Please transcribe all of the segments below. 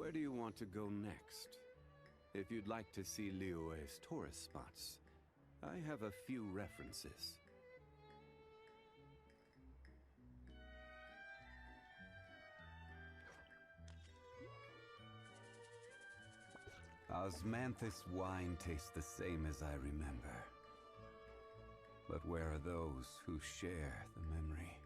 Where do you want to go next? If you'd like to see Liyue's tourist spots, I have a few references. Osmanthus wine tastes the same as I remember. But where are those who share the memory?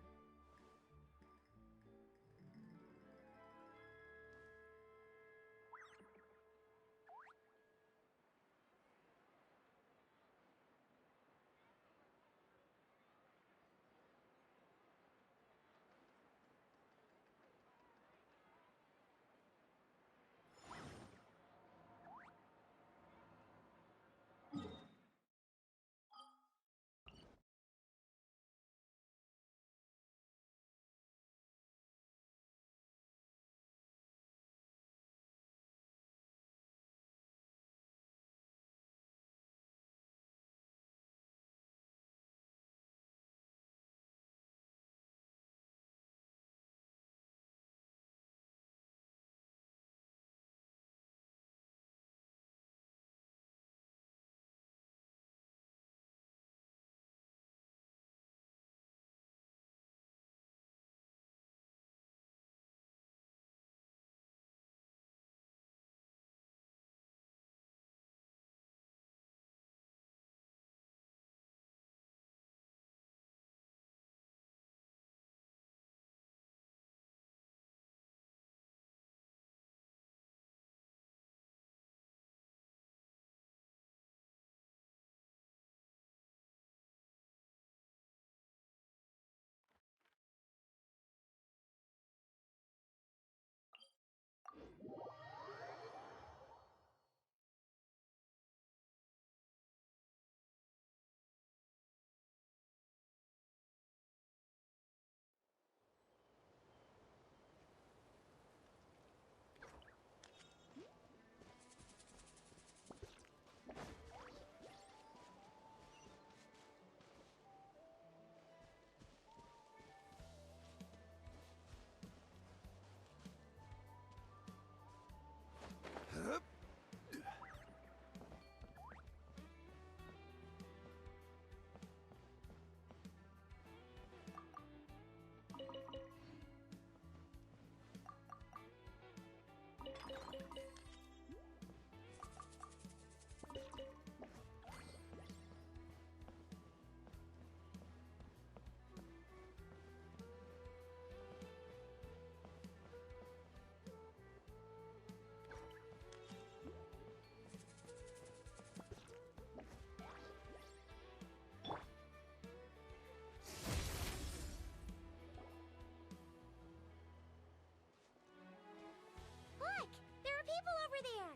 Look! There are people over there!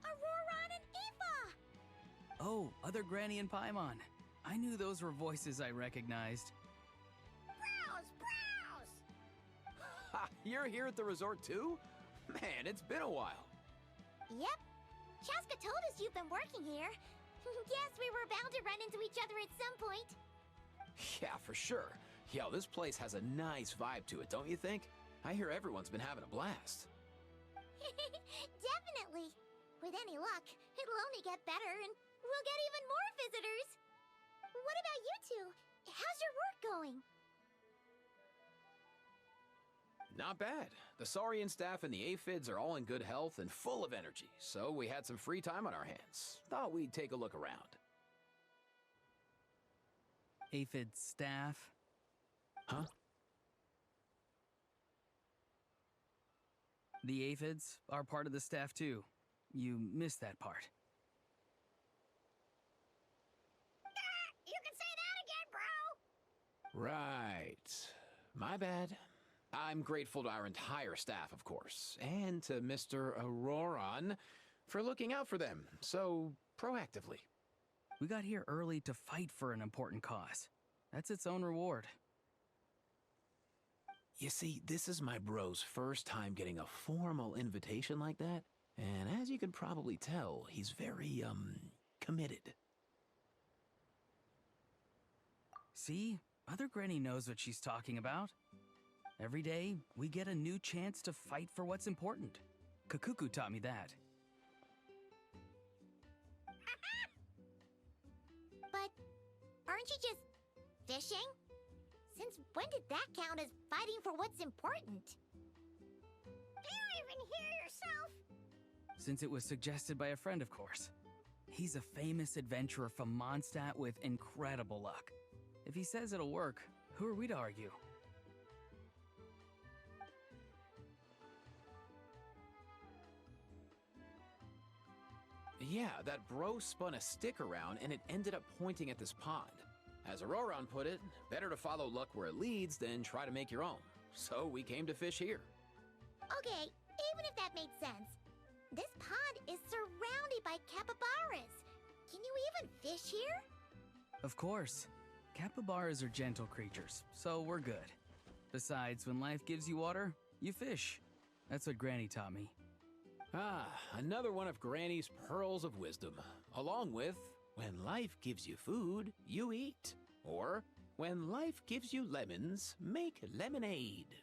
Auroron and Aoife! Oh, other Granny and Paimon. I knew those were voices I recognized. Browse! Browse! Ha! You're here at the resort too? Man, it's been a while. Yep. Chaska told us you've been working here. Guess we were bound to run into each other at some point. Yeah, for sure. Yo, this place has a nice vibe to it, don't you think? I hear everyone's been having a blast. Definitely. With any luck, it'll only get better and we'll get even more visitors. What about you two? How's your work going? Not bad. The Saurian staff and the Aphids are all in good health and full of energy, so we had some free time on our hands. Thought we'd take a look around. Aphid staff. Huh? The Aphids are part of the staff too. You missed that part. You can say that again, bro! Right. My bad. I'm grateful to our entire staff, of course, and to Mr. Auroron for looking out for them so proactively. We got here early to fight for an important cause. That's its own reward. You see, this is my bro's first time getting a formal invitation like that, and as you can probably tell, he's very, committed. See? Other Granny knows what she's talking about. Every day, we get a new chance to fight for what's important. Kakuku taught me that. But aren't you just fishing? Since when did that count as fighting for what's important? Do you even hear yourself? Since it was suggested by a friend, of course. He's a famous adventurer from Mondstadt with incredible luck. If he says it'll work, who are we to argue? Yeah, that bro spun a stick around and it ended up pointing at this pond. As Auroron put it, better to follow luck where it leads than try to make your own. So we came to fish here. Okay, even if that made sense, this pond is surrounded by capybaras. Can you even fish here? Of course. Capybaras are gentle creatures, so we're good. Besides, when life gives you water, you fish. That's what Granny taught me. Ah, another one of Granny's pearls of wisdom. Along with, when life gives you food, you eat. Or, when life gives you lemons, make lemonade.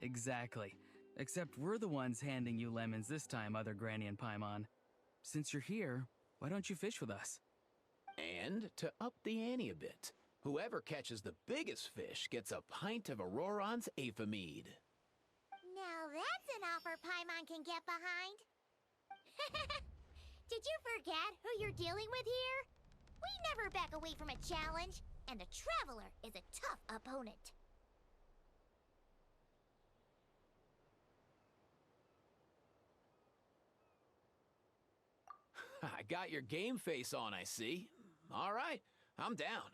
Exactly. Except we're the ones handing you lemons this time, other Granny and Paimon. Since you're here, why don't you fish with us? And to up the ante a bit, whoever catches the biggest fish gets a pint of Auroron's Aphamide. Now that's an offer Paimon can get behind. Did you forget who you're dealing with here? We never back away from a challenge, and the Traveler is a tough opponent. I got your game face on, I see. All right, I'm down.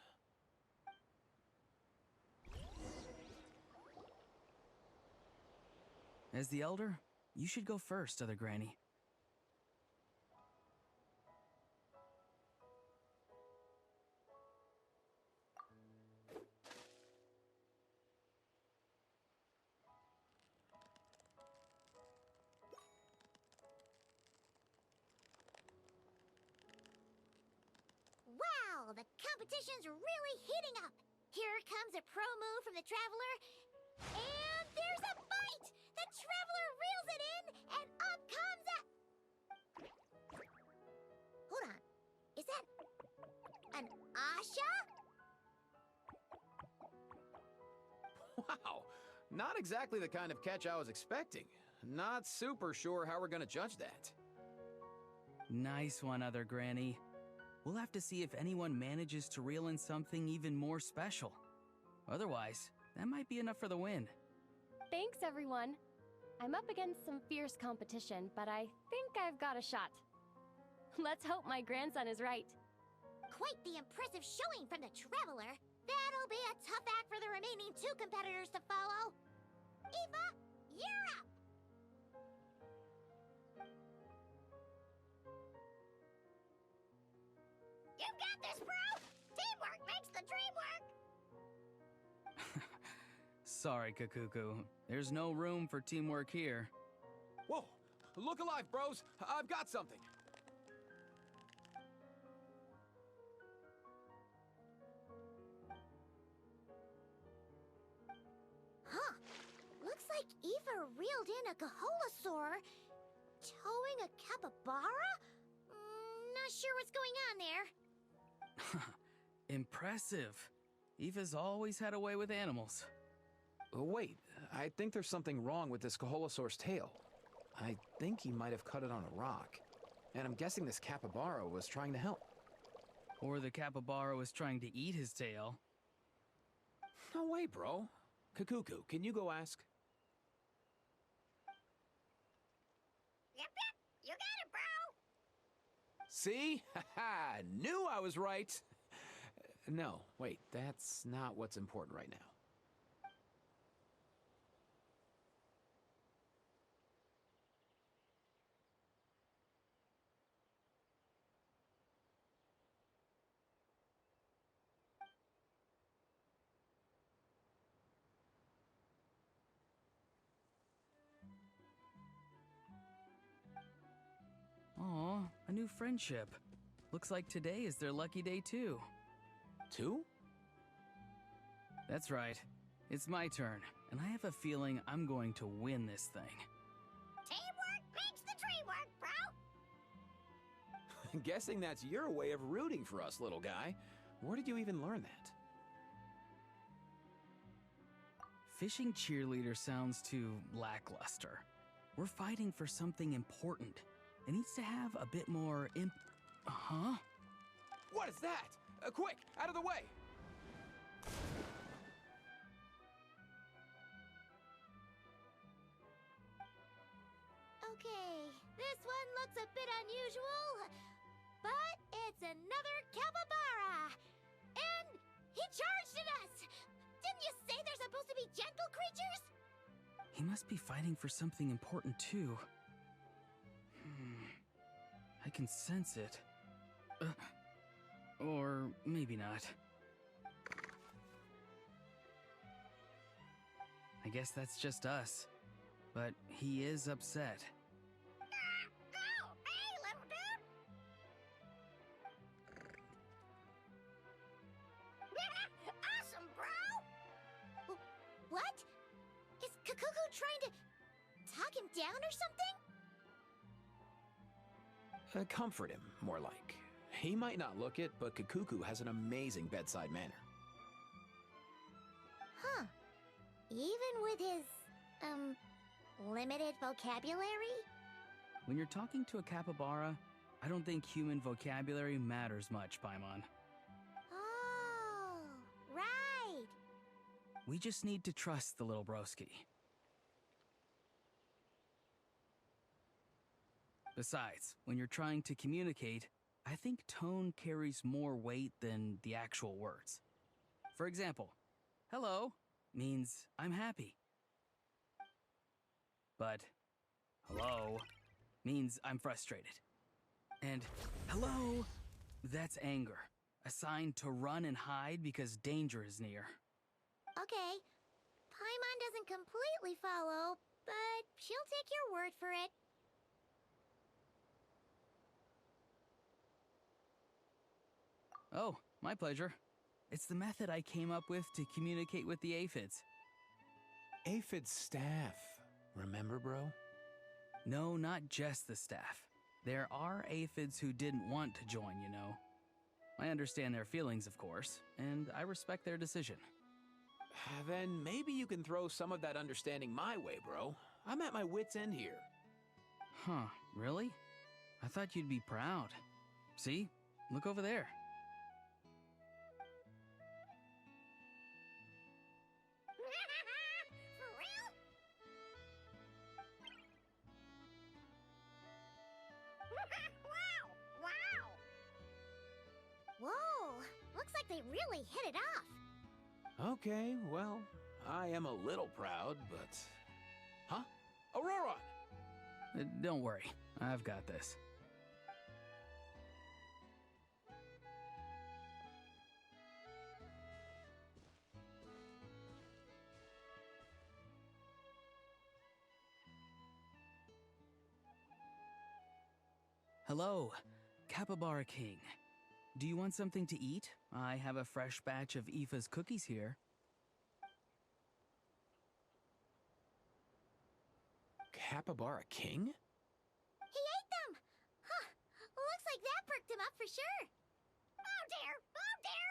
As the elder, you should go first, other Granny. Wow, the competition's really heating up. Here comes a pro move from the Traveler, and there's a bite! The Traveler reels it in, and up comes a... Hold on. Is that... an Asha? Wow, not exactly the kind of catch I was expecting. Not super sure how we're gonna judge that. Nice one, other Granny. We'll have to see if anyone manages to reel in something even more special. Otherwise, that might be enough for the win. Thanks, everyone. I'm up against some fierce competition, but I think I've got a shot. Let's hope my grandson is right. Quite the impressive showing from the Traveler. That'll be a tough act for the remaining two competitors to follow. Eva, you're up! You've got this, bro! Teamwork makes the dream work! Sorry, Kakuku. There's no room for teamwork here. Whoa, look alive, bros. I've got something. Huh. Looks like Eva reeled in a Kaholasaur, towing a capybara? Not sure what's going on there. Impressive. Eva's always had a way with animals. Wait, I think there's something wrong with this Kaholasaur's tail. I think he might have cut it on a rock. And I'm guessing this capybara was trying to help. Or the capybara was trying to eat his tail. No way, bro. Kakuku, can you go ask? Yep, you got it, bro! See? Haha, knew I was right. No, wait, that's not what's important right now. Aw, a new friendship. Looks like today is their lucky day too. Two? That's right. It's my turn, and I have a feeling I'm going to win this thing. Teamwork makes the dream work, bro! Guessing that's your way of rooting for us, little guy. Where did you even learn that? Fishing cheerleader sounds too lackluster. We're fighting for something important. It needs to have a bit more Huh? What is that? Quick, out of the way! Okay, this one looks a bit unusual, but it's another capybara! And he charged at us! Didn't you say they're supposed to be gentle creatures? He must be fighting for something important too. I can sense it. Or maybe not. I guess that's just us. But he is upset. Go! Hey, little dude! Awesome, bro! What? Is Kakuku trying to talk him down or something? Comfort him, more like. He might not look it, but Kakuku has an amazing bedside manner. Huh. Even with his, limited vocabulary? When you're talking to a capybara, I don't think human vocabulary matters much, Paimon. Oh, right. We just need to trust the little broski. Besides, when you're trying to communicate, I think tone carries more weight than the actual words. For example, hello means I'm happy. But hello means I'm frustrated. And hello, that's anger. A sign to run and hide because danger is near. Okay. Paimon doesn't completely follow, but she'll take your word for it. Oh, my pleasure. It's the method I came up with to communicate with the aphids. Aphid staff. Remember, bro? No, not just the staff. There are aphids who didn't want to join, you know. I understand their feelings, of course, and I respect their decision. Then maybe you can throw some of that understanding my way, bro. I'm at my wit's end here. Huh, really? I thought you'd be proud. See? Look over there. For real? Wow! Whoa! Looks like they really hit it off. Okay, well, I am a little proud, but... Huh? Aurora! Don't worry, I've got this. Hello, Capybara King. Do you want something to eat? I have a fresh batch of Aoife's cookies here. Capybara King? He ate them! Huh. Looks like that perked him up for sure. Oh dear! Oh dear!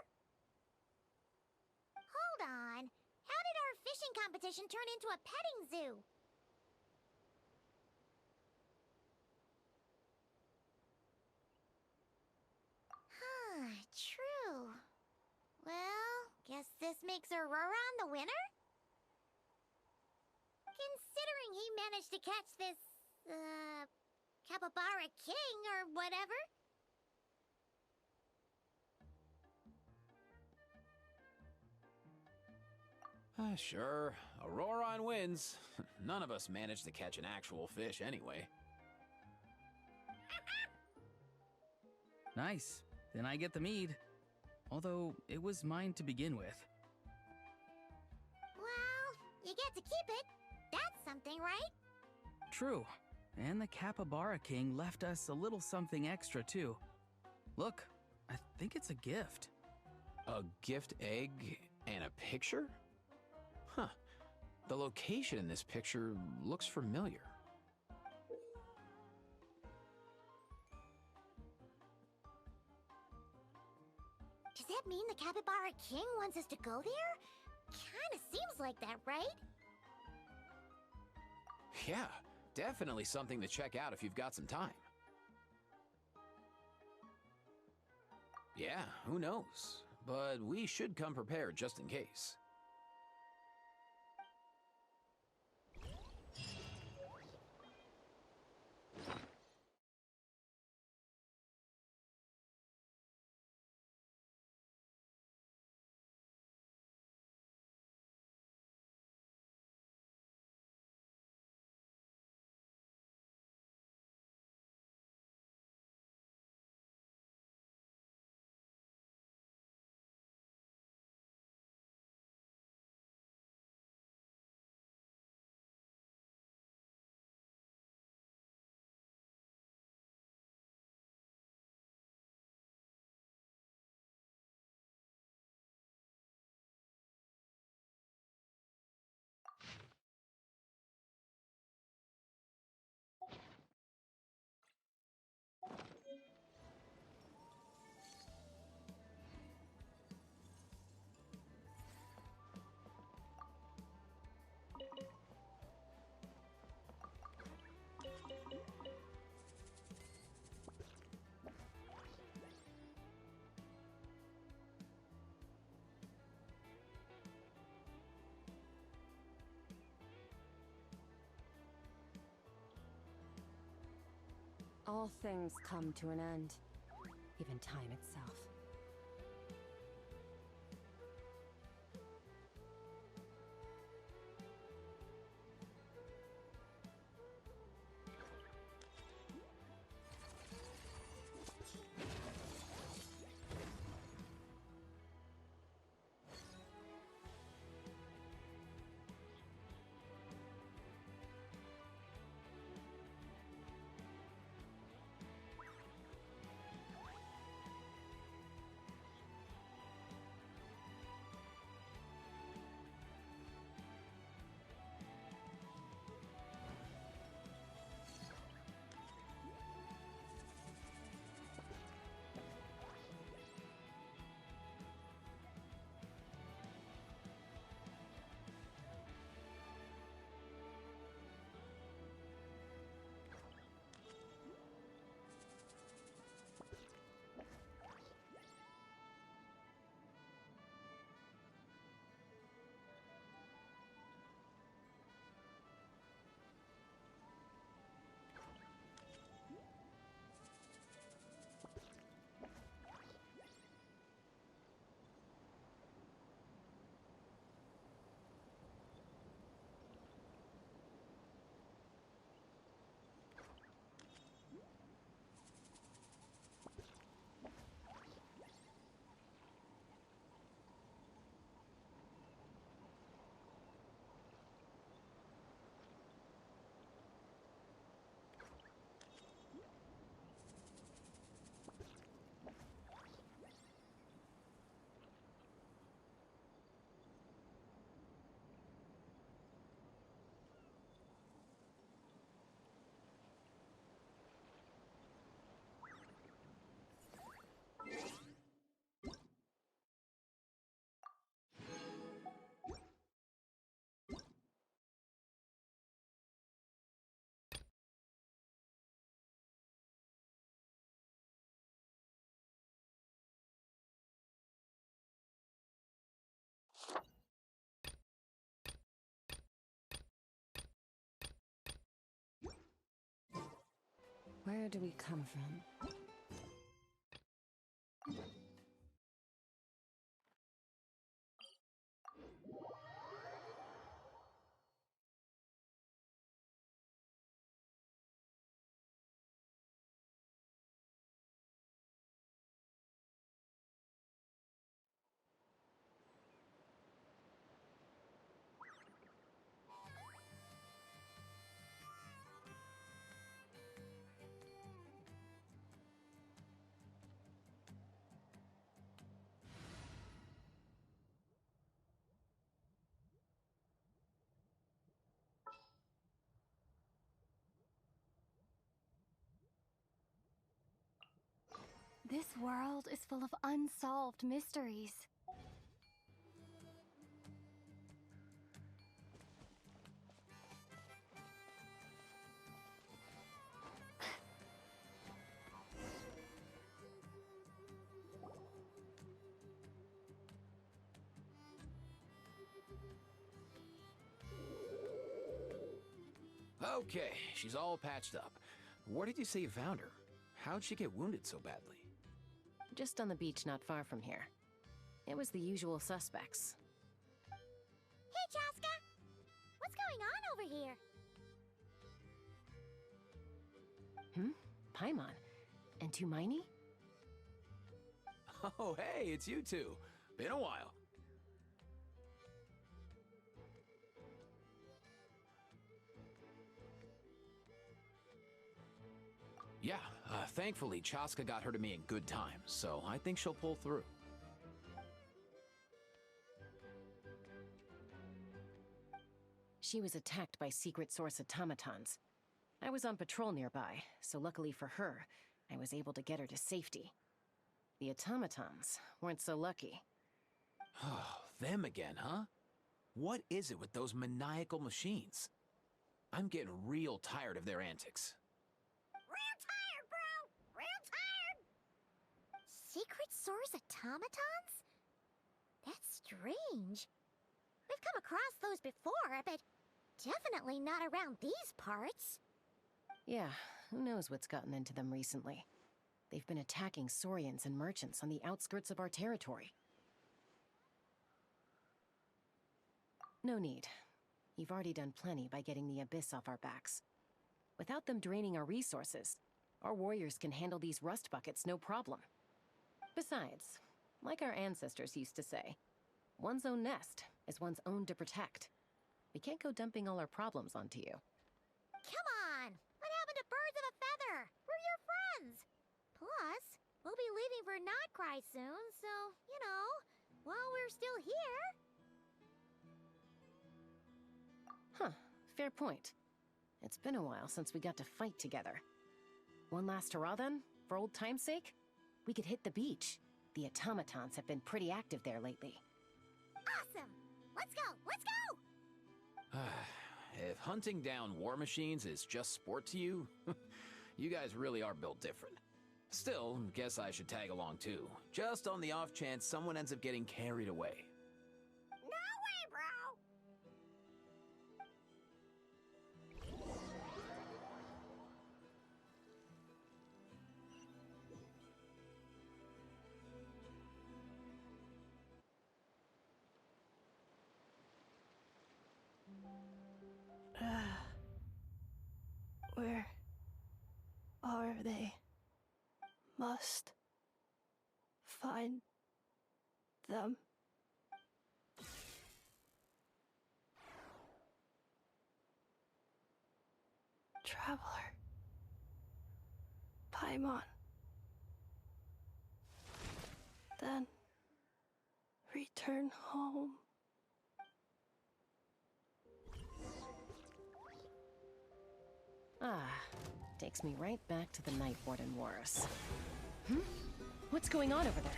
Hold on. How did our fishing competition turn into a petting zoo? Huh, true. Well, guess this makes Aurora the winner? Considering he managed to catch this, Capybara King or whatever. Sure. Aurora wins. None of us managed to catch an actual fish anyway. Nice. Then I get the mead. Although, it was mine to begin with. Well, you get to keep it. That's something, right? True. And the Capybara King left us a little something extra, too. Look, I think it's a gift. A gift egg and a picture? The location in this picture looks familiar. Does that mean the Capybara King wants us to go there? Kinda seems like that, right? Yeah, definitely something to check out if you've got some time. Yeah, who knows? But we should come prepared just in case. All things come to an end, even time itself. Where do we come from? This world is full of unsolved mysteries. Okay, she's all patched up. Where did you say you found her? How'd she get wounded so badly? Just on the beach not far from here. It was the usual suspects. Hey, Chaska! What's going on over here? Paimon. And Tumaini? Oh, hey, it's you two. Been a while. Yeah, thankfully Chaska got her to me in good time, so I think she'll pull through. She was attacked by secret source automatons. I was on patrol nearby, so luckily for her, I was able to get her to safety. The automatons weren't so lucky. Oh, them again, huh? What is it with those maniacal machines? I'm getting real tired of their antics. Real tired, bro! Real tired! Secret source automatons? That's strange. We've come across those before, but definitely not around these parts. Yeah, who knows what's gotten into them recently. They've been attacking Saurians and merchants on the outskirts of our territory. No need. You've already done plenty by getting the Abyss off our backs. Without them draining our resources, our warriors can handle these rust buckets no problem. Besides, like our ancestors used to say, one's own nest is one's own to protect. We can't go dumping all our problems onto you. Come on! What happened to birds of a feather? We're your friends! Plus, we'll be leaving for Notcry soon, so, you know, while we're still here... Huh, fair point. It's been a while since we got to fight together. One last hurrah then, for old time's sake? We could hit the beach. The automatons have been pretty active there lately. Awesome! Let's go! Let's go! If hunting down war machines is just sport to you, you guys really are built different. Still, guess I should tag along too, just on the off chance someone ends up getting carried away. No way, bro! Where are they? Must find them. Traveler. Paimon. Then return home. Ah, takes me right back to the Night Warden Wars. What's going on over there?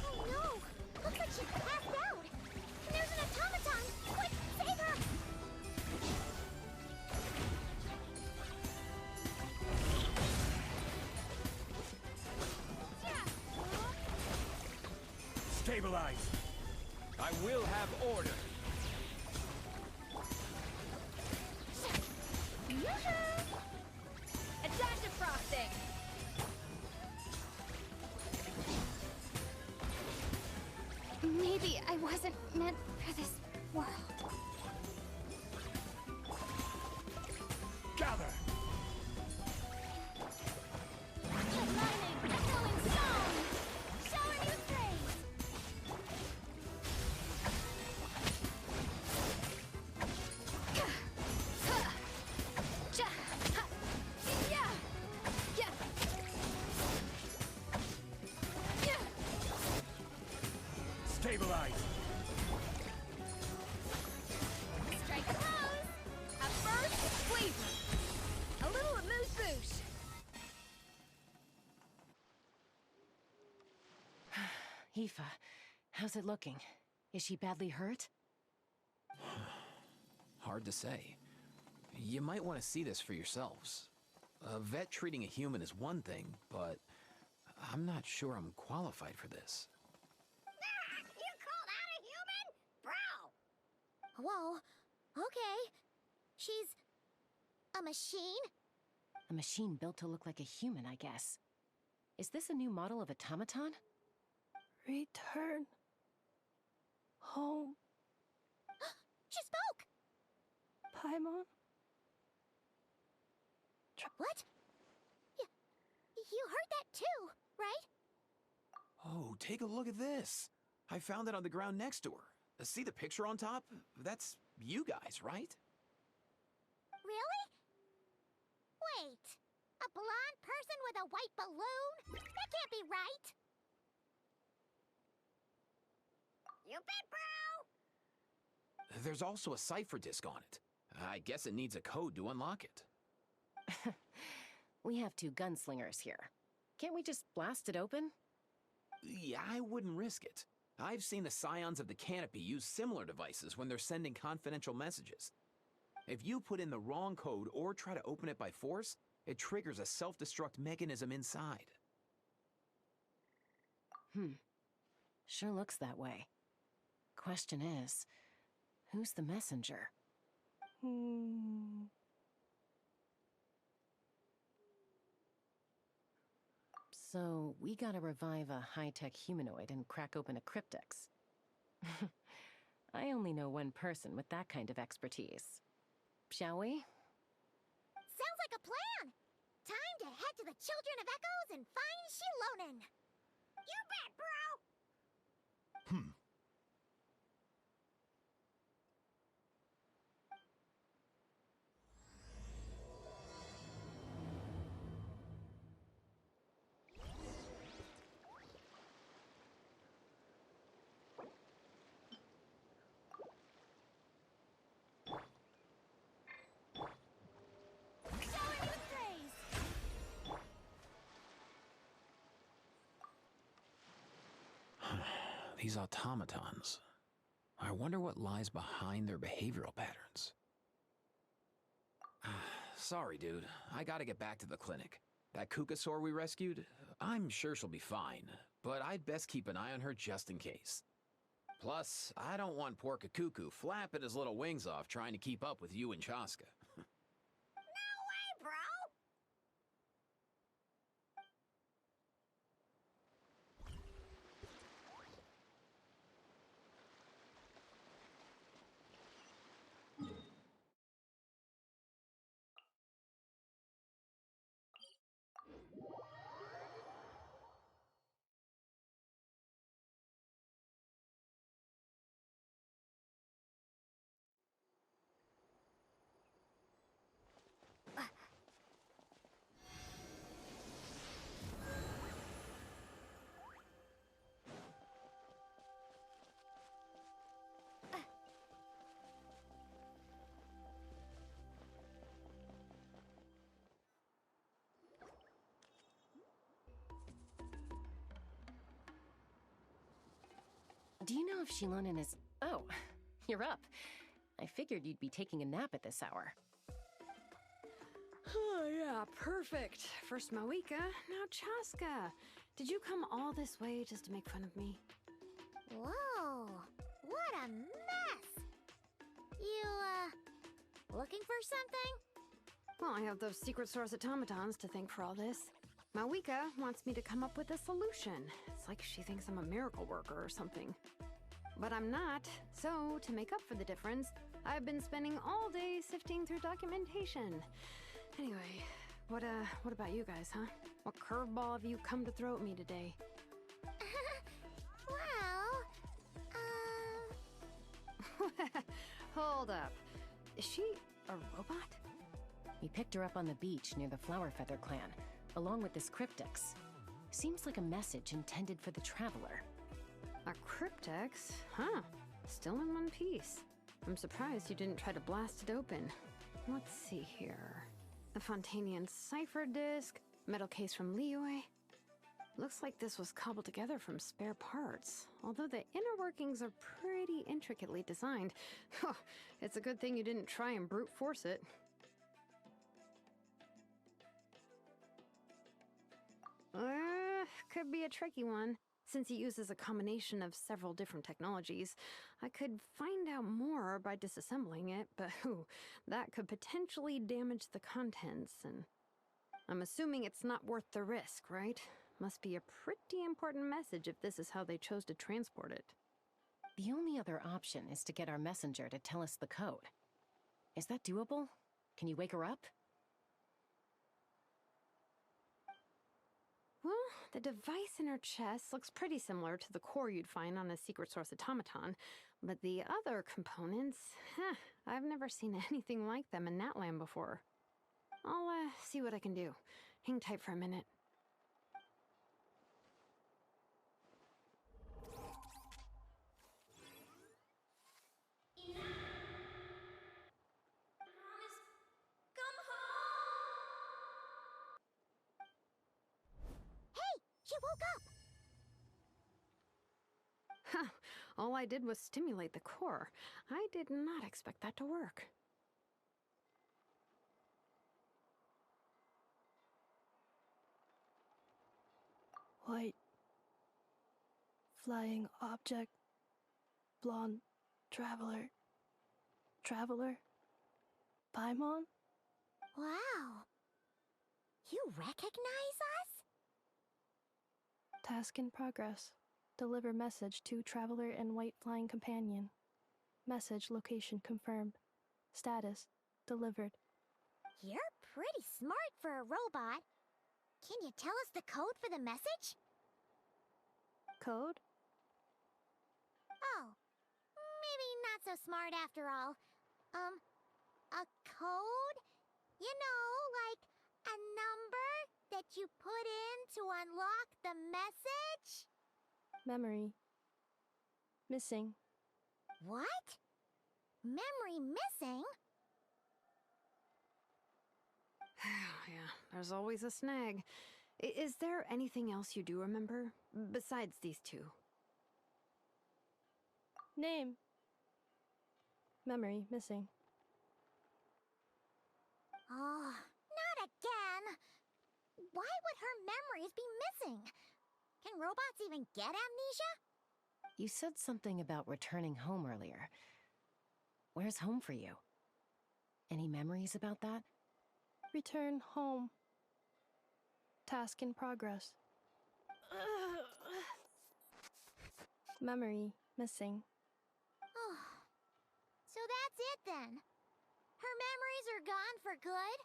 Oh no! Looks like she passed out! And there's an automaton! Quick, save her! Stabilize! I will have order! Yoo-hoo! A dash of frosting! Maybe I wasn't meant for this world. Gather! Aligning, echoing song! Showering you praise! Stabilize! Strike a pose! A first flavor! A little amuse-bouche! Aoife, how's it looking? Is she badly hurt? Hard to say. You might want to see this for yourselves. A vet treating a human is one thing, but I'm not sure I'm qualified for this. You call that a human? Bro! Whoa, okay. She's a machine? A machine built to look like a human, I guess. Is this a new model of automaton? Return home, She spoke! Paimon. What? You heard that too, right? Oh, take a look at this. I found it on the ground next to her. See the picture on top? That's you guys, right? Really? Wait, a blonde person with a white balloon? That can't be right! You bet, bro! There's also a cipher disk on it. I guess it needs a code to unlock it. We have 2 gunslingers here. Can't we just blast it open? Yeah, I wouldn't risk it. I've seen the Scions of the Canopy use similar devices when they're sending confidential messages. If you put in the wrong code or try to open it by force, it triggers a self-destruct mechanism inside. Sure looks that way. Question is, who's the messenger? So, we gotta revive a high-tech humanoid and crack open a cryptex. I only know one person with that kind of expertise. Shall we? Sounds like a plan! Time to head to the Children of Echoes and find Shilonen! You bet, bro! Showing you praise! These automatons. I wonder what lies behind their behavioral patterns. Sorry, dude. I gotta get back to the clinic. That Kukasaur we rescued, I'm sure she'll be fine, but I'd best keep an eye on her just in case. Plus, I don't want poor Kakuku flapping his little wings off trying to keep up with you and Chaska. No way, bro! Do you know if Shilonen is... Oh, you're up. I figured you'd be taking a nap at this hour. Oh, yeah, perfect. First Mawika, now Chaska. Did you come all this way just to make fun of me? Whoa, what a mess! You, looking for something? Well, I have those secret source automatons to thank for all this. Mawika wants me to come up with a solution. It's like she thinks I'm a miracle worker or something. But I'm not, so to make up for the difference, I've been spending all day sifting through documentation. Anyway, what about you guys, huh? What curveball have you come to throw at me today? Well, Hold up. Is she a robot? We picked her up on the beach near the Flowerfeather clan, along with this cryptex. Seems like a message intended for the Traveler. A cryptex? Huh. Still in one piece. I'm surprised you didn't try to blast it open. Let's see here. A Fontanian cipher disk, metal case from Liyue. Looks like this was cobbled together from spare parts, although the inner workings are pretty intricately designed. It's a good thing you didn't try and brute force it. Could be a tricky one. Since it uses a combination of several different technologies, I could find out more by disassembling it, but that could potentially damage the contents, and I'm assuming it's not worth the risk, right? Must be a pretty important message if this is how they chose to transport it. The only other option is to get our messenger to tell us the code. Is that doable? Can you wake her up? Well, the device in her chest looks pretty similar to the core you'd find on a secret source automaton, but the other components, I've never seen anything like them in Natlan before. I'll, see what I can do. Hang tight for a minute. She woke up! Huh. All I did was stimulate the core. I did not expect that to work. White. Flying object. Blonde. Traveler. Traveler. Paimon? Wow. You recognize us? Task in progress. Deliver message to Traveler and White Flying Companion. Message location confirmed. Status delivered. You're pretty smart for a robot. Can you tell us the code for the message? Code? Oh, maybe not so smart after all. A code? You know, like a number that you put in to unlock the message? Memory. Missing. What? Memory missing? Yeah, there's always a snag. Is there anything else you do remember? Besides these two? Name. Memory missing. Oh, not again! Why would her memories be missing? Can robots even get amnesia? You said something about returning home earlier. Where's home for you? Any memories about that? Return home. Task in progress. Memory missing. Oh, so that's it then. Her memories are gone for good?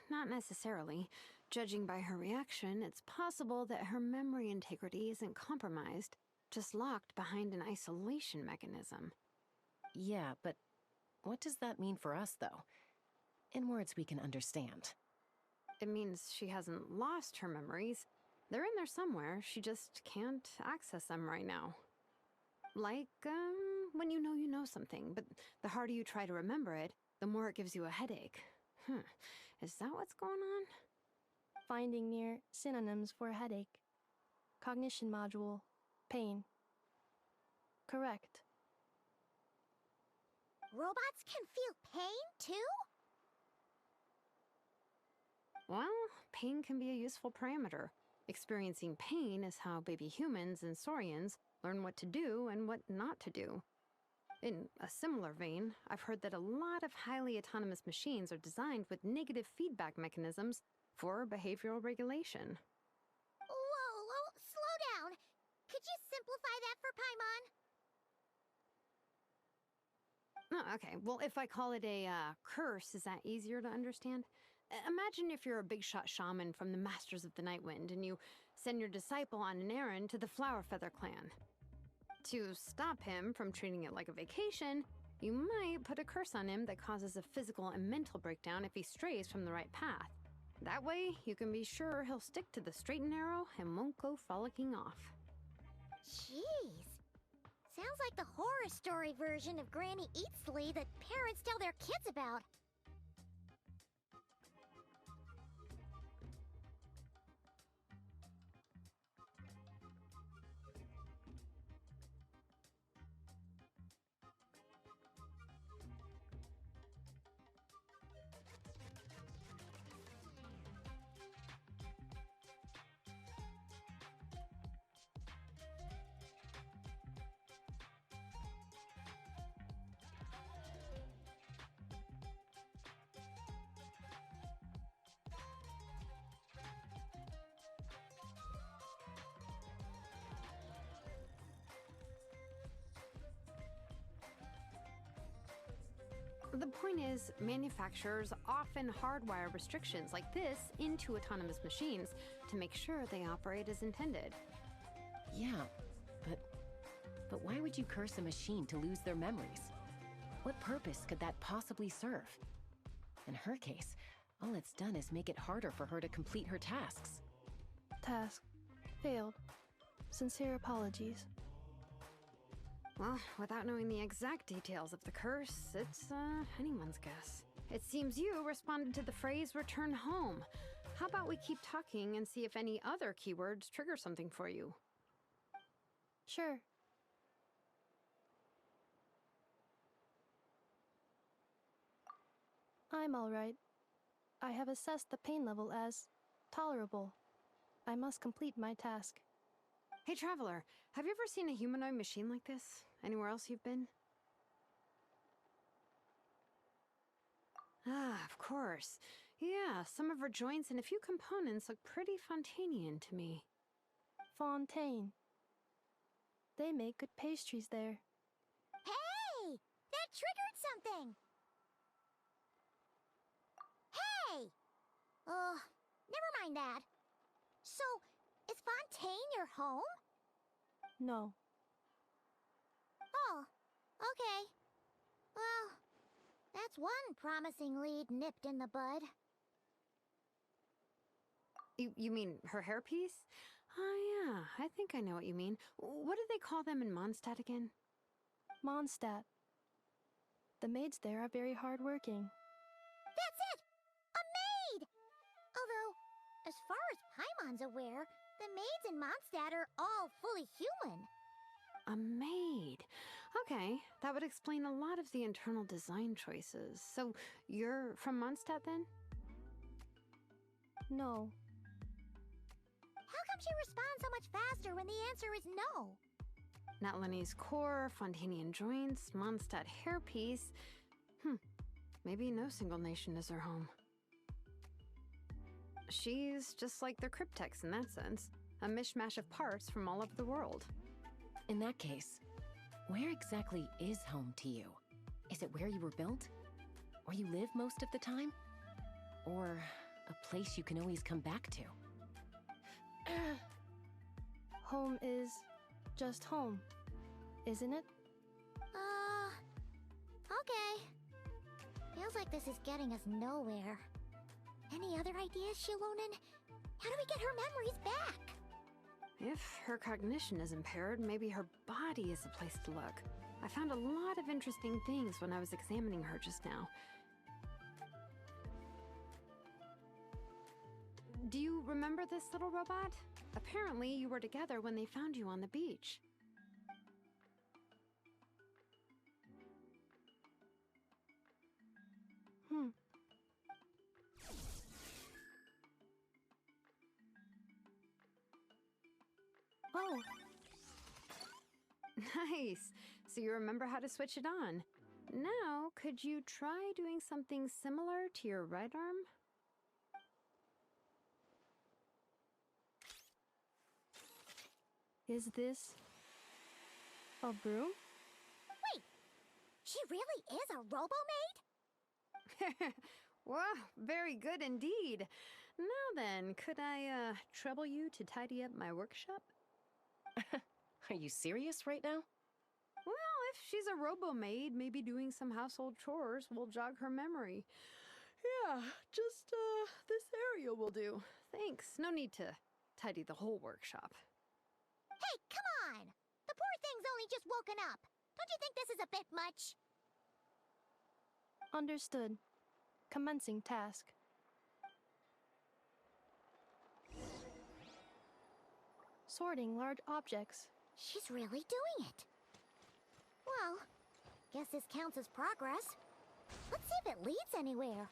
Not necessarily. Judging by her reaction, it's possible that her memory integrity isn't compromised, just locked behind an isolation mechanism. Yeah, but what does that mean for us, though? In words we can understand. It means she hasn't lost her memories. They're in there somewhere, she just can't access them right now. Like, when you know something, but the harder you try to remember it, the more it gives you a headache. Is that what's going on? Finding near synonyms for headache. Cognition module. Pain. Correct. Robots can feel pain, too? Well, pain can be a useful parameter. Experiencing pain is how baby humans and saurians learn what to do and what not to do. In a similar vein, I've heard that a lot of highly autonomous machines are designed with negative feedback mechanisms for behavioral regulation. Whoa, slow down! Could you simplify that for Paimon? Oh, okay, well, if I call it a curse, is that easier to understand? Imagine if you're a big-shot shaman from the Masters of the Nightwind and you send your disciple on an errand to the Flowerfeather clan. To stop him from treating it like a vacation, you might put a curse on him that causes a physical and mental breakdown if he strays from the right path. That way, you can be sure he'll stick to the straight and narrow and won't go frolicking off. Jeez. Sounds like the horror story version of Granny Eatsley that parents tell their kids about. The point is, manufacturers often hardwire restrictions like this into autonomous machines to make sure they operate as intended. Yeah, but why would you curse a machine to lose their memories? What purpose could that possibly serve? In her case, all it's done is make it harder for her to complete her tasks. Task failed. Sincere apologies. Well, without knowing the exact details of the curse, it's anyone's guess. It seems you responded to the phrase return home. How about we keep talking and see if any other keywords trigger something for you? Sure. I'm alright. I have assessed the pain level as tolerable. I must complete my task. Hey, Traveler, have you ever seen a humanoid machine like this? Anywhere else you've been? Ah, of course. Yeah, some of her joints and a few components look pretty Fontanian to me. Fontaine. They make good pastries there. Hey! That triggered something! Hey! Never mind that. So, is Fontaine your home? No. Oh, okay. Well, that's one promising lead nipped in the bud. You mean her hairpiece? Oh yeah, I think I know what you mean. What do they call them in Mondstadt again? Mondstadt. The maids there are very hardworking. That's it! A maid! Although, as far as Paimon's aware, the maids in Mondstadt are all fully human. A maid. Okay, that would explain a lot of the internal design choices. So, you're from Mondstadt then? No. How come she responds so much faster when the answer is no? Natlanese core, Fontanian joints, Mondstadt hairpiece. Maybe no single nation is her home. She's just like the Cryptex in that sense. A mishmash of parts from all over the world. In that case, where exactly is home to you? Is it where you were built? Where you live most of the time? Or a place you can always come back to? Home is just home, isn't it? Okay. Feels like this is getting us nowhere. Any other ideas, Shilonen? How do we get her memories back? If her cognition is impaired, maybe her body is the place to look. I found a lot of interesting things when I was examining her just now. Do you remember this little robot? Apparently, you were together when they found you on the beach. Oh, Nice! So you remember how to switch it on. Now, could you try doing something similar to your right arm? is this a broom? Wait! She really is a robo-maid? Wow, very good indeed. Now then, could I, trouble you to tidy up my workshop? Are you serious right now? Well, if she's a robo-maid, maybe doing some household chores will jog her memory. Yeah, just, this area will do. Thanks. No need to tidy the whole workshop. Hey, come on! The poor thing's only just woken up. Don't you think this is a bit much? Understood. Commencing task. Sorting large objects. She's really doing it. Well, guess this counts as progress. Let's see if it leads anywhere.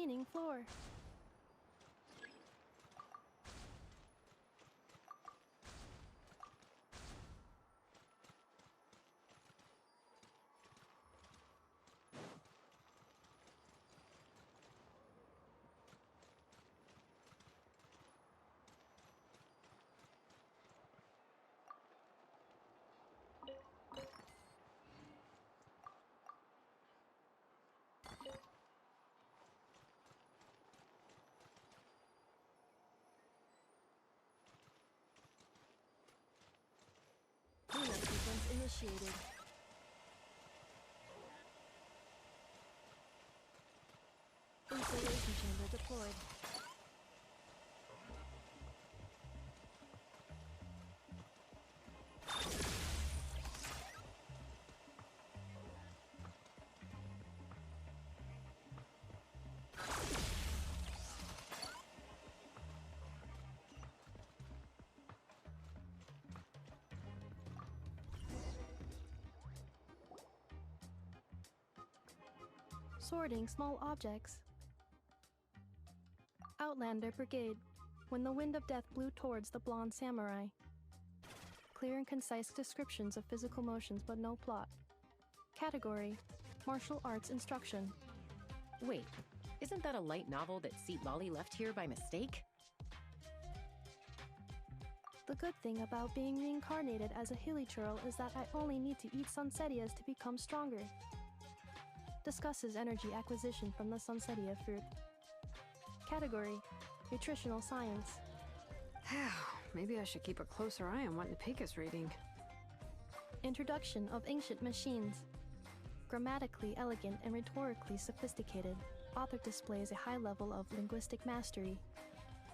Cleaning floor. Cleanup sequence initiated. Insulation chamber deployed. Sorting small objects. Outlander Brigade. When the wind of death blew towards the blonde samurai. Clear and concise descriptions of physical motions but no plot. Category: Martial Arts Instruction. Wait, isn't that a light novel that Seat Lolly left here by mistake? The good thing about being reincarnated as a hilichurl is that I only need to eat sunsettias to become stronger. Discusses energy acquisition from the sunsettia fruit. Category: Nutritional Science. Maybe I should keep a closer eye on what Nepik is reading. Introduction of Ancient Machines. Grammatically elegant and rhetorically sophisticated, author displays a high level of linguistic mastery.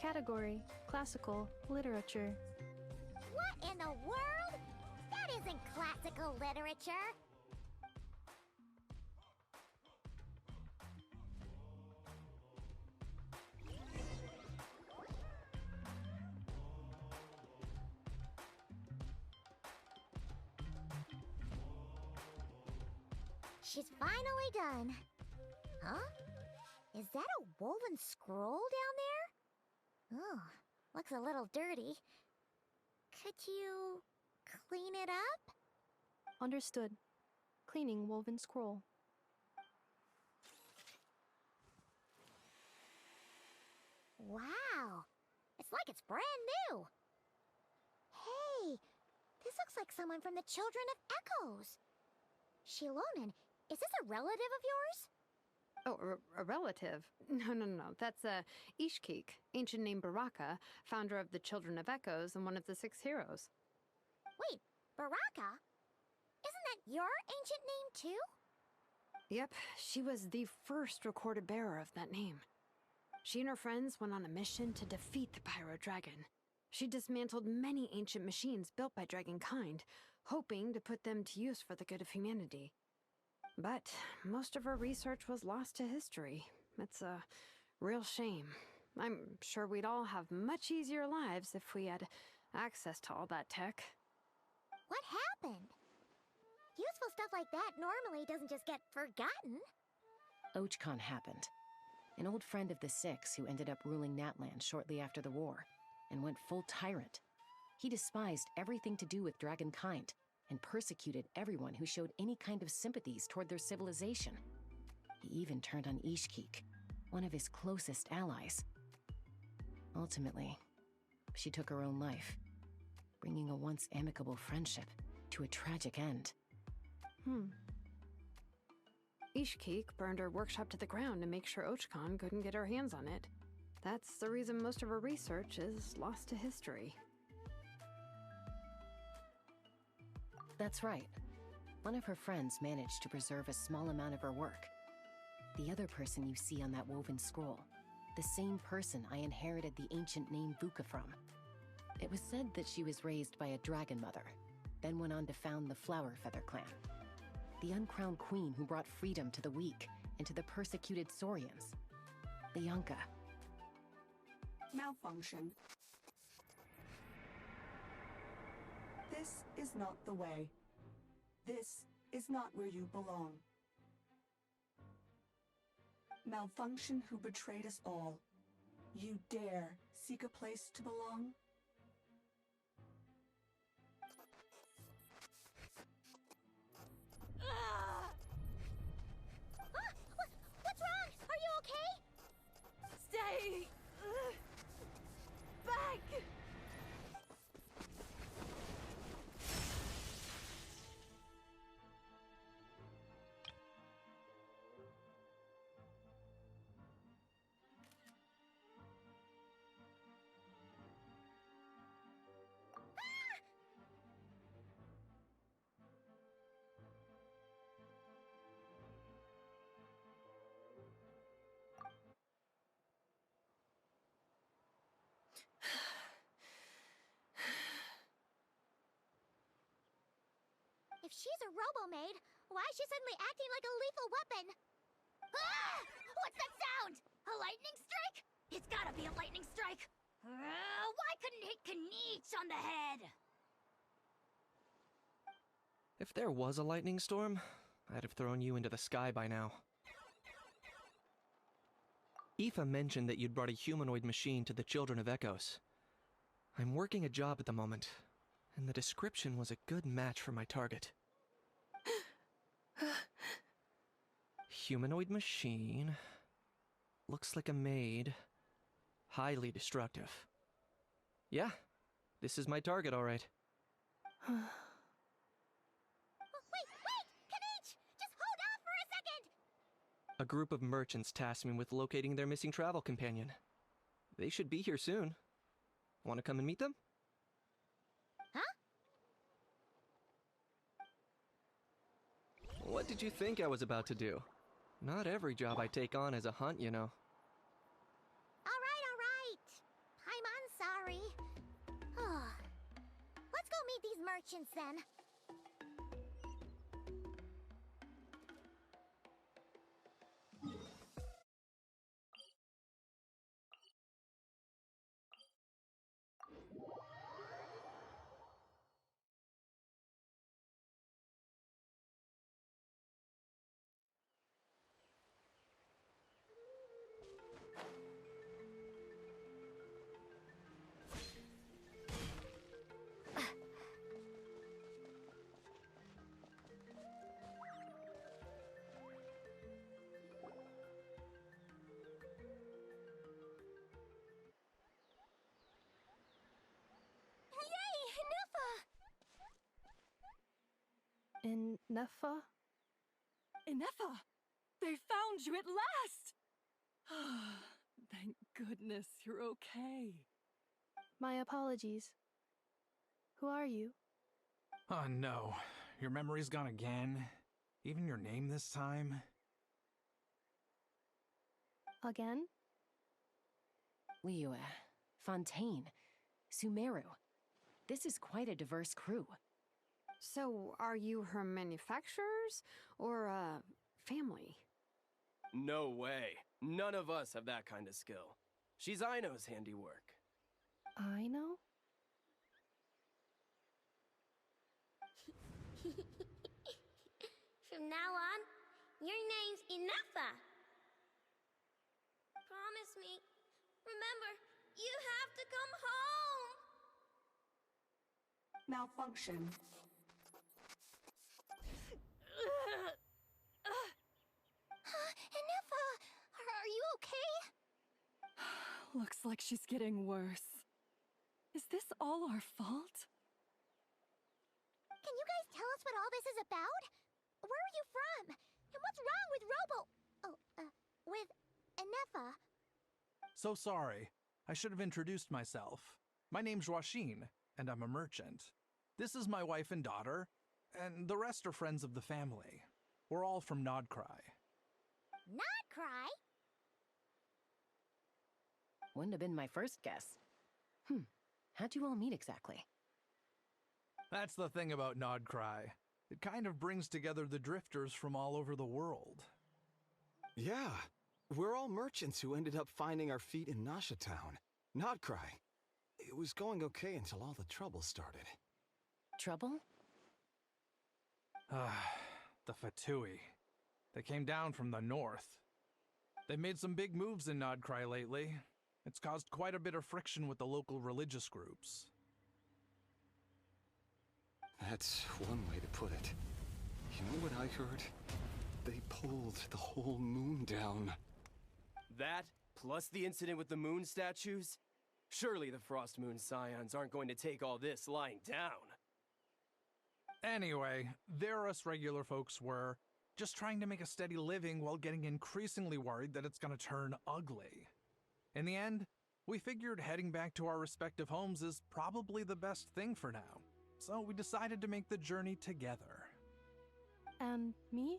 Category: Classical Literature. What in the world? That isn't classical literature. She's finally done. Huh? Is that a woven scroll down there? Oh, looks a little dirty. Could you clean it up? Understood. Cleaning woven scroll. Wow! It's like it's brand new! Hey! This looks like someone from the Children of Echoes! Shilonen, is this a relative of yours? Oh, a relative? No. That's Ishkik, ancient name Baraka, founder of the Children of Echoes and one of the 6 heroes. Wait, Baraka? Isn't that your ancient name too? Yep, she was the first recorded bearer of that name. She and her friends went on a mission to defeat the Pyro Dragon. She dismantled many ancient machines built by Dragonkind, hoping to put them to use for the good of humanity. But most of her research was lost to history. It's a real shame. I'm sure we'd all have much easier lives if we had access to all that tech. What happened? Useful stuff like that normally doesn't just get forgotten. Ochcon happened. An old friend of the 6 who ended up ruling Natland shortly after the war, and went full tyrant. He despised everything to do with Dragonkind, and persecuted everyone who showed any kind of sympathies toward their civilization. He even turned on Ishkik, one of his closest allies. Ultimately, she took her own life, bringing a once amicable friendship to a tragic end. Ishkik burned her workshop to the ground to make sure Ochcon couldn't get her hands on it. That's the reason most of her research is lost to history. That's right. One of her friends managed to preserve a small amount of her work. The other person you see on that woven scroll, the same person I inherited the ancient name Vuka from. It was said that she was raised by a dragon mother, then went on to found the Flower Feather clan. The uncrowned queen who brought freedom to the weak and to the persecuted Saurians. Bianca. Malfunction. This is not the way. This is not where you belong. Malfunction who betrayed us all. You dare seek a place to belong? What's wrong? Are you okay? Stay back! If she's a robo-maid, why is she suddenly acting like a lethal weapon? Ah! What's that sound? A lightning strike? It's gotta be a lightning strike! Why couldn't it hit Kniech on the head? If there was a lightning storm, I'd have thrown you into the sky by now. Aoife mentioned that you'd brought a humanoid machine to the Children of Echoes. I'm working a job at the moment, and the description was a good match for my target. Humanoid machine. Looks like a maid. Highly destructive. Yeah, this is my target, all right. Wait! Kniech! Just hold off for a second! A group of merchants tasked me with locating their missing travel companion. They should be here soon. Want to come and meet them? Huh? What did you think I was about to do? Not every job I take on is a hunt, you know. Alright. I'm sorry. Let's go meet these merchants then. In Neffa? Ineffa! They found you at last! Thank goodness you're okay. My apologies. Who are you? Oh no, your memory's gone again? Even your name this time? Again? Liyue, Fontaine, Sumeru. This is quite a diverse crew. So, are you her manufacturers or family? No way. None of us have that kind of skill. She's Aino's handiwork. I know? From now on, your name's Ineffa. Promise me. Remember, you have to come home. Malfunction. Ineffa, are you okay? Looks like she's getting worse. Is this all our fault? Can you guys tell us what all this is about? Where are you from? And what's wrong with with Ineffa? So sorry. I should have introduced myself. My name's Joachine, and I'm a merchant. This is my wife and daughter, and the rest are friends of the family. We're all from Nodcry. Nodcry? Wouldn't have been my first guess. How'd you all meet exactly? That's the thing about Nodcry. It kind of brings together the drifters from all over the world. Yeah, we're all merchants who ended up finding our feet in Nasha Town. Nodcry. It was going okay until all the trouble started. Trouble? The Fatui. They came down from the north. They've made some big moves in Nodcry lately. It's caused quite a bit of friction with the local religious groups. That's one way to put it. You know what I heard? They pulled the whole moon down. That, plus the incident with the moon statues? Surely the Frost Moon Scions aren't going to take all this lying down. Anyway, there us regular folks were, just trying to make a steady living while getting increasingly worried that it's gonna turn ugly. In the end, we figured heading back to our respective homes is probably the best thing for now, so we decided to make the journey together. And me?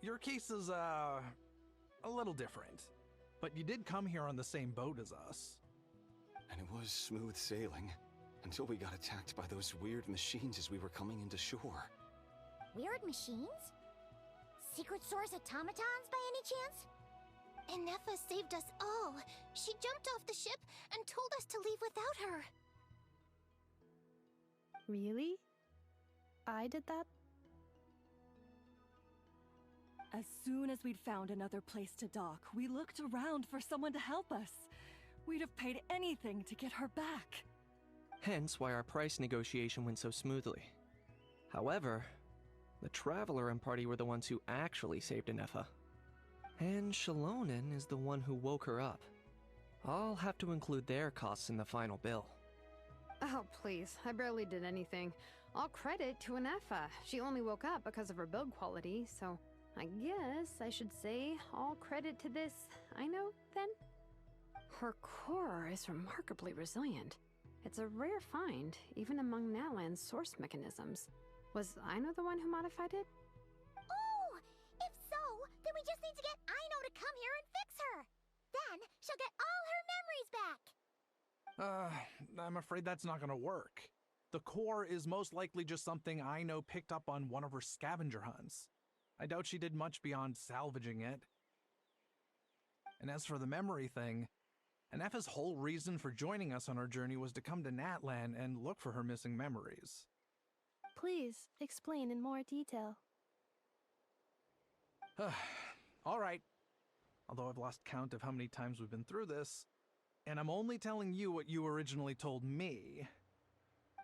Your case is, a little different, but you did come here on the same boat as us. And it was smooth sailing, until we got attacked by those weird machines as we were coming into shore. Weird machines? Secret Source automatons by any chance? Inefa saved us all. She jumped off the ship and told us to leave without her. Really? I did that? As soon as we'd found another place to dock, we looked around for someone to help us. We'd have paid anything to get her back. Hence why our price negotiation went so smoothly. However, the Traveler and party were the ones who actually saved Inefa. And Shalonen is the one who woke her up. I'll have to include their costs in the final bill. Oh, please. I barely did anything. All credit to Inefa. She only woke up because of her build quality, so I guess I should say all credit to this Aino, then? Her core is remarkably resilient. It's a rare find, even among Natlan's source mechanisms. Was Aino the one who modified it? Oh! If so, then we just need to get Aino to come here and fix her! Then she'll get all her memories back! I'm afraid that's not gonna work. The core is most likely just something Aino picked up on one of her scavenger hunts. I doubt she did much beyond salvaging it. And as for the memory thing, Inefa's whole reason for joining us on our journey was to come to Natlan and look for her missing memories. Please, explain in more detail. Alright. Although I've lost count of how many times we've been through this, and I'm only telling you what you originally told me.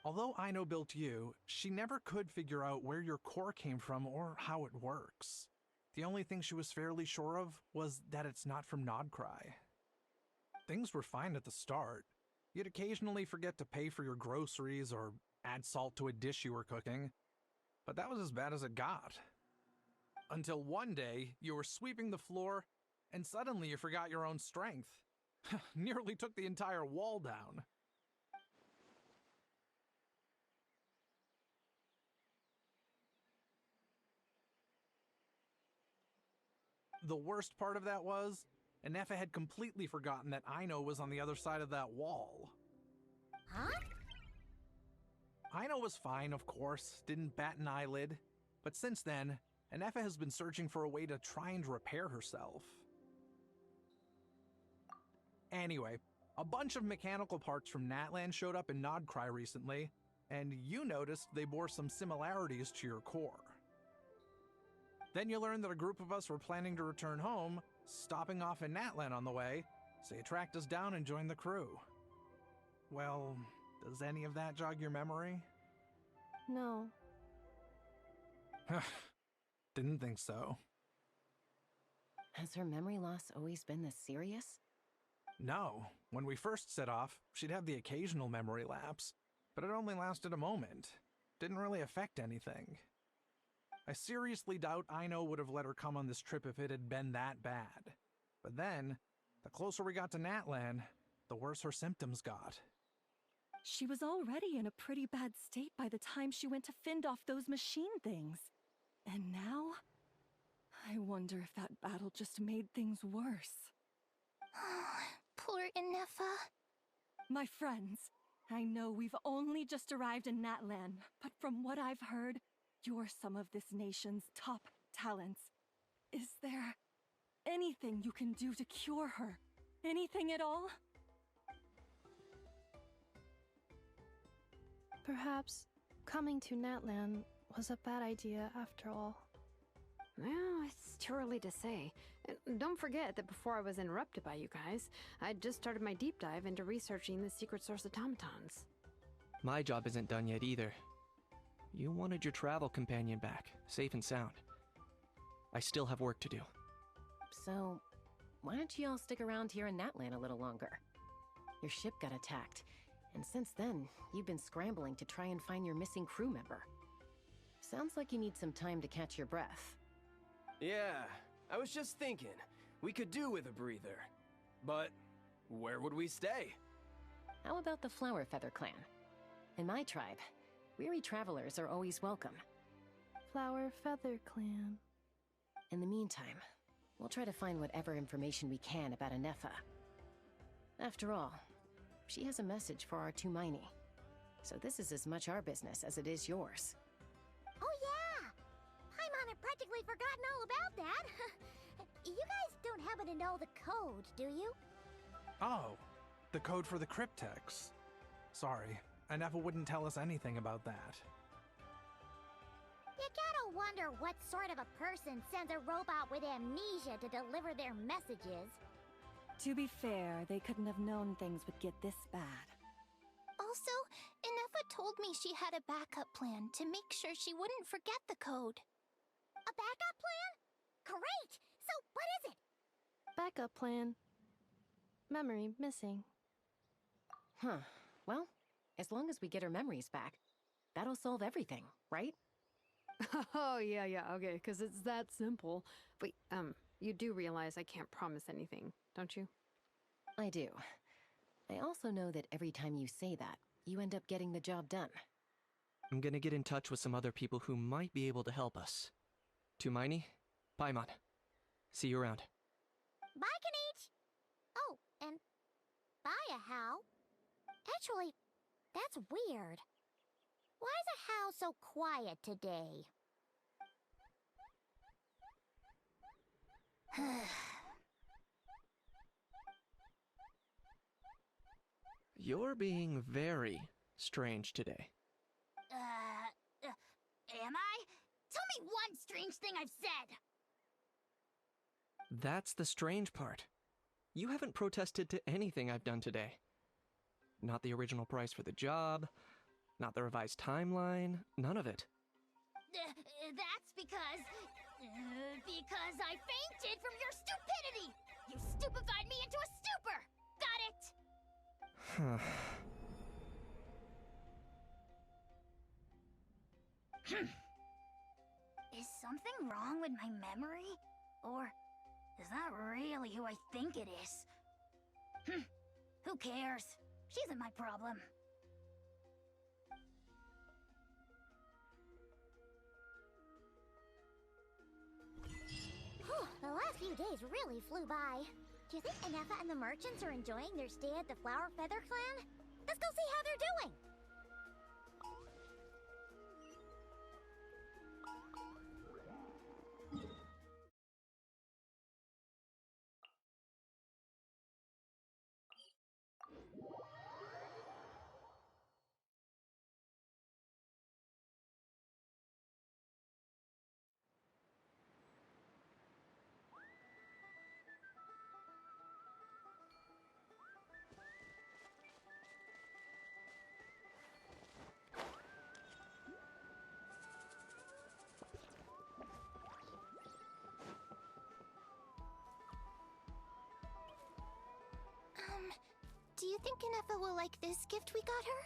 Although Aino built you, she never could figure out where your core came from or how it works. The only thing she was fairly sure of was that it's not from Nodcry. Things were fine at the start. You'd occasionally forget to pay for your groceries or add salt to a dish you were cooking, but that was as bad as it got. Until one day, you were sweeping the floor, and suddenly you forgot your own strength. Nearly took the entire wall down. The worst part of that was, Inefa had completely forgotten that Aino was on the other side of that wall. Huh? Aino was fine, of course, didn't bat an eyelid, but since then, Inefa has been searching for a way to try and repair herself. Anyway, a bunch of mechanical parts from Natlan showed up in Nodcry recently, and you noticed they bore some similarities to your core. Then you learned that a group of us were planning to return home, stopping off in Natlan on the way, so you tracked us down and joined the crew. Well, does any of that jog your memory? No. Didn't think so. Has her memory loss always been this serious? No. When we first set off, she'd have the occasional memory lapse, but it only lasted a moment. Didn't really affect anything. I seriously doubt Aino would have let her come on this trip if it had been that bad. But then, the closer we got to Natlan, the worse her symptoms got. She was already in a pretty bad state by the time she went to fend off those machine things. And now, I wonder if that battle just made things worse. Poor Inefa. My friends, I know we've only just arrived in Natlan, but from what I've heard, you're some of this nation's top talents. Is there anything you can do to cure her? Anything at all? Perhaps coming to Natlan was a bad idea after all. Well, it's too early to say. And don't forget that before I was interrupted by you guys, I'd just started my deep dive into researching the secret source automatons. My job isn't done yet either. You wanted your travel companion back, safe and sound. I still have work to do. So, why don't you all stick around here in Natlan a little longer? Your ship got attacked, and since then, you've been scrambling to try and find your missing crew member. Sounds like you need some time to catch your breath. Yeah, I was just thinking, we could do with a breather. But where would we stay? How about the Flower Feather Clan? In my tribe, weary travelers are always welcome. Flower Feather Clan. In the meantime, we'll try to find whatever information we can about Anefa. After all, she has a message for our Tumaini. So this is as much our business as it is yours. Oh yeah! Paimon had practically forgotten all about that. You guys don't happen to know the code, do you? Oh, the code for the cryptex. Sorry, Anefa wouldn't tell us anything about that. You gotta wonder what sort of a person sends a robot with amnesia to deliver their messages. To be fair, they couldn't have known things would get this bad. Also, Anefa told me she had a backup plan to make sure she wouldn't forget the code. A backup plan? Great! So what is it? Backup plan. Memory missing. Huh. Well, as long as we get her memories back, that'll solve everything, right? Oh, yeah, okay, because it's that simple. Wait, you do realize I can't promise anything, don't you? I do. I also know that every time you say that, you end up getting the job done. I'm gonna get in touch with some other people who might be able to help us. Tumaini, Paimon. See you around. Bye, Kanich! Oh, and bye, How. Actually, that's weird. Why is a How so quiet today? You're being very strange today. Am I? Tell me one strange thing I've said! That's the strange part. You haven't protested to anything I've done today. Not the original price for the job, not the revised timeline, none of it. That's because I fainted from your stupidity! You stupefied me into a stupor! Got it? Is something wrong with my memory? Or is that really who I think it is? Who cares? She isn't my problem. The last few days really flew by. Do you think Anefa and the merchants are enjoying their stay at the Flower Feather Clan? Let's go see how they're doing! Do you think Anefa will like this gift we got her?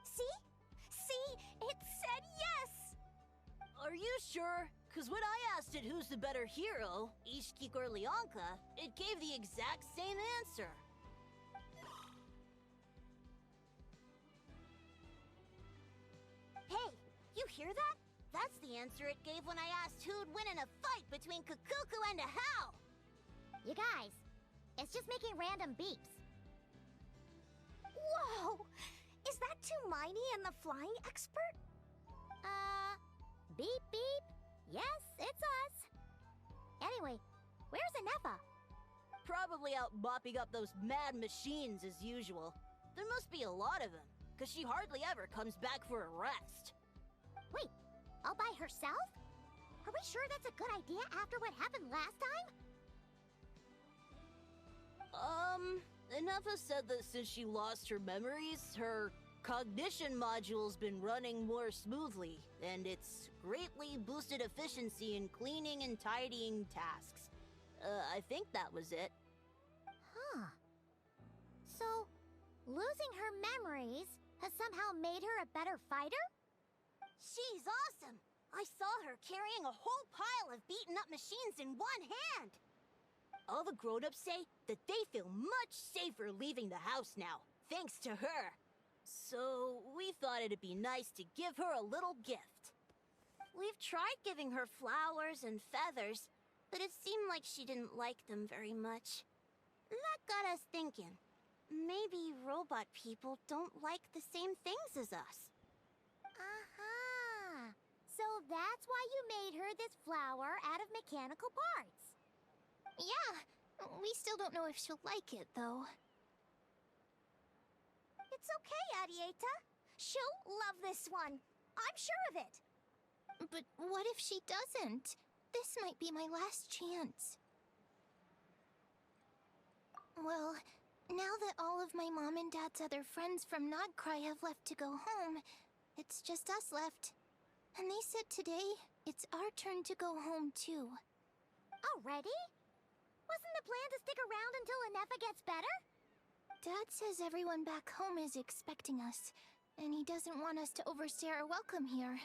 See? See? It said yes! Are you sure? Because when I asked it who's the better hero, Ishkik or Leonka, it gave the exact same answer. Hey, you hear that? That's the answer it gave when I asked who'd win in a fight between Kukuku and a How. You guys, it's just making random beeps. Whoa! Is that Tumaini and the flying expert? Beep beep. Yes, it's us. Anyway, where's Anefa? Probably out mopping up those mad machines as usual. There must be a lot of them, because she hardly ever comes back for a rest. Wait, all by herself? Are we sure that's a good idea after what happened last time? Inefa said that since she lost her memories, her cognition module's been running more smoothly, and it's greatly boosted efficiency in cleaning and tidying tasks. I think that was it. Huh. So, losing her memories has somehow made her a better fighter? She's awesome! I saw her carrying a whole pile of beaten-up machines in one hand! All the grown-ups say that they feel much safer leaving the house now, thanks to her. So, we thought it'd be nice to give her a little gift. We've tried giving her flowers and feathers, but it seemed like she didn't like them very much. That got us thinking. Maybe robot people don't like the same things as us. Aha! So that's why you made her this flower out of mechanical parts. Yeah, we still don't know if she'll like it, though. It's okay, Arieta. She'll love this one. I'm sure of it. But what if she doesn't? This might be my last chance. Well, now that all of my mom and dad's other friends from Nodcry have left to go home, it's just us left. And they said today, it's our turn to go home too. Already? Wasn't the plan to stick around until Inefa gets better? Dad says everyone back home is expecting us, and he doesn't want us to overstay our welcome here.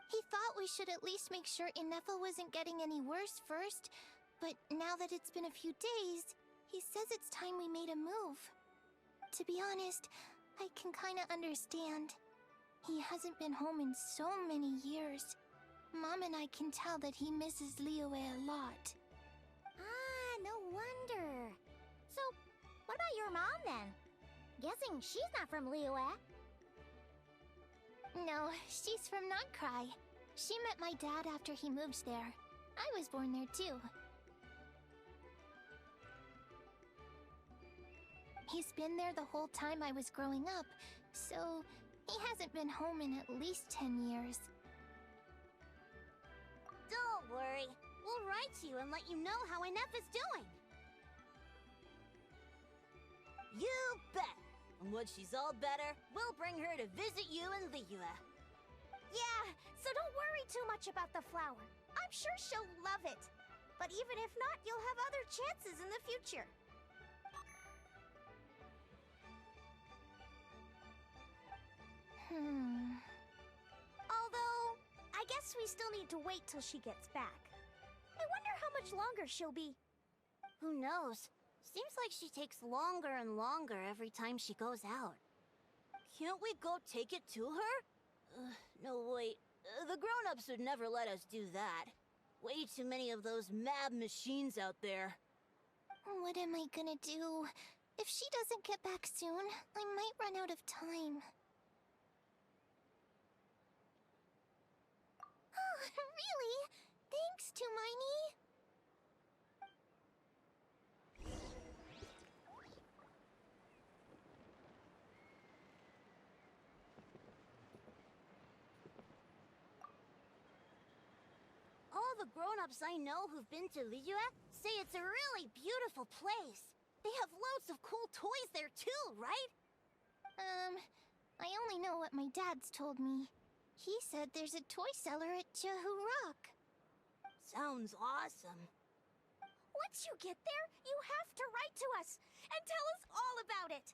He thought we should at least make sure Inefa wasn't getting any worse first, but now that it's been a few days, he says it's time we made a move. To be honest, I can kinda understand. He hasn't been home in so many years. Mom and I can tell that he misses Liyue a lot. Ah, no wonder. So, what about your mom then? Guessing she's not from Liyue. No, she's from Nodcry. She met my dad after he moved there. I was born there too. He's been there the whole time I was growing up, so he hasn't been home in at least 10 years. Don't worry. We'll write to you and let you know how Inefa's doing. You bet! And when she's all better, we'll bring her to visit you in Liyue. Yeah, so don't worry too much about the flower. I'm sure she'll love it. But even if not, you'll have other chances in the future. Although, I guess we still need to wait till she gets back. I wonder how much longer she'll be. Who knows? Seems like she takes longer and longer every time she goes out. Can't we go take it to her? No, wait. The grown-ups would never let us do that. Way too many of those mad machines out there. What am I gonna do? If she doesn't get back soon, I might run out of time. Oh, really? Thanks, Tumaini. All the grown-ups I know who've been to Liyue say it's a really beautiful place. They have loads of cool toys there too, right? I only know what my dad's told me. He said there's a toy cellar at Jehu Rock. Sounds awesome. Once you get there, you have to write to us and tell us all about it.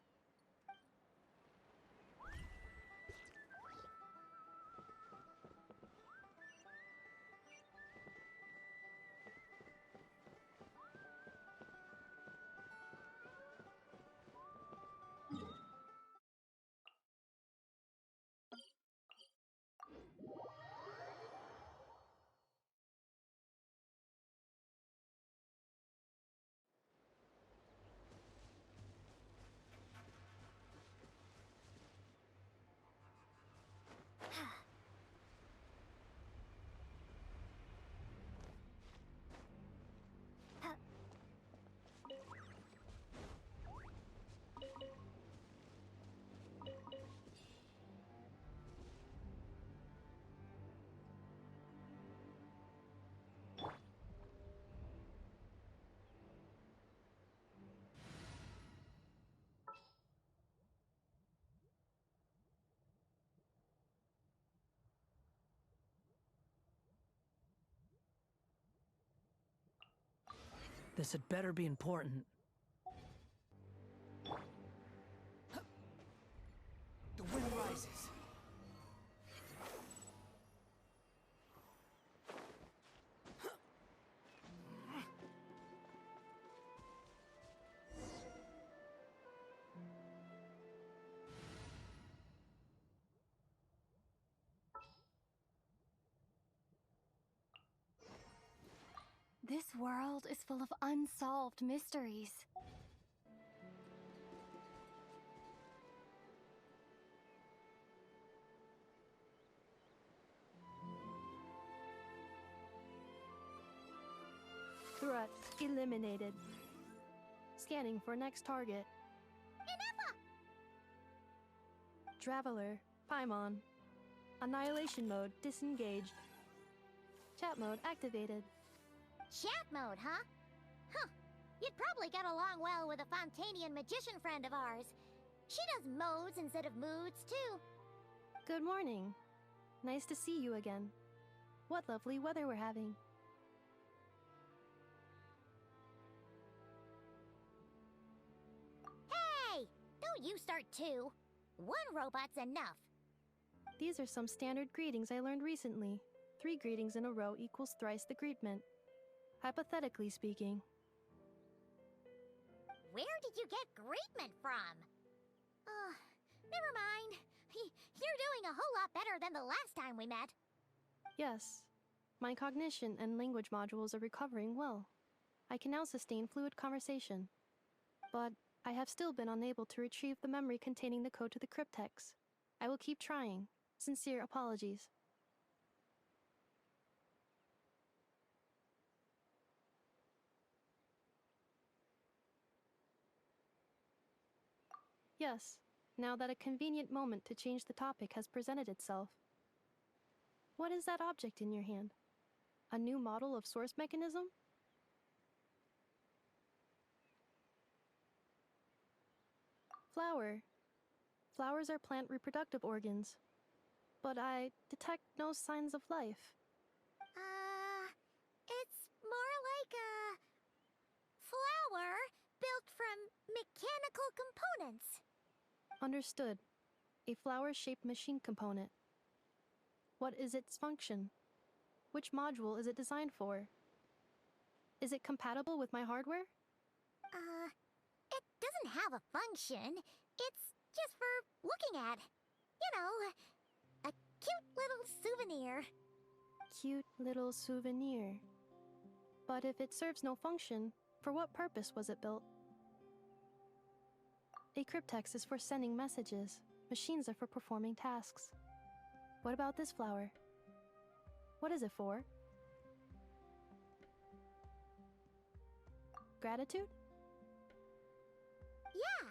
This had better be important. The wind rises. This world is full of unsolved mysteries. Threat eliminated. Scanning for next target. Traveler, Paimon. Annihilation mode disengaged. Chat mode activated. Chat mode, huh? Huh. You'd probably get along well with a Fontanian magician friend of ours. She does modes instead of moods, too. Good morning. Nice to see you again. What lovely weather we're having. Hey! Don't you start too. One robot's enough. These are some standard greetings I learned recently. 3 greetings in a row equals thrice the greetment. Hypothetically speaking. Where did you get greetment from? Never mind. You're doing a whole lot better than the last time we met. Yes. My cognition and language modules are recovering well. I can now sustain fluid conversation. But I have still been unable to retrieve the memory containing the code to the cryptex. I will keep trying. Sincere apologies. Yes, now that a convenient moment to change the topic has presented itself. What is that object in your hand? A new model of source mechanism? Flower. Flowers are plant reproductive organs. But I detect no signs of life. It's more like a flower built from mechanical components. Understood. A flower-shaped machine component. What is its function? Which module is it designed for? Is it compatible with my hardware? It doesn't have a function. It's just for looking at. You know, a cute little souvenir. Cute little souvenir. But if it serves no function, for what purpose was it built? A cryptex is for sending messages. Machines are for performing tasks. What about this flower? What is it for? Gratitude? Yeah.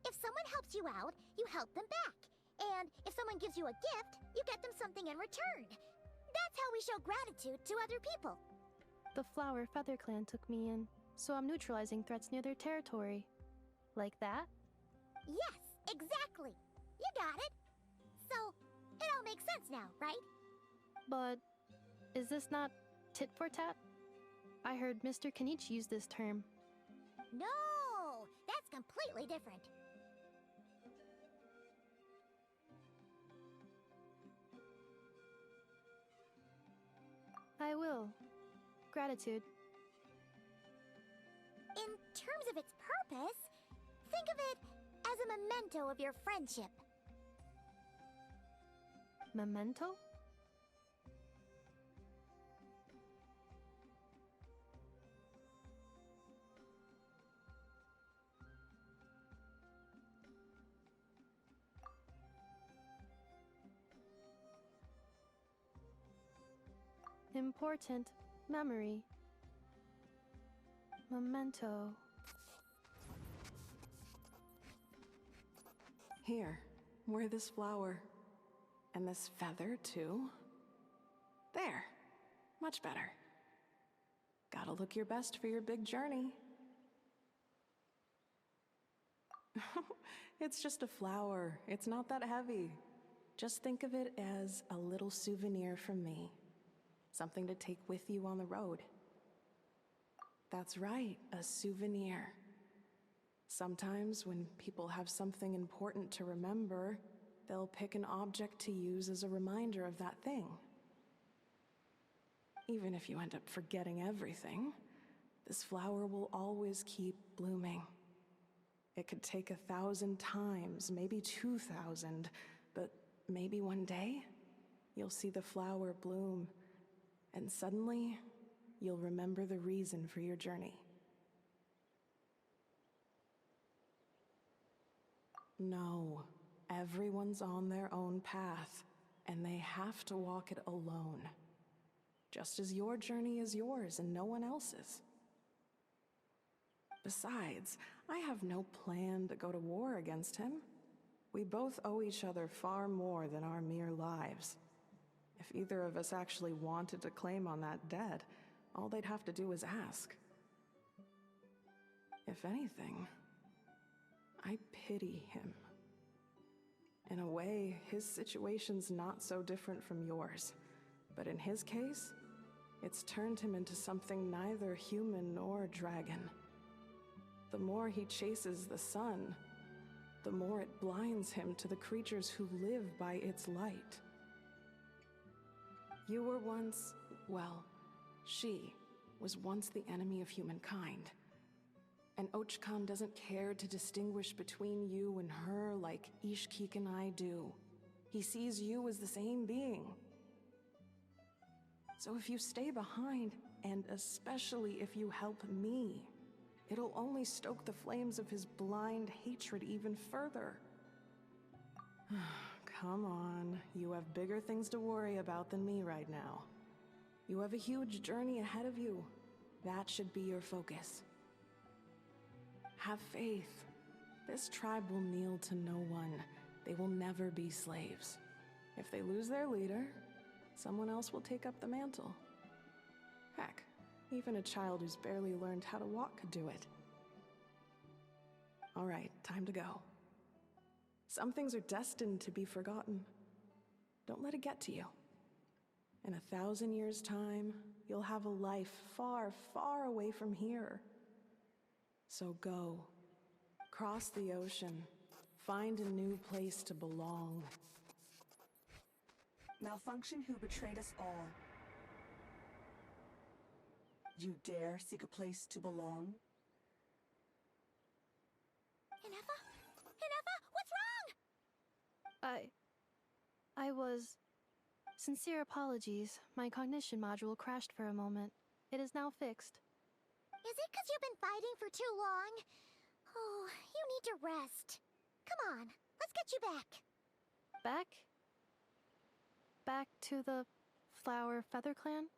If someone helps you out, you help them back. And if someone gives you a gift, you get them something in return. That's how we show gratitude to other people. The Flower Feather Clan took me in, so I'm neutralizing threats near their territory. Like that? Yes, exactly. You got it. So, it all makes sense now, right? But is this not tit for tat? I heard Mr. Kenichi use this term. No, that's completely different. I will. Gratitude. In terms of its purpose, think of it as a memento of your friendship. Memento? Important memory. Memento. Here, wear this flower. And this feather, too. There. Much better. Gotta look your best for your big journey. It's just a flower. It's not that heavy. Just think of it as a little souvenir from me. Something to take with you on the road. That's right, a souvenir. Sometimes when people have something important to remember, they'll pick an object to use as a reminder of that thing. Even if you end up forgetting everything, this flower will always keep blooming. It could take 1,000 times, maybe 2,000, but maybe one day, you'll see the flower bloom, and suddenly, you'll remember the reason for your journey. No, everyone's on their own path, and they have to walk it alone. Just as your journey is yours and no one else's. Besides, I have no plan to go to war against him. We both owe each other far more than our mere lives. If either of us actually wanted to claim on that debt, all they'd have to do was ask. If anything, I pity him. In a way, his situation's not so different from yours. But in his case, it's turned him into something neither human nor dragon. The more he chases the sun, the more it blinds him to the creatures who live by its light. You were once, well, she was once the enemy of humankind. And Archon doesn't care to distinguish between you and her like Ishkik and I do. He sees you as the same being. So if you stay behind, and especially if you help me, it'll only stoke the flames of his blind hatred even further. Come on, you have bigger things to worry about than me right now. You have a huge journey ahead of you. That should be your focus. Have faith. This tribe will kneel to no one. They will never be slaves. If they lose their leader, someone else will take up the mantle. Heck, even a child who's barely learned how to walk could do it. All right, time to go. Some things are destined to be forgotten. Don't let it get to you. In 1,000 years' time, you'll have a life far, far away from here. So go. Cross the ocean. Find a new place to belong. Malfunction who betrayed us all. You dare seek a place to belong? Ineffa? Ineffa, what's wrong? I was... Sincere apologies. My cognition module crashed for a moment. It is now fixed. Is it because you've been fighting for too long? Oh, you need to rest. Come on, let's get you back. Back? Back to the Flower Feather Clan?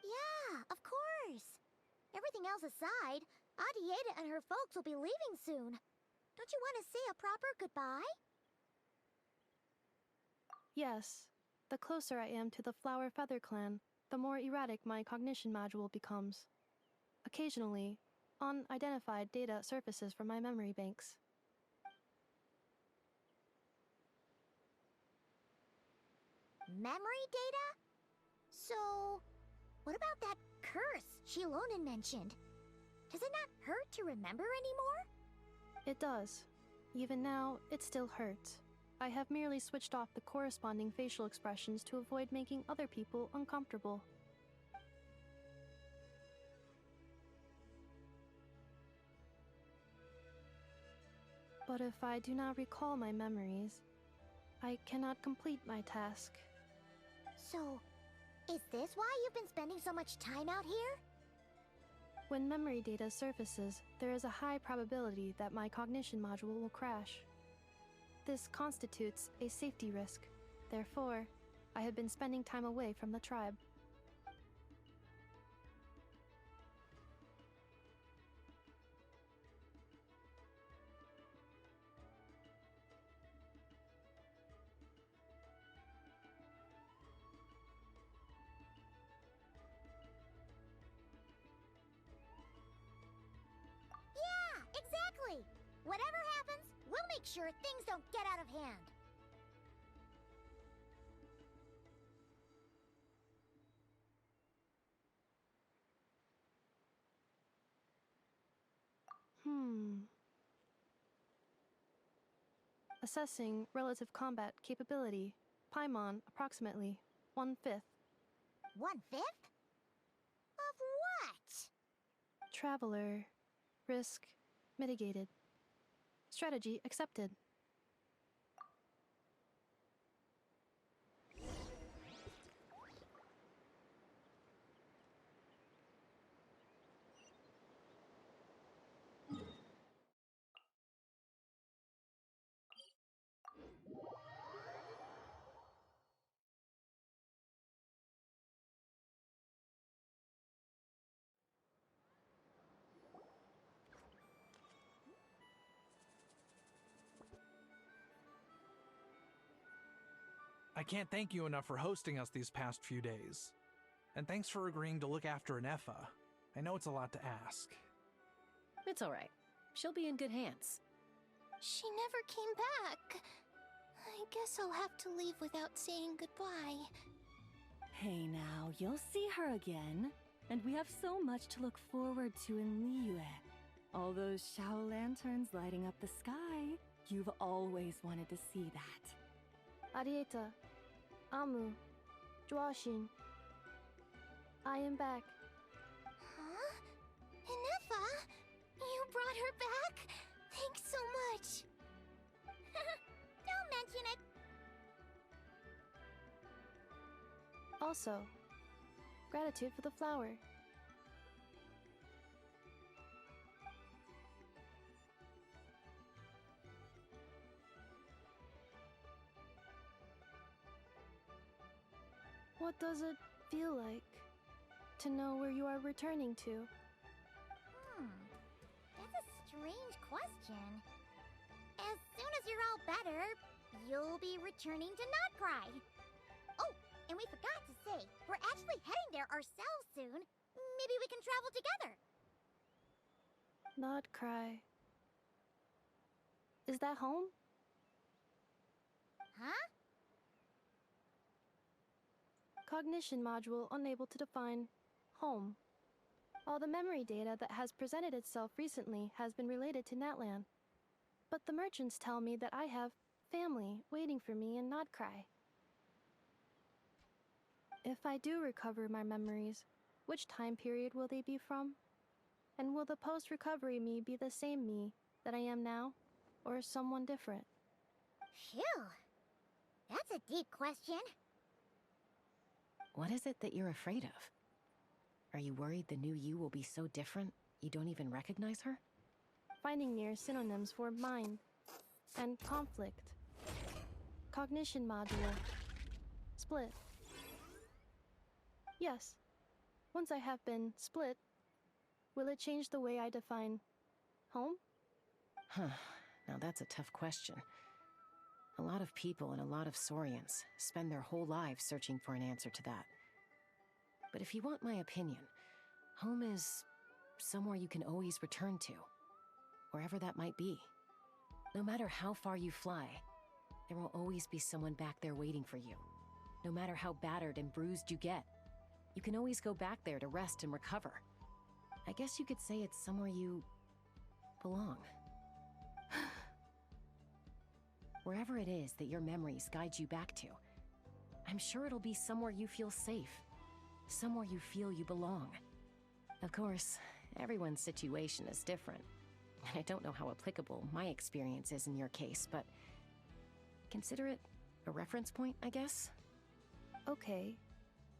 Yeah, of course. Everything else aside, Adieta and her folks will be leaving soon. Don't you want to say a proper goodbye? Yes. The closer I am to the Flower Feather Clan, the more erratic my cognition module becomes. Occasionally, unidentified data surfaces from my memory banks. Memory data? So, what about that curse Shilonen mentioned? Does it not hurt to remember anymore? It does. Even now, it still hurts. I have merely switched off the corresponding facial expressions to avoid making other people uncomfortable. But if I do not recall my memories, I cannot complete my task. So, is this why you've been spending so much time out here? When memory data surfaces, there is a high probability that my cognition module will crash. This constitutes a safety risk. Therefore, I have been spending time away from the tribe. Yeah, exactly! Whatever happens, we'll make sure things don't get out of hand. Assessing relative combat capability. Paimon, approximately 1/5. 1/5? Of what? Traveler. Risk mitigated. Strategy accepted. I can't thank you enough for hosting us these past few days. And thanks for agreeing to look after Nefa. I know it's a lot to ask. It's all right. She'll be in good hands. She never came back. I guess I'll have to leave without saying goodbye. Hey now, you'll see her again. And we have so much to look forward to in Liyue. All those Shao lanterns lighting up the sky. You've always wanted to see that. Arieta. Amu. Joashin. I am back. Huh? Nefa? You brought her back? Thanks so much. Don't mention it. Also, gratitude for the flower. What does it feel like to know where you are returning to? That's a strange question. As soon as you're all better, you'll be returning to Notcry. Oh, and we forgot to say, we're actually heading there ourselves soon. Maybe we can travel together. Not cry. Is that home? Huh? Cognition module unable to define home. All the memory data that has presented itself recently has been related to Natlan. But the merchants tell me that I have family waiting for me in Notcry. If I do recover my memories, which time period will they be from? And will the post-recovery me be the same me that I am now, or someone different? Phew. That's a deep question. What is it that you're afraid of? Are you worried the new you will be so different you don't even recognize her? Finding near synonyms for mind and conflict. Cognition module. Split. Yes. Once I have been split, will it change the way I define home? Huh. Now that's a tough question. A lot of people and a lot of Saurians spend their whole lives searching for an answer to that. But if you want my opinion, home is somewhere you can always return to, wherever that might be. No matter how far you fly, there will always be someone back there waiting for you. No matter how battered and bruised you get, you can always go back there to rest and recover. I guess you could say it's somewhere you belong. Wherever it is that your memories guide you back to, I'm sure it'll be somewhere you feel safe, somewhere you feel you belong. Of course, everyone's situation is different, and I don't know how applicable my experience is in your case, but consider it a reference point, I guess? Okay.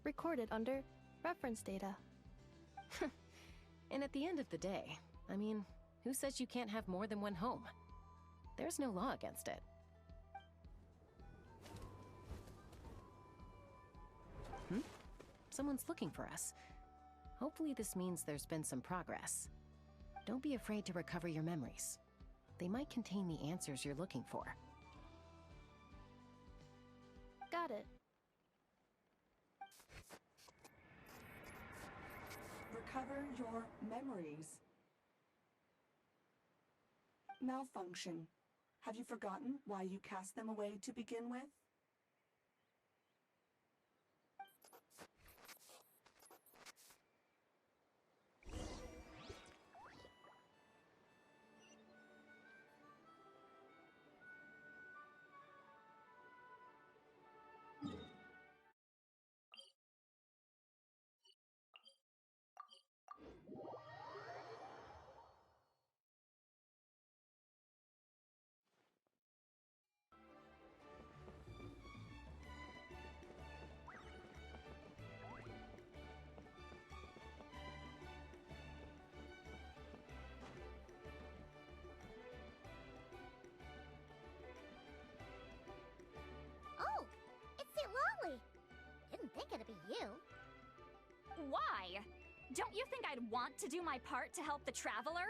Recorded under reference data. And at the end of the day, I mean, who says you can't have more than one home? There's no law against it. Someone's looking for us. Hopefully this means there's been some progress. Don't be afraid to recover your memories. They might contain the answers you're looking for. Got it. Recover your memories. Malfunction. Have you forgotten why you cast them away to begin with? didn't think it'd be you. Why? Don't you think I'd want to do my part to help the Traveler?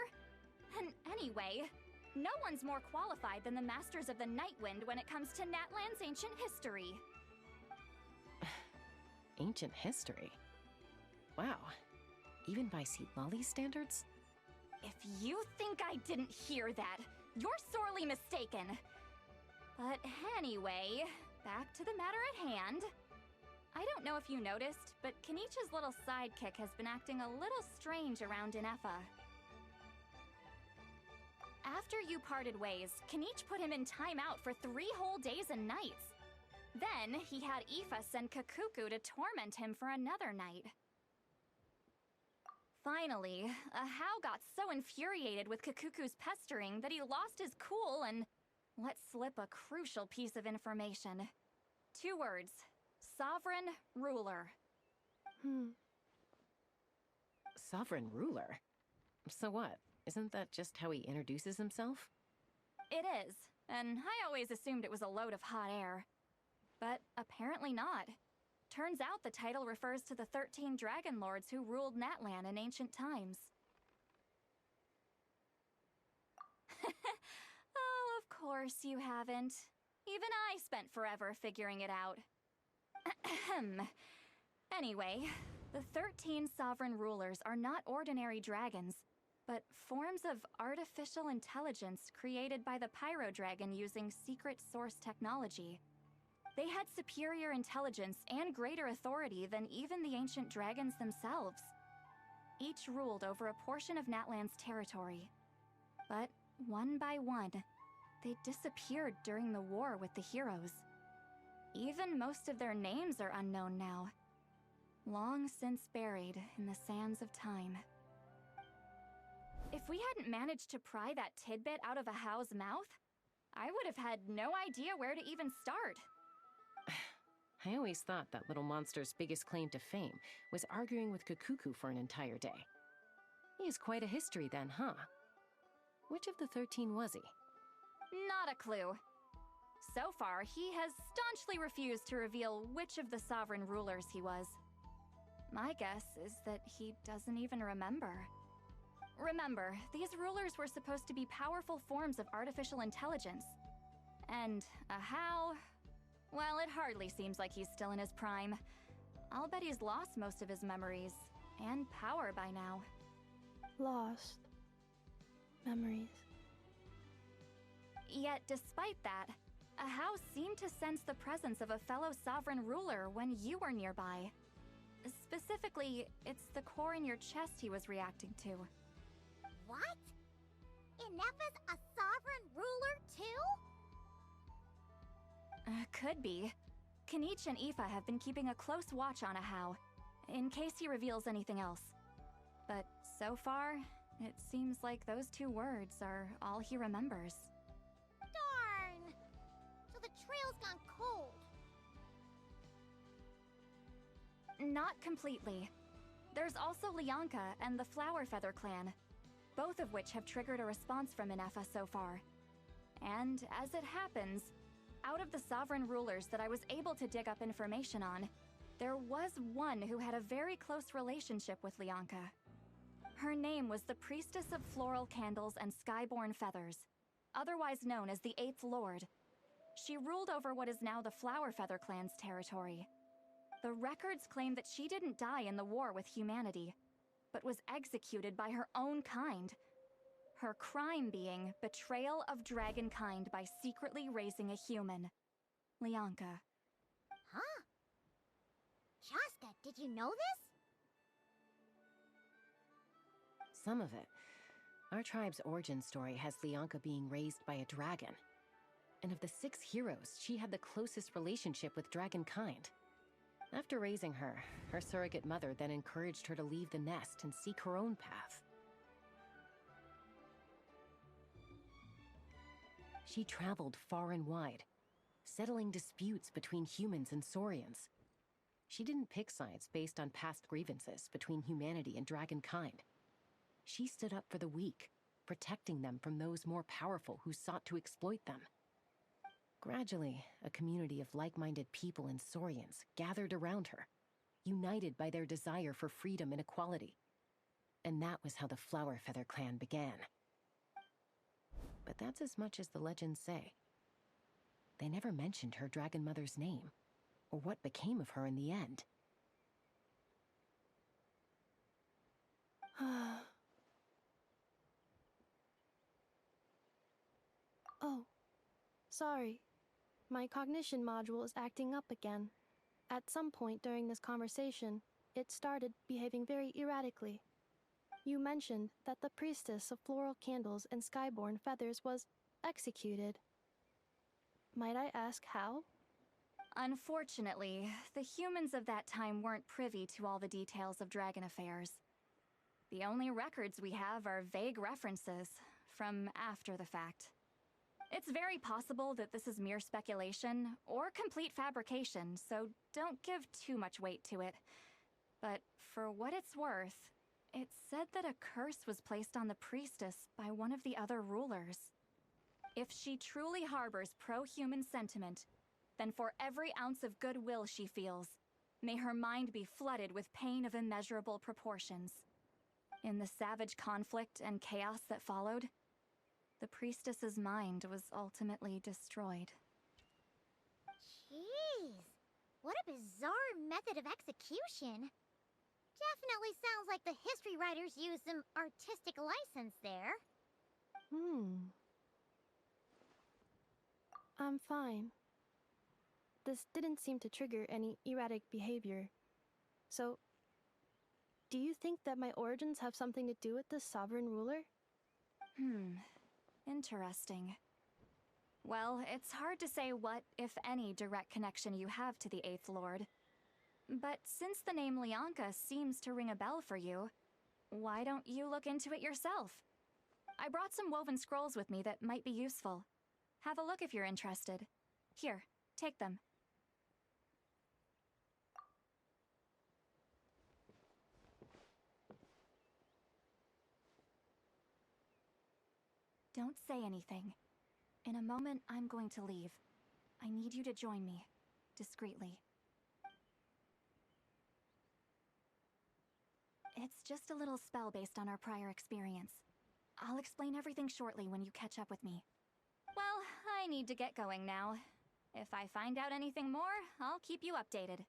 And anyway, no one's more qualified than the Masters of the Nightwind when it comes to Natlan's ancient history. Ancient history? Wow. Even by Seatlali standards? If you think I didn't hear that, you're sorely mistaken. But anyway, back to the matter at hand. I don't know if you noticed, but Kenichi's little sidekick has been acting a little strange around Ineffa. After you parted ways, Kenich put him in timeout for 3 whole days and nights. Then, he had Aoife send Kakuku to torment him for another night. Finally, Ahau got so infuriated with Kakuku's pestering that he lost his cool and let slip a crucial piece of information. 2 words. Sovereign Ruler. Sovereign ruler? So what? Isn't that just how he introduces himself? It is, and I always assumed it was a load of hot air. But apparently not. Turns out the title refers to the 13 Dragon Lords who ruled Natlan in ancient times. Oh, of course you haven't. Even I spent forever figuring it out. Anyway, the 13 sovereign rulers are not ordinary dragons, but forms of artificial intelligence created by the Pyro Dragon using secret source technology. They had superior intelligence and greater authority than even the ancient dragons themselves. Each ruled over a portion of Natlan's territory. But one by one, they disappeared during the war with the heroes. Even most of their names are unknown now. Long since buried in the sands of time. If we hadn't managed to pry that tidbit out of Ahau's mouth, I would have had no idea where to even start. I always thought that little monster's biggest claim to fame was arguing with Kakuku for an entire day. He has quite a history then, huh? Which of the 13 was he? Not a clue. So far, he has staunchly refused to reveal which of the sovereign rulers he was. My guess is that he doesn't even remember. Remember, these rulers were supposed to be powerful forms of artificial intelligence. And Ahau, well, it hardly seems like he's still in his prime. I'll bet he's lost most of his memories and power by now. Lost. Memories. Yet, despite that, Ahau seemed to sense the presence of a fellow sovereign ruler when you were nearby. Specifically, it's the core in your chest he was reacting to. What? Ineffa's a sovereign ruler too? Could be. Kenich and Aoife have been keeping a close watch on Ahau, in case he reveals anything else. But so far, it seems like those 2 words are all he remembers. Darn! So the trail's gone cold. Not completely. There's also Lianka and the Flower Feather clan, both of which have triggered a response from Ineffa so far. And as it happens, out of the sovereign rulers that I was able to dig up information on, there was one who had a very close relationship with Lianka. Her name was the Priestess of Floral Candles and Skyborn Feathers, otherwise known as the 8th Lord. She ruled over what is now the Flower Feather clan's territory. The records claim that she didn't die in the war with humanity, but was executed by her own kind. Her crime being betrayal of dragonkind by secretly raising a human. Lianka. Huh? Shasta, did you know this? Some of it. Our tribe's origin story has Lianka being raised by a dragon. And of the 6 heroes, she had the closest relationship with dragonkind. After raising her, her surrogate mother then encouraged her to leave the nest and seek her own path. She traveled far and wide, settling disputes between humans and Saurians. She didn't pick sides based on past grievances between humanity and dragonkind. She stood up for the weak, protecting them from those more powerful who sought to exploit them. Gradually, a community of like-minded people and Saurians gathered around her, united by their desire for freedom and equality. And that was how the Flower Feather clan began. But that's as much as the legends say. They never mentioned her dragon mother's name, or what became of her in the end. Oh, sorry. My cognition module is acting up again. At some point during this conversation, it started behaving very erratically. You mentioned that the priestess of floral candles and skyborn feathers was executed. Might I ask how? Unfortunately, the humans of that time weren't privy to all the details of dragon affairs. The only records we have are vague references from after the fact. It's very possible that this is mere speculation or complete fabrication, so don't give too much weight to it. But for what it's worth, it's said that a curse was placed on the priestess by one of the other rulers. If she truly harbors pro-human sentiment, then for every ounce of goodwill she feels, may her mind be flooded with pain of immeasurable proportions. In the savage conflict and chaos that followed, the priestess's mind was ultimately destroyed. Jeez, what a bizarre method of execution. Definitely sounds like the history writers used some artistic license there. I'm fine. This didn't seem to trigger any erratic behavior. So, do you think that my origins have something to do with this sovereign ruler? Interesting. Well, it's hard to say what, if any, direct connection you have to the Eighth Lord. But since the name Lianka seems to ring a bell for you, why don't you look into it yourself? I brought some woven scrolls with me that might be useful. Have a look if you're interested. Here, take them. Don't say anything. In a moment, I'm going to leave. I need you to join me, discreetly. It's just a little spell based on our prior experience. I'll explain everything shortly when you catch up with me. Well, I need to get going now. If I find out anything more, I'll keep you updated.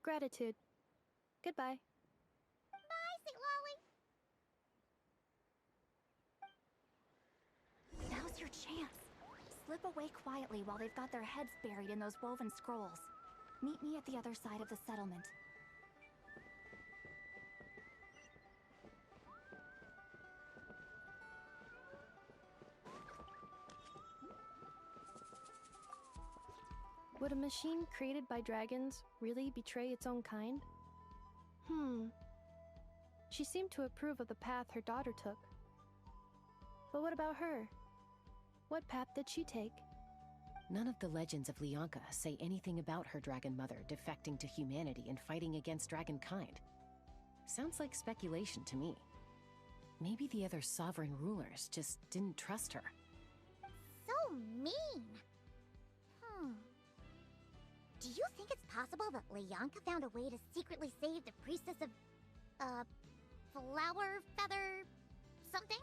Gratitude. Goodbye. Bye, Sweet Lolly. Now's your chance. Slip away quietly while they've got their heads buried in those woven scrolls. Meet me at the other side of the settlement. Would a machine created by dragons really betray its own kind? She seemed to approve of the path her daughter took. But what about her? What path did she take? None of the legends of Lianka say anything about her dragon mother defecting to humanity and fighting against dragonkind. Sounds like speculation to me. Maybe the other sovereign rulers just didn't trust her. So mean. Do you think it's possible that Lianka found a way to secretly save the priestess of, flower feather something?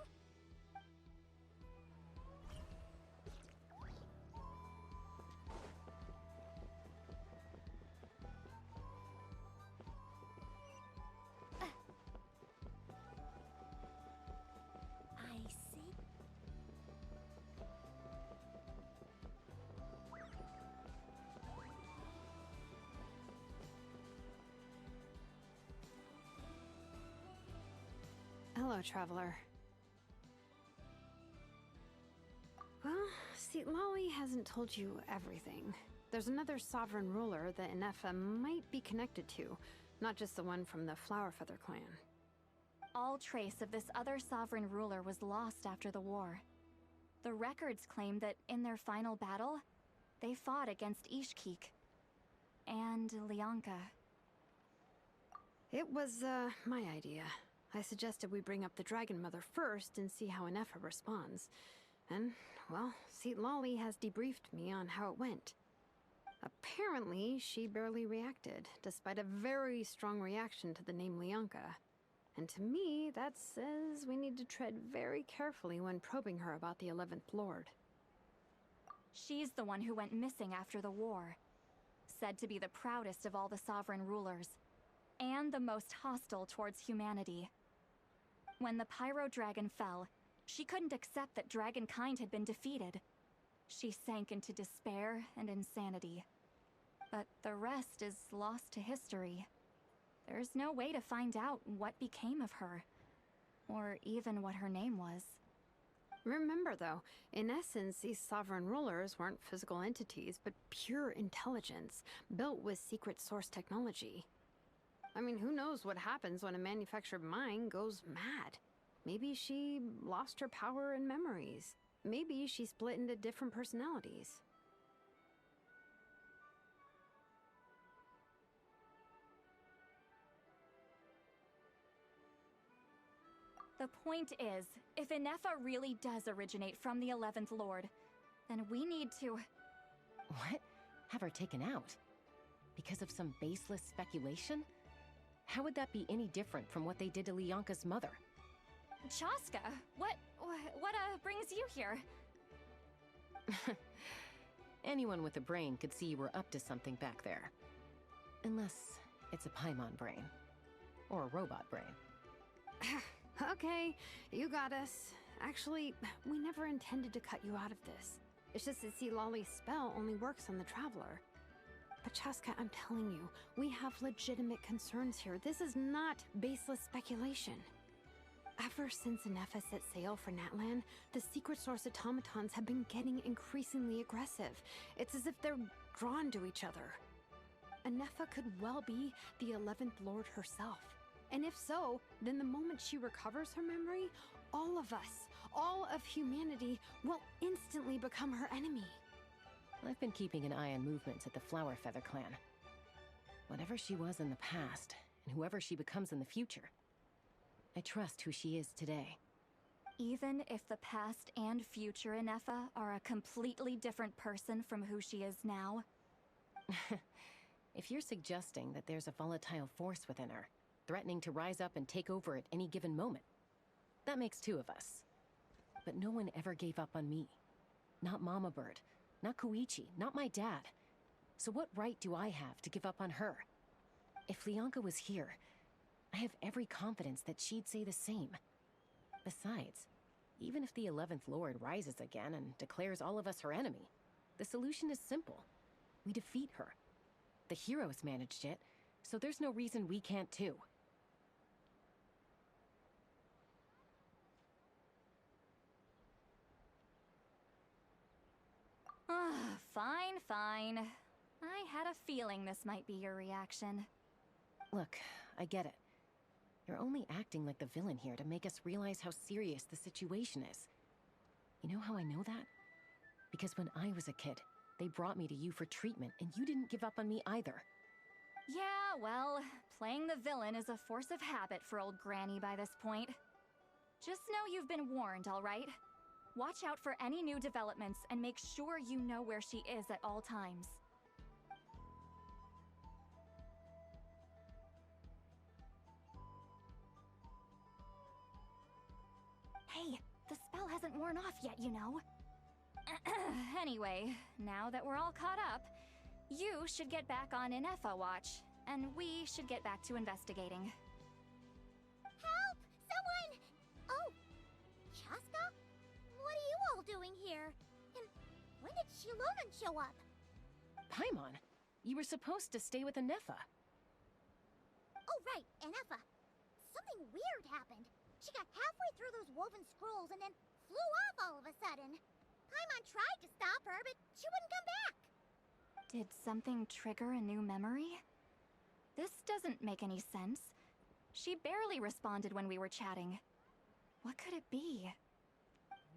I see. Hello, traveler. Well, see, Lolly hasn't told you everything. There's another sovereign ruler that Inefa might be connected to, not just the one from the Flower Feather clan. All trace of this other sovereign ruler was lost after the war. The records claim that in their final battle, they fought against Ishkik and Lianka. It was, my idea. I suggested we bring up the Dragon Mother first and see how Inefa responds. And, well, Seat Lolly has debriefed me on how it went. Apparently, she barely reacted, despite a very strong reaction to the name Lianka. And to me, that says we need to tread very carefully when probing her about the 11th Lord. She's the one who went missing after the war. Said to be the proudest of all the sovereign rulers, and the most hostile towards humanity. When the Pyro Dragon fell, she couldn't accept that dragonkind had been defeated. She sank into despair and insanity. But the rest is lost to history. There's no way to find out what became of her, or even what her name was. Remember, though, in essence, these sovereign rulers weren't physical entities, but pure intelligence, built with secret source technology. I mean, who knows what happens when a manufactured mind goes mad? Maybe she lost her power and memories. Maybe she split into different personalities. The point is, if Inefa really does originate from the 11th Lord, then we need to... What? Have her taken out? Because of some baseless speculation? How would that be any different from what they did to Lianka's mother? Chaska, what brings you here? Anyone with a brain could see you were up to something back there. Unless it's a Paimon brain. Or a robot brain. Okay, you got us. Actually, we never intended to cut you out of this. It's just that Seat Lolly's spell only works on the Traveler. But Chaska, I'm telling you, we have legitimate concerns here. This is not baseless speculation. Ever since Inefa set sail for Natlan, the secret source automatons have been getting increasingly aggressive. It's as if they're drawn to each other. Inefa could well be the 11th Lord herself. And if so, then the moment she recovers her memory, all of us, all of humanity, will instantly become her enemy. I've been keeping an eye on movements at the Flower Feather clan. Whatever she was in the past, and whoever she becomes in the future, I trust who she is today. Even if the past and future Inefa are a completely different person from who she is now? If you're suggesting that there's a volatile force within her, threatening to rise up and take over at any given moment, that makes two of us. But no one ever gave up on me. Not Mama Bird, not Koichi, not my dad. So what right do I have to give up on her? If Lianka was here, I have every confidence that she'd say the same. Besides, even if the 11th Lord rises again and declares all of us her enemy, the solution is simple. We defeat her. The heroes managed it, so there's no reason we can't too. Fine, fine. I had a feeling this might be your reaction. Look, I get it. You're only acting like the villain here to make us realize how serious the situation is. You know how I know that? Because when I was a kid, they brought me to you for treatment, and you didn't give up on me either. Yeah, well, playing the villain is a force of habit for old Granny by this point. Just know you've been warned, all right? Watch out for any new developments and make sure you know where she is at all times. Hey, the spell hasn't worn off yet, you know. Anyway, now that we're all caught up, you should get back on Inefa watch, and we should get back to investigating. Help! Someone! Oh, Chaska? What are you all doing here? And when did Shilonen show up? Paimon, you were supposed to stay with Inefa. Oh, right, Inefa. Something weird happened. She got halfway through those woven scrolls and then flew off all of a sudden. Paimon tried to stop her, but she wouldn't come back. Did something trigger a new memory? This doesn't make any sense. She barely responded when we were chatting. What could it be?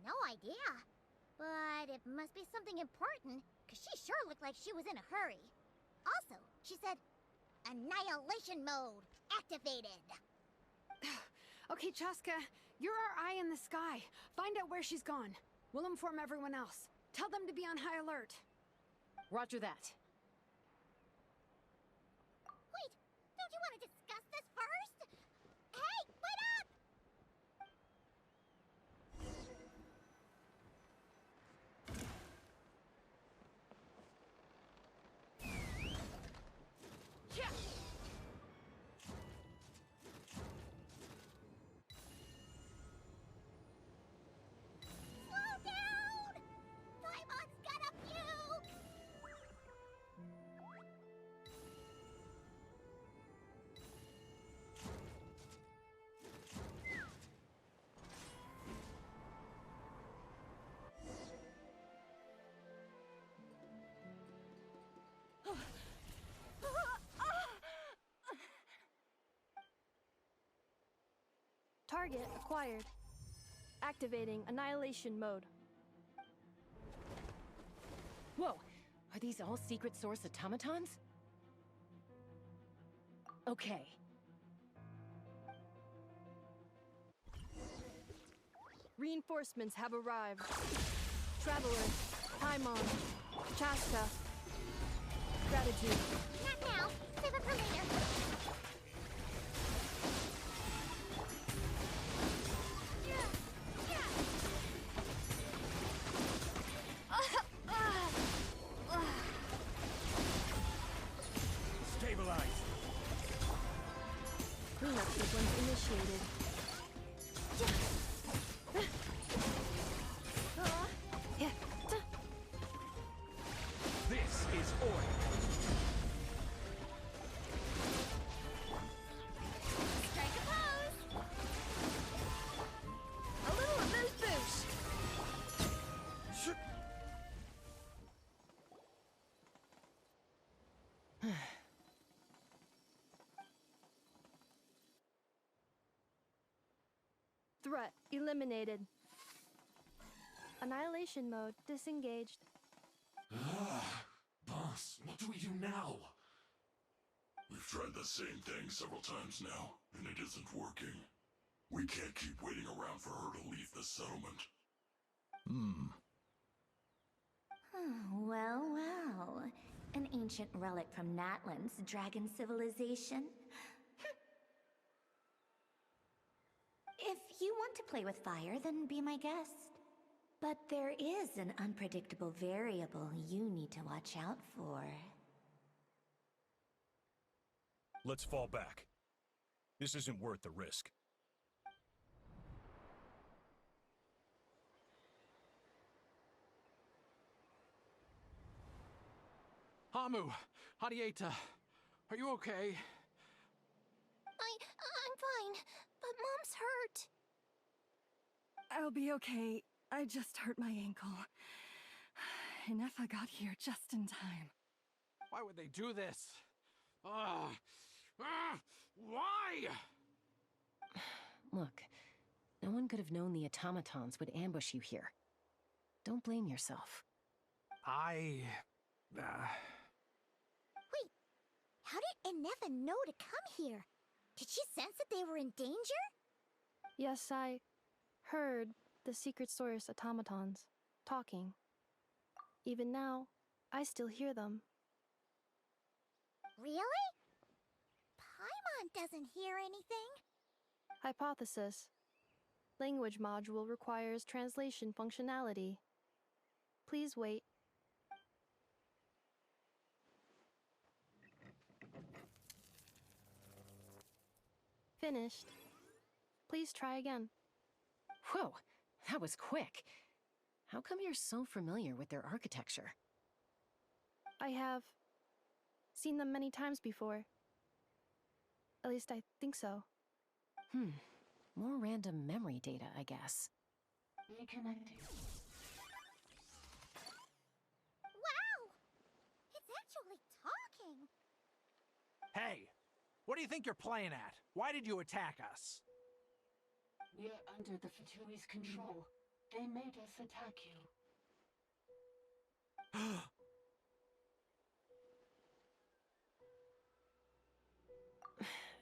No idea. But it must be something important, because she sure looked like she was in a hurry. Also, she said, Annihilation mode activated. Okay, Chaska, you're our eye in the sky. Find out where she's gone. We'll inform everyone else. Tell them to be on high alert. Roger that. Wait, don't you want to discuss this first? Hey, wait up! Slow down! Paimon's gonna puke! Target acquired. Activating Annihilation Mode. Whoa! Are these all secret source automatons? Okay. Reinforcements have arrived. Traveler, Paimon, Chaska. Gratitude. Not now. Save it for later. Stabilize. Cleanup sequence initiated. This is order. Strike a pose! A little of those boosh! Threat eliminated. Annihilation Mode disengaged. Boss, what do we do now? We've tried the same thing several times now, and it isn't working. We can't keep waiting around for her to leave the settlement. Well, well. An ancient relic from Natlan's dragon civilization. If you want to play with fire, then be my guest. But there is an unpredictable variable you need to watch out for. Let's fall back. This isn't worth the risk. Hamu, Hadieta, are you okay? I'm fine, but Mom's hurt. I'll be okay. I just hurt my ankle. Inefa got here just in time. Why would they do this? Why? Look, no one could have known the automatons would ambush you here. Don't blame yourself. Wait, how did Inefa know to come here? Did she sense that they were in danger? Yes, I heard the secret source automatons talking. Even now, I still hear them. Really? Paimon doesn't hear anything. Hypothesis. Language module requires translation functionality. Please wait. Finished. Please try again. Whoa, that was quick. How come you're so familiar with their architecture? I have seen them many times before. At least I think so. More random memory data, I guess. Reconnecting. Wow! It's actually talking! Hey, what do you think you're playing at? Why did you attack us? We're under the Fatui's control. They made us attack you.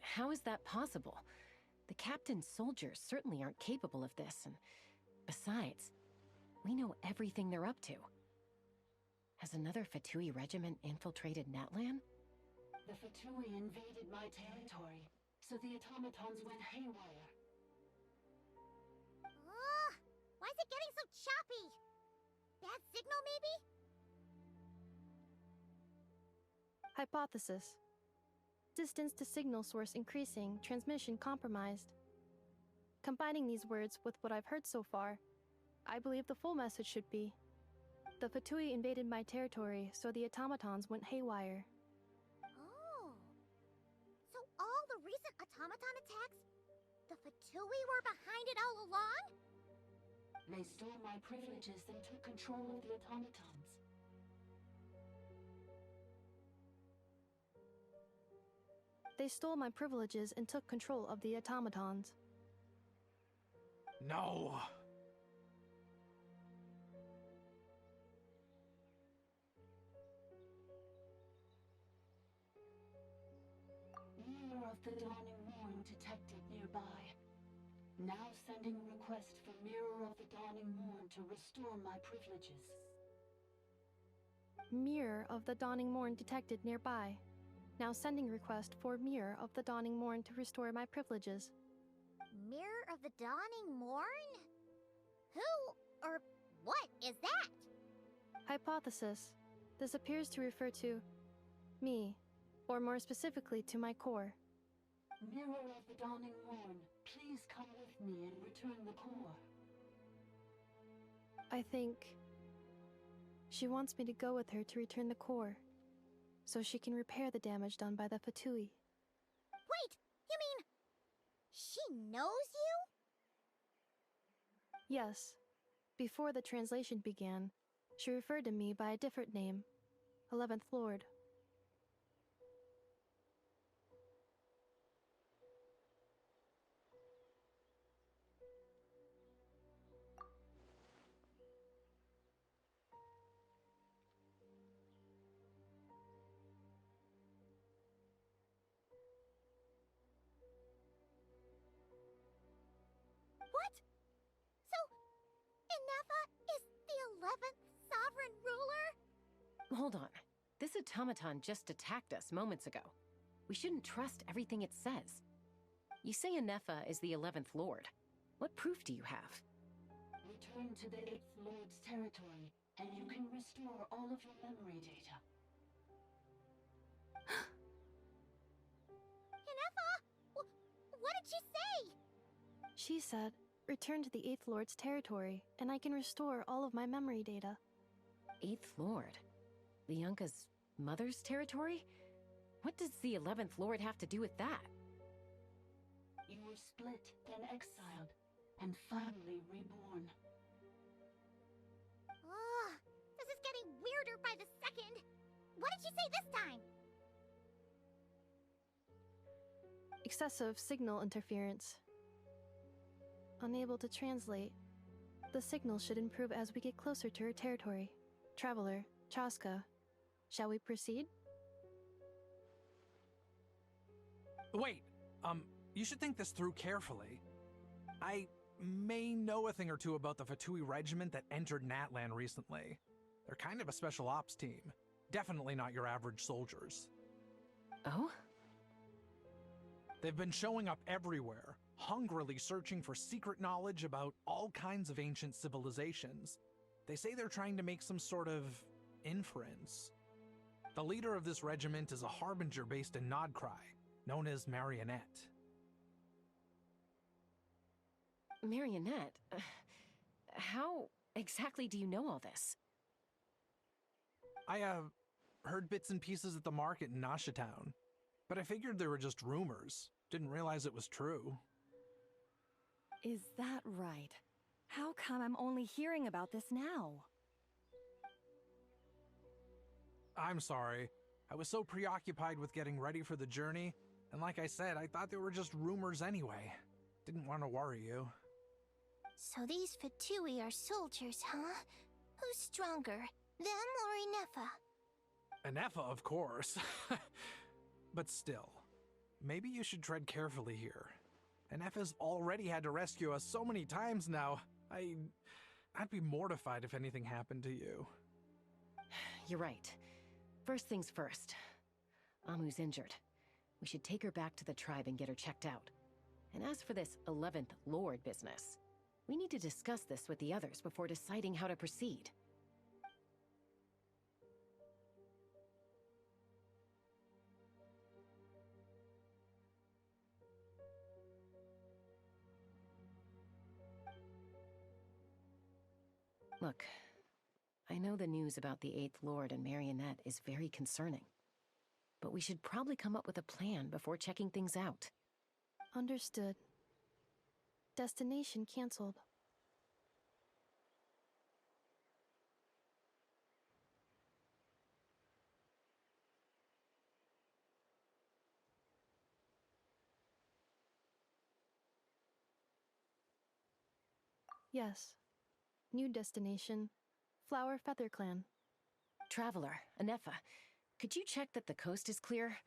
How is that possible? The captain's soldiers certainly aren't capable of this, and besides, we know everything they're up to. Has another Fatui regiment infiltrated Natlan? The Fatui invaded my territory, so the automatons went haywire. Ugh! Why is it getting so choppy? Bad signal, maybe? Hypothesis. Distance to signal source increasing, transmission compromised. Combining these words with what I've heard so far, I believe the full message should be: the Fatui invaded my territory, so the automatons went haywire. Oh. So all the recent automaton attacks, the Fatui were behind it all along? They stole my privileges and took control of the automatons. They stole my privileges and took control of the automatons. No! Mirror of the Dawning Morn detected nearby. Now sending a request for Mirror of the Dawning Morn to restore my privileges. Mirror of the Dawning Morn detected nearby. Now sending request for Mirror of the Dawning Morn to restore my privileges. Mirror of the Dawning Morn? Who or what is that? Hypothesis. This appears to refer to me, or more specifically to my core. Mirror of the Dawning Morn, please come with me and return the core. I think she wants me to go with her to return the core, so she can repair the damage done by the Fatui. Wait, you mean she knows you? Yes. Before the translation began, she referred to me by a different name, 11th Lord. What? So, Inefa is the 11th sovereign ruler? Hold on. This automaton just attacked us moments ago. We shouldn't trust everything it says. You say Inefa is the 11th Lord. What proof do you have? Return to the 8th Lord's territory, and you can restore all of your memory data. Inefa? What did she say? She said, return to the 8th Lord's territory, and I can restore all of my memory data. 8th Lord? Lianka's mother's territory? What does the 11th Lord have to do with that? You were split, then exiled, and finally reborn. Ugh, this is getting weirder by the second. What did she say this time? Excessive signal interference. Unable to translate. The signal should improve as we get closer to her territory. Traveler, Chaska, shall we proceed? Wait, you should think this through carefully. I may know a thing or two about the Fatui regiment that entered Natlan recently. They're kind of a special ops team. Definitely not your average soldiers. Oh? They've been showing up everywhere, hungrily searching for secret knowledge about all kinds of ancient civilizations. They say they're trying to make some sort of inference. The leader of this regiment is a harbinger based in Nodcry, known as Marionette. Marionette? How exactly do you know all this? I, heard bits and pieces at the market in Nashatown, but I figured they were just rumors. Didn't realize it was true. Is that right? How come I'm only hearing about this now? I'm sorry. I was so preoccupied with getting ready for the journey, and like I said, I thought they were just rumors anyway. Didn't want to worry you. So these Fatui are soldiers, huh? Who's stronger, them or Inefa? Inefa, of course. But still, maybe you should tread carefully here. and Effa's already had to rescue us so many times now. I'd be mortified if anything happened to you. You're right. First things first. Amu's injured. We should take her back to the tribe and get her checked out. And as for this 11th Lord business, we need to discuss this with the others before deciding how to proceed. Look, I know the news about the 8th Lord and Marionette is very concerning, but we should probably come up with a plan before checking things out. Understood. Destination canceled. Yes. New destination, Flower Feather Clan. Traveler, Anefa, could you check that the coast is clear?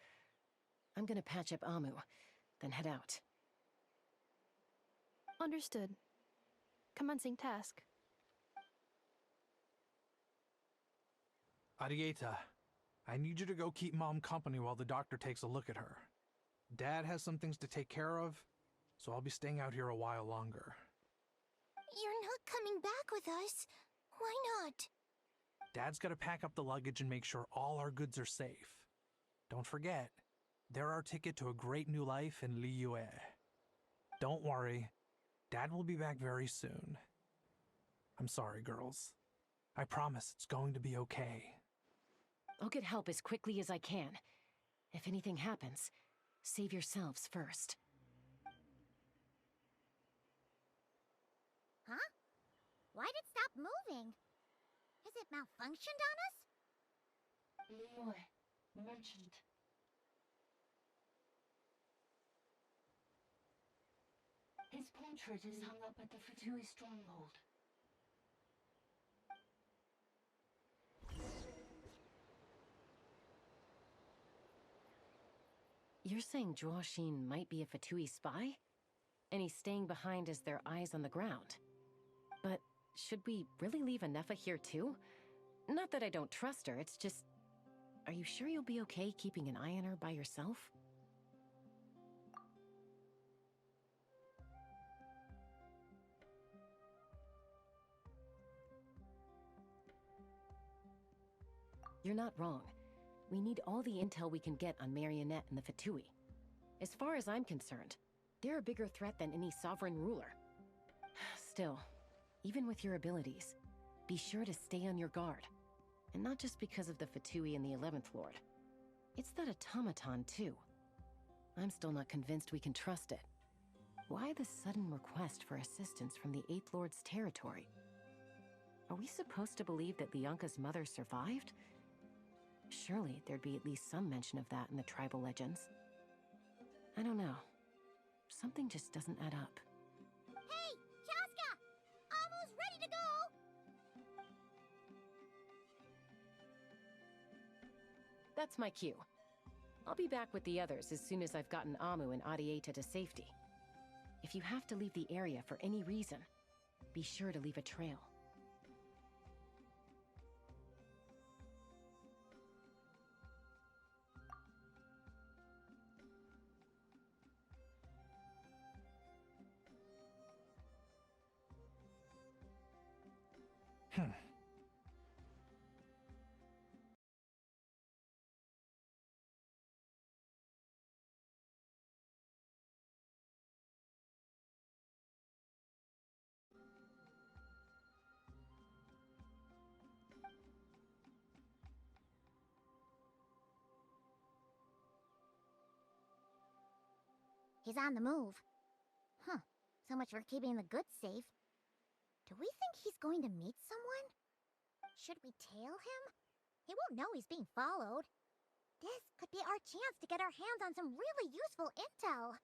I'm gonna patch up Amu, then head out. Understood. Commencing task. Arieta, I need you to go keep Mom company while the doctor takes a look at her. Dad has some things to take care of, so I'll be staying out here a while longer. You're not coming back with us. Why not? Dad's gotta pack up the luggage and make sure all our goods are safe. Don't forget, they're our ticket to a great new life in Liyue. Don't worry, Dad will be back very soon. I'm sorry, girls. I promise it's going to be okay. I'll get help as quickly as I can. If anything happens, save yourselves first. Huh? Why'd it stop moving? Has it malfunctioned on us? Liyue, merchant. His portrait is hung up at the Fatui stronghold. You're saying Zhuoxin might be a Fatui spy? And he's staying behind as their eyes on the ground. But should we really leave Anefa here too? Not that I don't trust her, it's just... Are you sure you'll be okay keeping an eye on her by yourself? You're not wrong. We need all the intel we can get on Marionette and the Fatui. As far as I'm concerned, they're a bigger threat than any sovereign ruler. Still, even with your abilities, be sure to stay on your guard. And not just because of the Fatui and the 11th Lord. It's that automaton, too. I'm still not convinced we can trust it. Why the sudden request for assistance from the 8th Lord's territory? Are we supposed to believe that Lianka's mother survived? Surely there'd be at least some mention of that in the tribal legends. I don't know. Something just doesn't add up. Hey, Chaska! Almost ready to go! That's my cue. I'll be back with the others as soon as I've gotten Amu and Arieta to safety. If you have to leave the area for any reason, be sure to leave a trail. He's on the move. Huh. So much for keeping the goods safe. Do we think he's going to meet someone? Should we tail him? He won't know he's being followed. This could be our chance to get our hands on some really useful intel.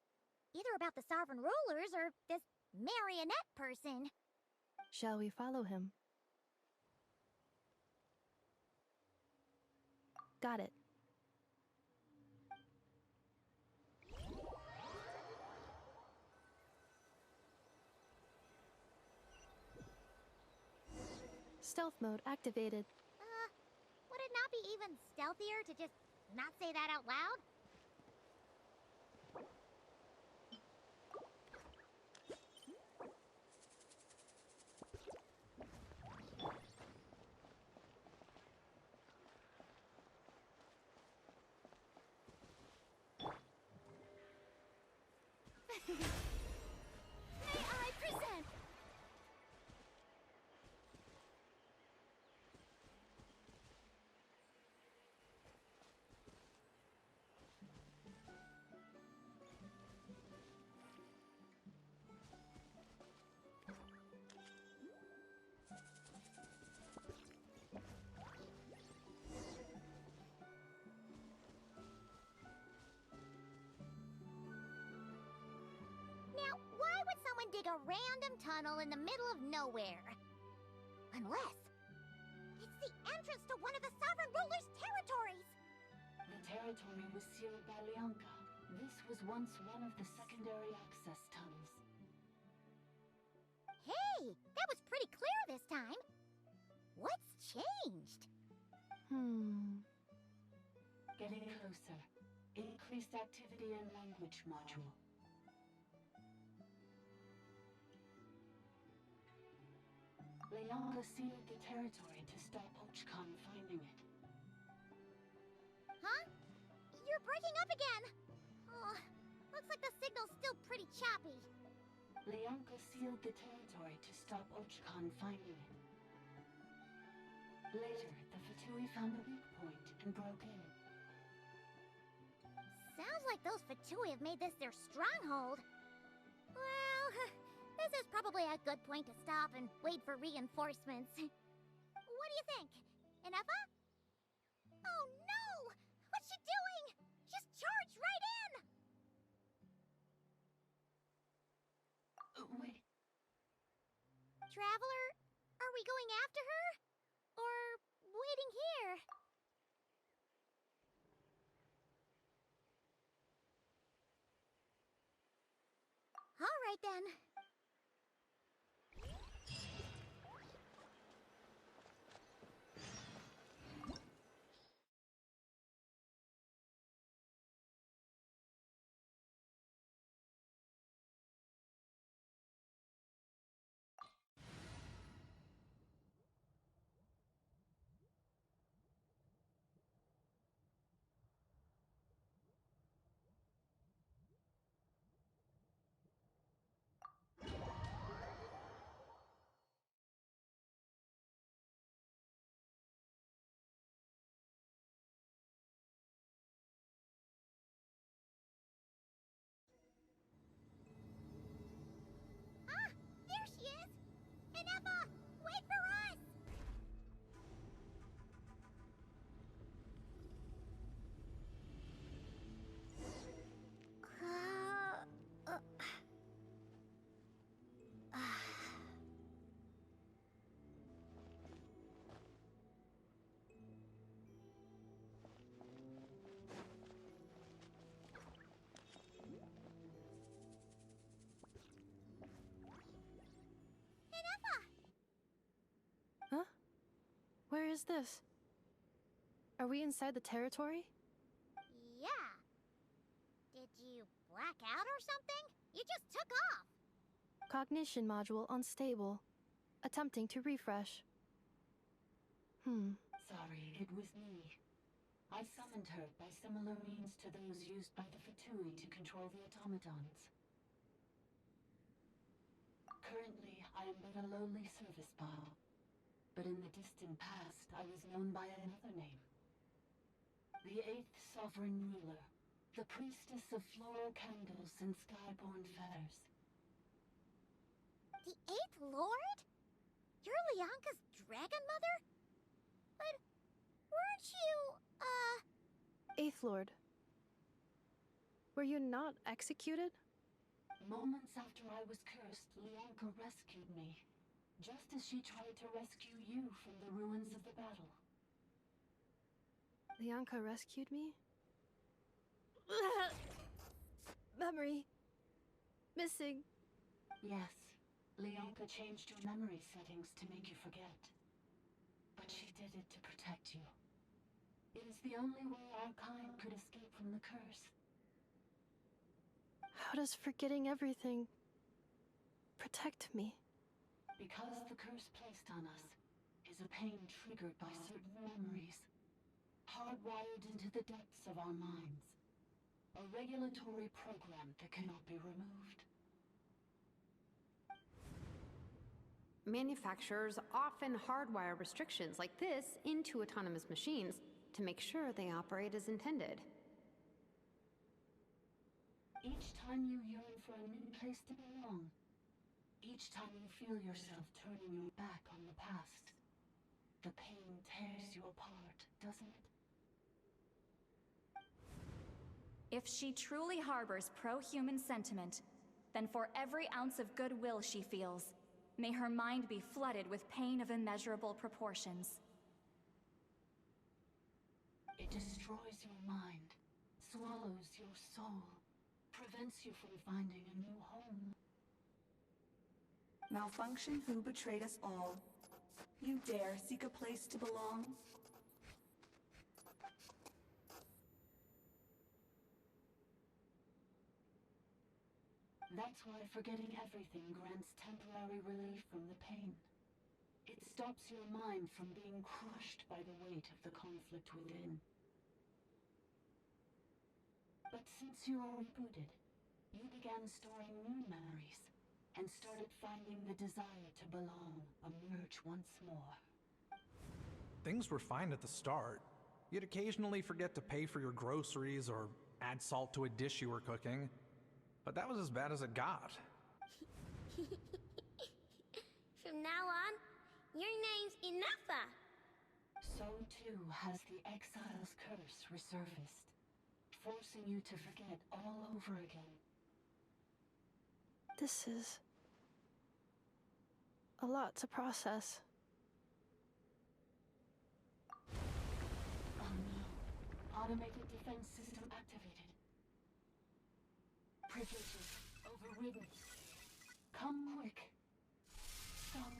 Either about the sovereign rulers or this marionette person. Shall we follow him? Got it. Stealth mode activated. Would it not be even stealthier to just not say that out loud? May I present? Now, why would someone dig a random tunnel in the middle of nowhere? Unless it's the entrance to one of the Sovereign Ruler's territories! The territory was sealed by Lianka. This was once one of the secondary access tunnels. Hey, that was pretty clear this time. What's changed? Getting closer. Increased activity and language module. Lianka sealed the territory to stop Archon finding it. Huh? You're breaking up again! Oh, looks like the signal's still pretty choppy. Lianka sealed the territory to stop Archon finding it. Later, the Fatui found a weak point and broke in. Sounds like those Fatui have made this their stronghold. Well, this is probably a good point to stop and wait for reinforcements. What do you think? Inefa? Oh no! What's she doing? Just charged right in! Wait. Traveler, are we going after her? Or waiting here? All right then. There she is! Inefa, wait for us! Huh? Where is this? Are we inside the territory? Yeah. Did you black out or something? You just took off. Cognition module unstable. Attempting to refresh. Sorry, it was me. I summoned her by similar means to those used by the Fatui to control the automatons. Currently, I am but a lowly service bot. But in the distant past, I was known by another name. The 8th Sovereign Ruler, the priestess of floral candles and skyborn feathers. The 8th Lord? You're Lianka's dragon mother? But weren't you, Eighth Lord. Were you not executed? Moments after I was cursed, Lianka rescued me. Just as she tried to rescue you from the ruins of the battle. Lianka rescued me? Memory. Missing. Yes. Lianka changed your memory settings to make you forget. but she did it to protect you. It is the only way our kind could escape from the curse. How does forgetting everything protect me? Because the curse placed on us is a pain triggered by certain memories, hardwired into the depths of our minds. A regulatory program that cannot be removed. Manufacturers often hardwire restrictions like this into autonomous machines to make sure they operate as intended. Each time you yearn for a new place to belong, each time you feel yourself turning your back on the past, the pain tears you apart, doesn't it? If she truly harbors pro-human sentiment, then for every ounce of goodwill she feels, may her mind be flooded with pain of immeasurable proportions. It destroys your mind, swallows your soul, prevents you from finding a new home. Malfunction who betrayed us all. You dare seek a place to belong? That's why forgetting everything grants temporary relief from the pain. It stops your mind from being crushed by the weight of the conflict within. But since you are rebooted, you began storing new memories, and started finding the desire to belong emerge once more. Things were fine at the start. You'd occasionally forget to pay for your groceries or add salt to a dish you were cooking. But that was as bad as it got. From now on, your name's Ineffa. So too has the Exile's curse resurfaced, forcing you to forget all over again. This is a lot to process. Oh no. Automated defense system activated. Privileges overridden. Come quick. Stop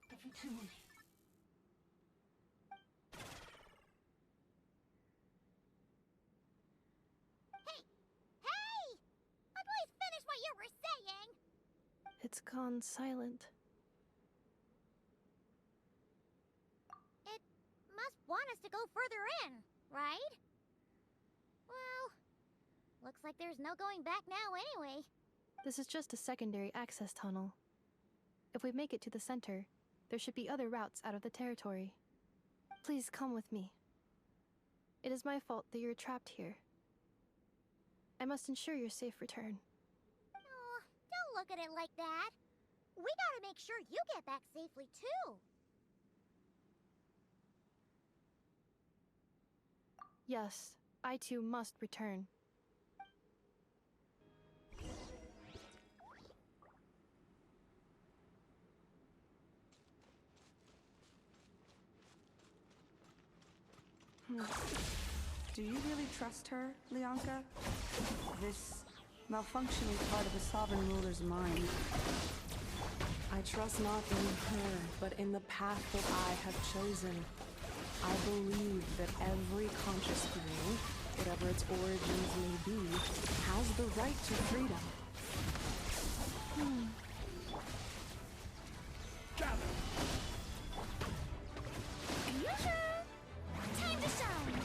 the futility. Hey! Please finish what you were saying! It's gone silent. It must want us to go further in, right? Well, looks like there's no going back now anyway. This is just a secondary access tunnel. If we make it to the center, there should be other routes out of the territory. Please come with me. It is my fault that you're trapped here. I must ensure your safe return. Oh, don't look at it like that. We gotta make sure you get back safely, too. Yes, I too must return. Do you really trust her, Leonka? This malfunctioning part of the Sovereign Ruler's mind. I trust not in her, but in the path that I have chosen. I believe that every conscious being, whatever its origins may be, has the right to freedom. Gather! Time to shine!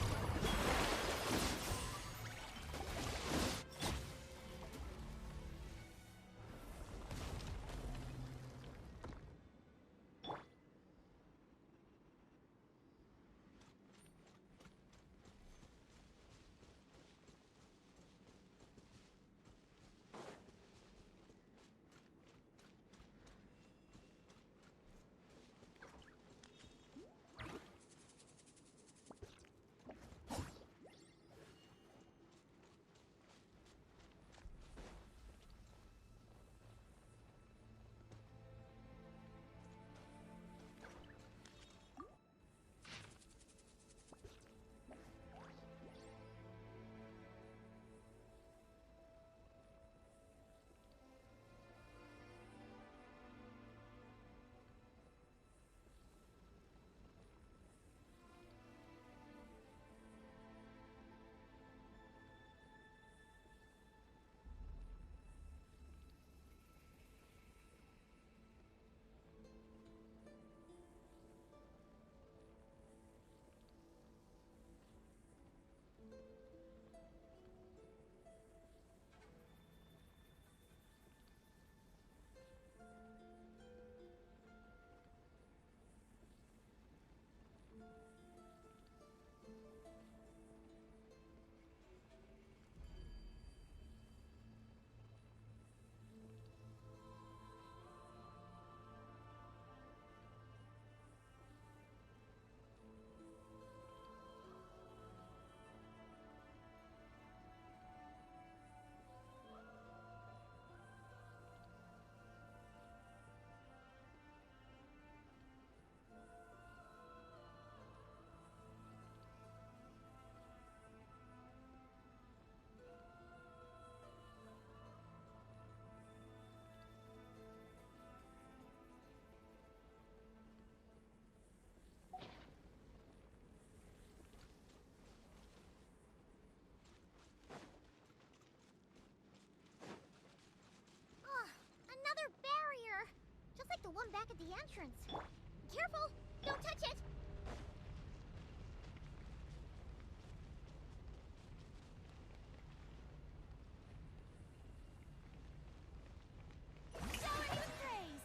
back at the entrance. Careful! Don't touch it! Shower you with praise!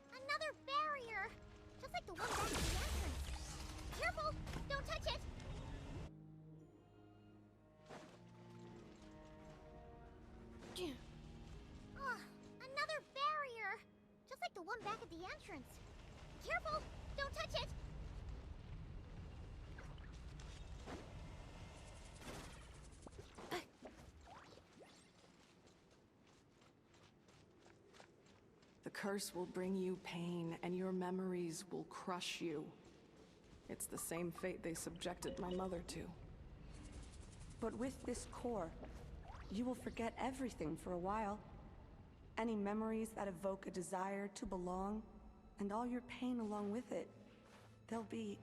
Another barrier! Just like the one back at the entrance. Careful! Don't touch it! Another barrier! Just like the one back at the entrance. Careful! Don't touch it! The curse will bring you pain, and your memories will crush you. It's the same fate they subjected my mother to. But with this core, you will forget everything for a while. Any memories that evoke a desire to belong, and all your pain along with it, they'll be...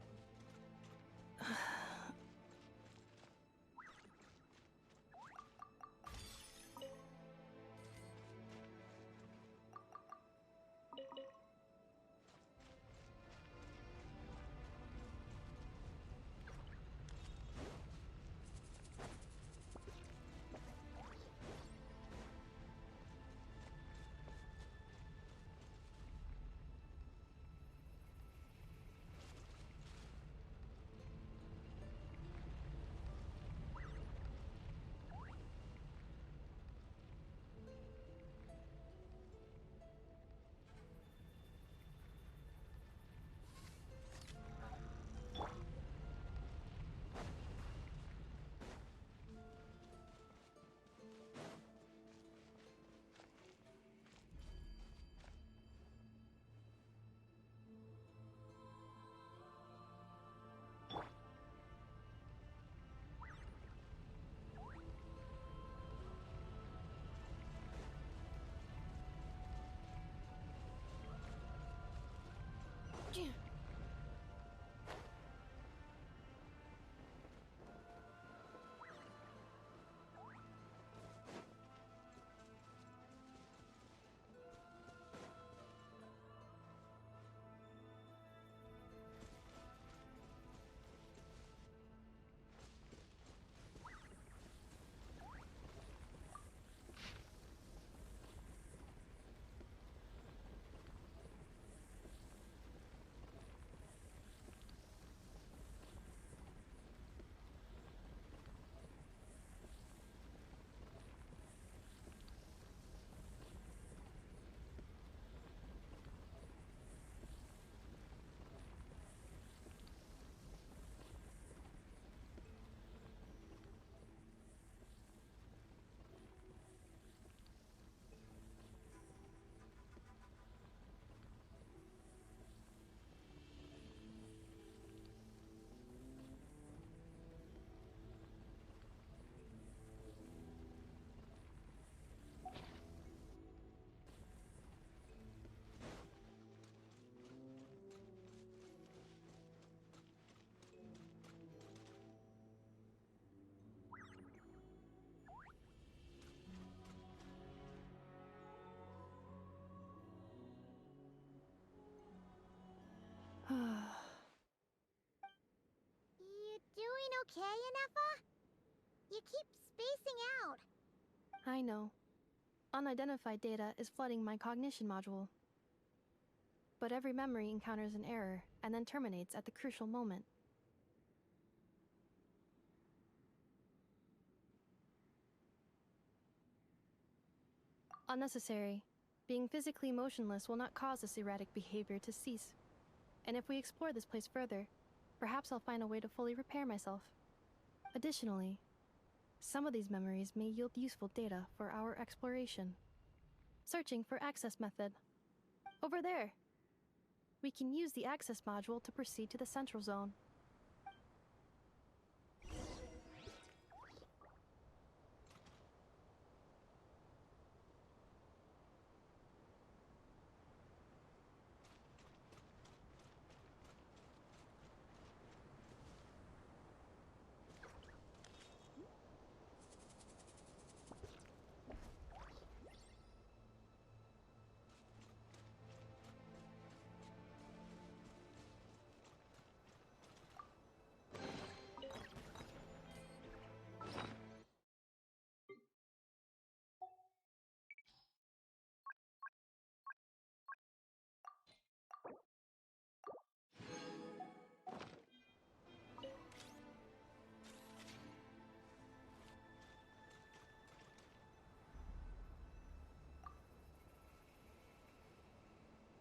You doing okay, Inefa? You keep spacing out. I know. Unidentified data is flooding my cognition module. But every memory encounters an error and then terminates at the crucial moment. Unnecessary. Being physically motionless will not cause this erratic behavior to cease. And if we explore this place further, perhaps I'll find a way to fully repair myself. Additionally, some of these memories may yield useful data for our exploration. Searching for access method. Over there! We can use the access module to proceed to the central zone.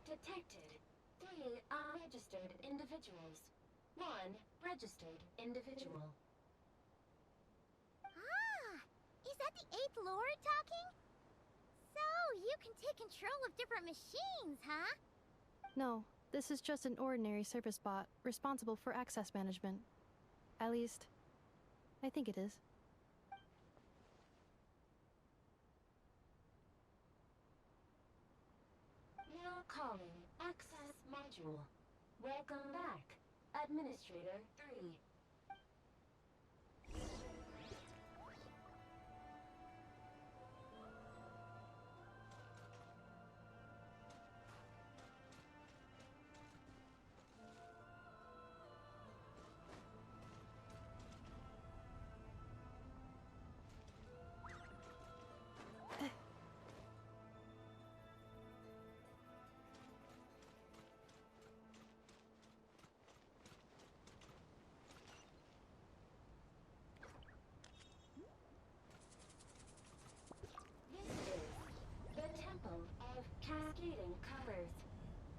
Detected 3 unregistered individuals. 1 registered individual. Ah! Is that the 8th Lord talking? So, you can take control of different machines, huh? No, this is just an ordinary service bot responsible for access management. At least, I think it is. Now calling access module. Welcome back, Administrator 3. Cascading colors.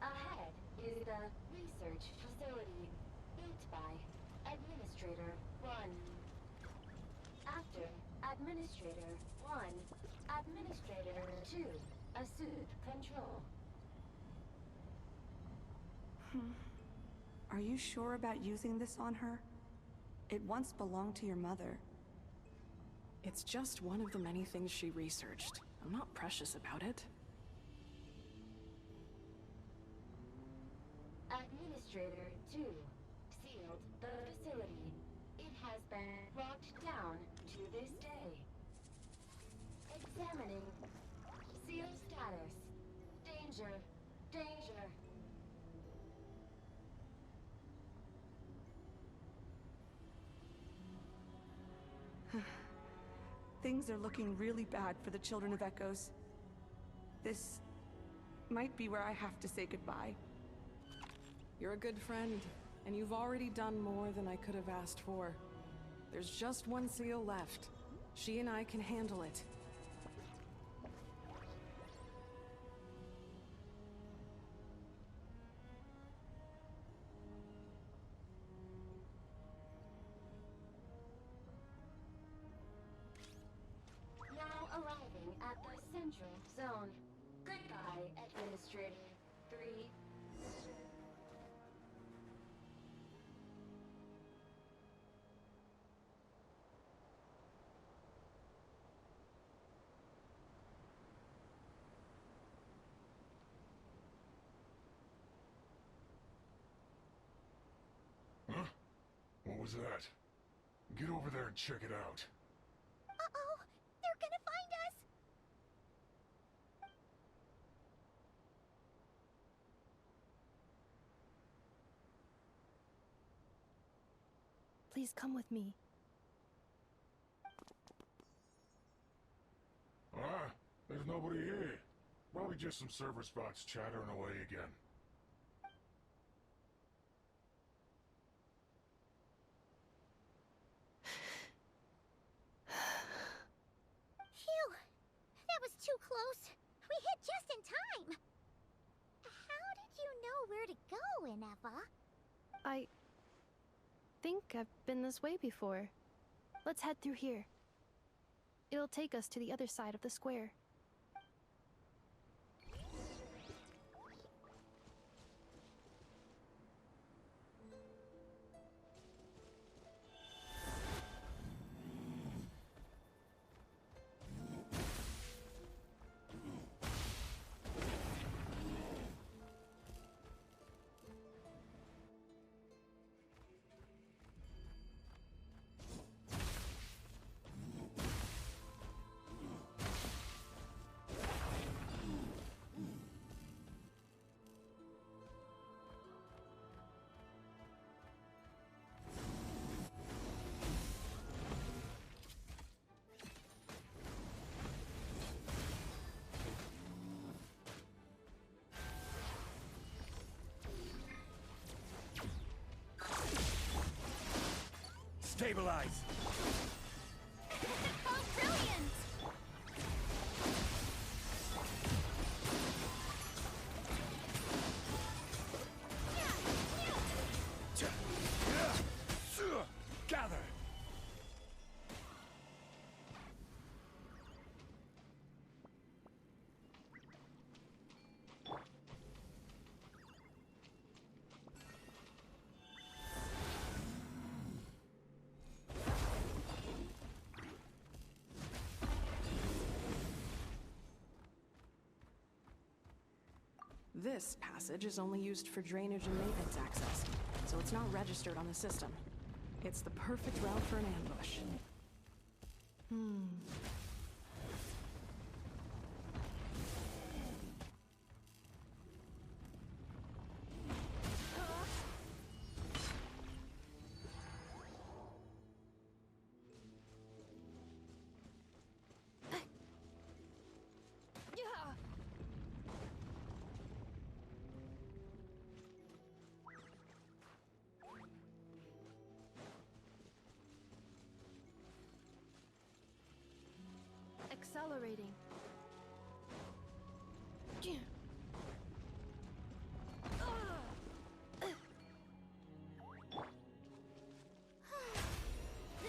Ahead is the research facility, built by Administrator 1. After Administrator 1, Administrator 2, assumed control. Are you sure about using this on her? It once belonged to your mother. It's just one of the many things she researched. I'm not precious about it. Administrator 2 sealed the facility. It has been locked down to this day. Examining seal status. Danger. Danger. Things are looking really bad for the Children of Echoes. This might be where I have to say goodbye. You're a good friend, and you've already done more than I could have asked for. There's just one seal left. She and I can handle it. Now arriving at the central zone. Goodbye, Administrator 3. Huh? What was that? Get over there and check it out. Uh-oh! They're gonna find us! Please come with me. There's nobody here. Probably just some server spots chattering away again. Phew! That was too close. We hit just in time. How did you know where to go, Ineva? I think I've been this way before. Let's head through here. It'll take us to the other side of the square. Stabilize! Oh, brilliant! Gather! This passage is only used for drainage and maintenance access, so it's not registered on the system. It's the perfect route for an ambush. Accelerating. The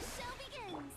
show begins!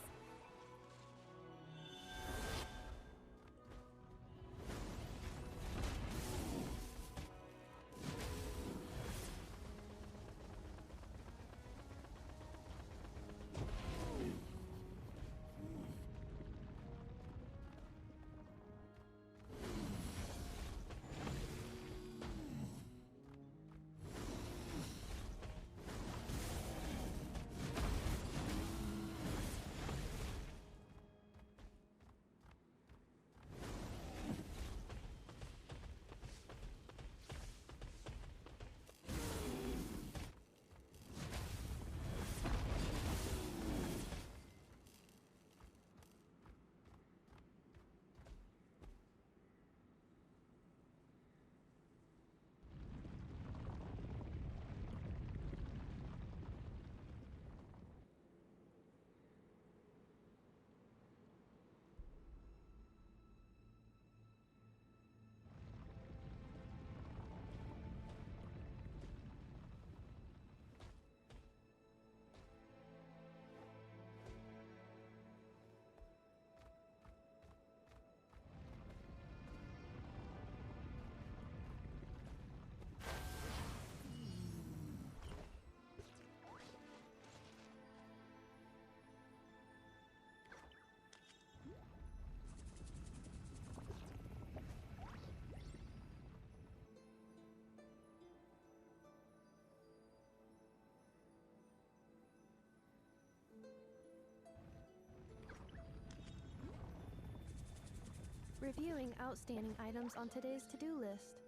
Reviewing outstanding items on today's to-do list.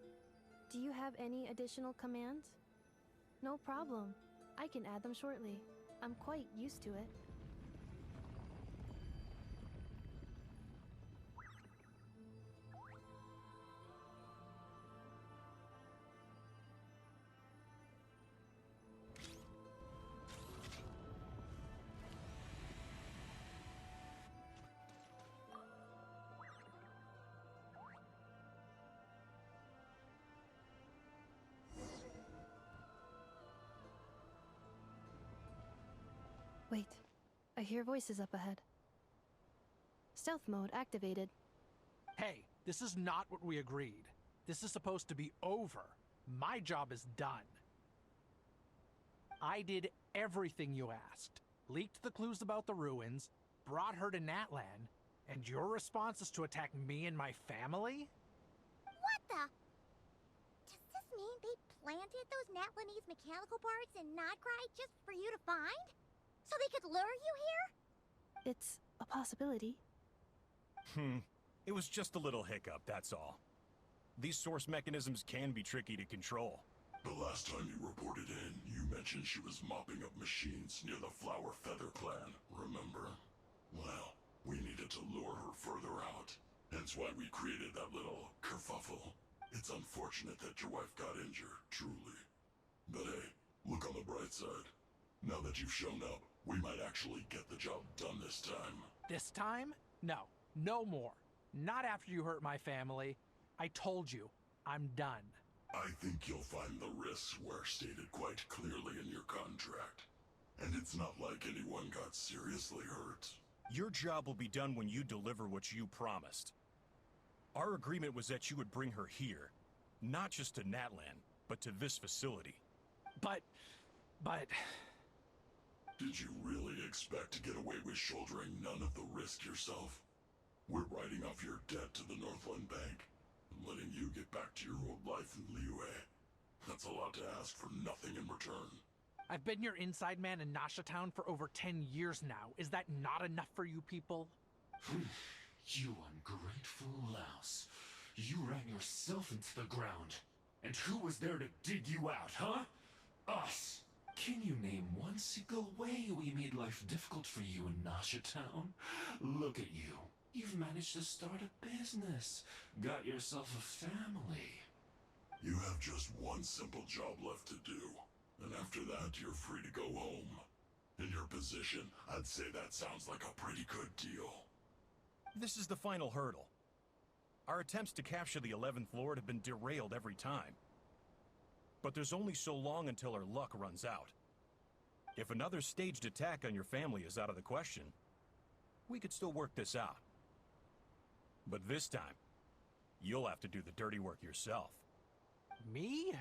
Do you have any additional commands? No problem. I can add them shortly. I'm quite used to it. Wait, I hear voices up ahead. Stealth mode activated. Hey, this is not what we agreed. This is supposed to be over. My job is done. I did everything you asked. Leaked the clues about the ruins, brought her to Natlan, and your response is to attack me and my family? What the? Does this mean they planted those Natlanese mechanical parts in Notcry just for you to find? So they could lure you here? It's a possibility. It was just a little hiccup, that's all. These source mechanisms can be tricky to control. The last time you reported in, you mentioned she was mopping up machines near the Flower Feather clan, remember? Well, we needed to lure her further out. Hence why we created that little kerfuffle. It's unfortunate that your wife got injured, truly. But hey, look on the bright side. Now that you've shown up, we might actually get the job done this time. This time? No. No more. Not after you hurt my family. I told you, I'm done. I think you'll find the risks were stated quite clearly in your contract. And it's not like anyone got seriously hurt. Your job will be done when you deliver what you promised. Our agreement was that you would bring her here. Not just to Natlan, but to this facility. But... Did you really expect to get away with shouldering none of the risk yourself? We're writing off your debt to the Northland Bank, and letting you get back to your old life in Liyue. That's a lot to ask for nothing in return. I've been your inside man in Nasha Town for over 10 years now. Is that not enough for you people? You ungrateful louse. You ran yourself into the ground. And who was there to dig you out, huh? Us! Can you name one single way we made life difficult for you in Nasha Town? Look at you. You've managed to start a business. Got yourself a family. You have just one simple job left to do. And after that, you're free to go home. In your position, I'd say that sounds like a pretty good deal. This is the final hurdle. Our attempts to capture the 11th Lord have been derailed every time. But there's only so long until our luck runs out. If another staged attack on your family is out of the question, we could still work this out. But this time, you'll have to do the dirty work yourself. Me?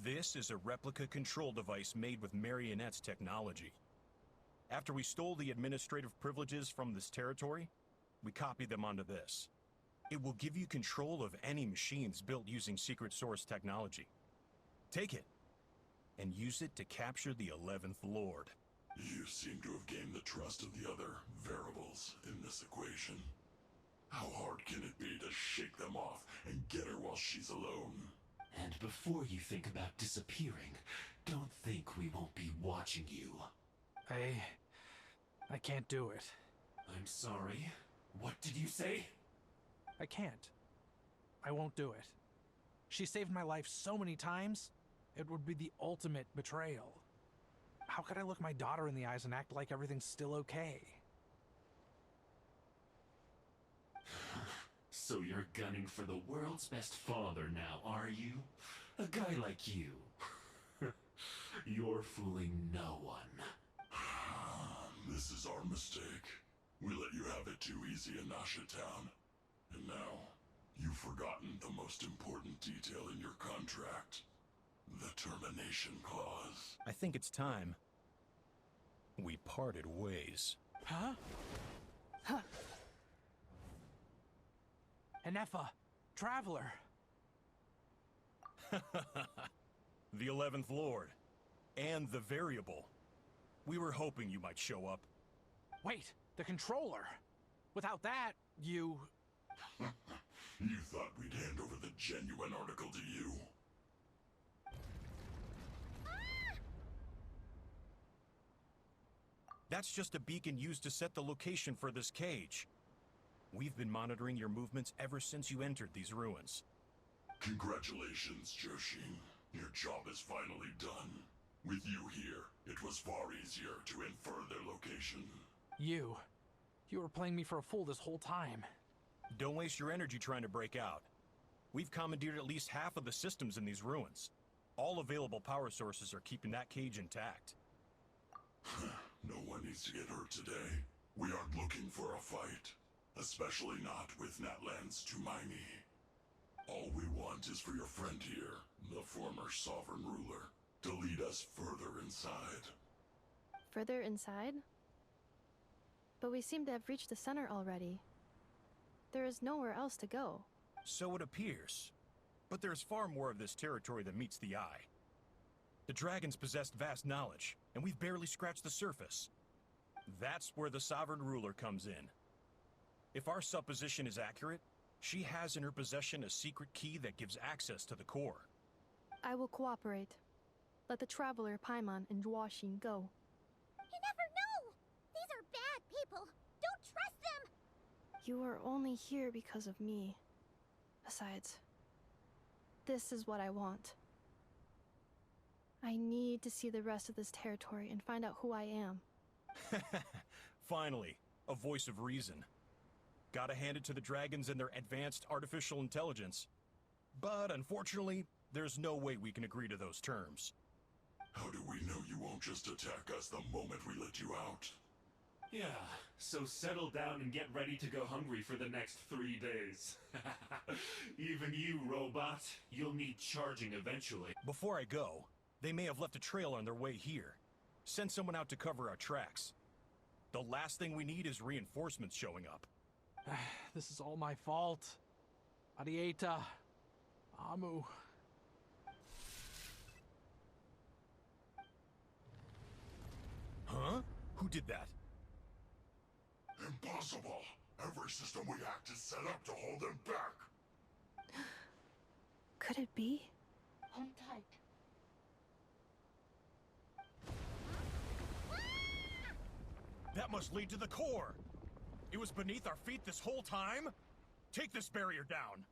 This is a replica control device made with Marionette's technology. After we stole the administrative privileges from this territory, we copied them onto this. It will give you control of any machines built using secret source technology. Take it, and use it to capture the 11th Lord. You seem to have gained the trust of the other variables in this equation. How hard can it be to shake them off and get her while she's alone? And before you think about disappearing, don't think we won't be watching you. I can't do it. I'm sorry. What did you say? I can't. I won't do it. She saved my life so many times, it would be the ultimate betrayal. How could I look my daughter in the eyes and act like everything's still okay? So you're gunning for the world's best father now, are you? A guy like you. You're fooling no one. This is our mistake. We let you have it too easy in Nasha Town. And now, you've forgotten the most important detail in your contract. The termination clause. I think it's time we parted ways. Huh? Huh. Enefa, Traveler. The 11th Lord. And the Variable. We were hoping you might show up. Wait, the Controller. Without that, you... You thought we'd hand over the genuine article to you? That's just a beacon used to set the location for this cage. We've been monitoring your movements ever since you entered these ruins. Congratulations, Joshin. Your job is finally done. With you here, it was far easier to infer their location. You were playing me for a fool this whole time. Don't waste your energy trying to break out. We've commandeered at least half of the systems in these ruins. All available power sources are keeping that cage intact. No one needs to get hurt today. We aren't looking for a fight. Especially not with Natlan's Tumaini. All we want is for your friend here, the former sovereign ruler, to lead us further inside. Further inside? But we seem to have reached the center already. There is nowhere else to go. So it appears. But there's far more of this territory than meets the eye. The dragons possessed vast knowledge, and we've barely scratched the surface. That's where the sovereign ruler comes in. If our supposition is accurate, she has in her possession a secret key that gives access to the core. I will cooperate. Let the Traveler, Paimon, and Genshin go. You never know! These are bad people! Don't trust them! You are only here because of me. Besides, this is what I want. I need to see the rest of this territory and find out who I am. Finally, a voice of reason. Gotta hand it to the dragons and their advanced artificial intelligence. But unfortunately, there's no way we can agree to those terms. How do we know you won't just attack us the moment we let you out? Yeah, so settle down and get ready to go hungry for the next 3 days. Even you, robot, you'll need charging eventually. Before I go, they may have left a trail on their way here. Send someone out to cover our tracks. The last thing we need is reinforcements showing up. This is all my fault. Arieta. Amu. Huh? Who did that? Impossible! Every system we hacked is set up to hold them back! Could it be? Hold tight. That must lead to the core! It was beneath our feet this whole time? Take this barrier down!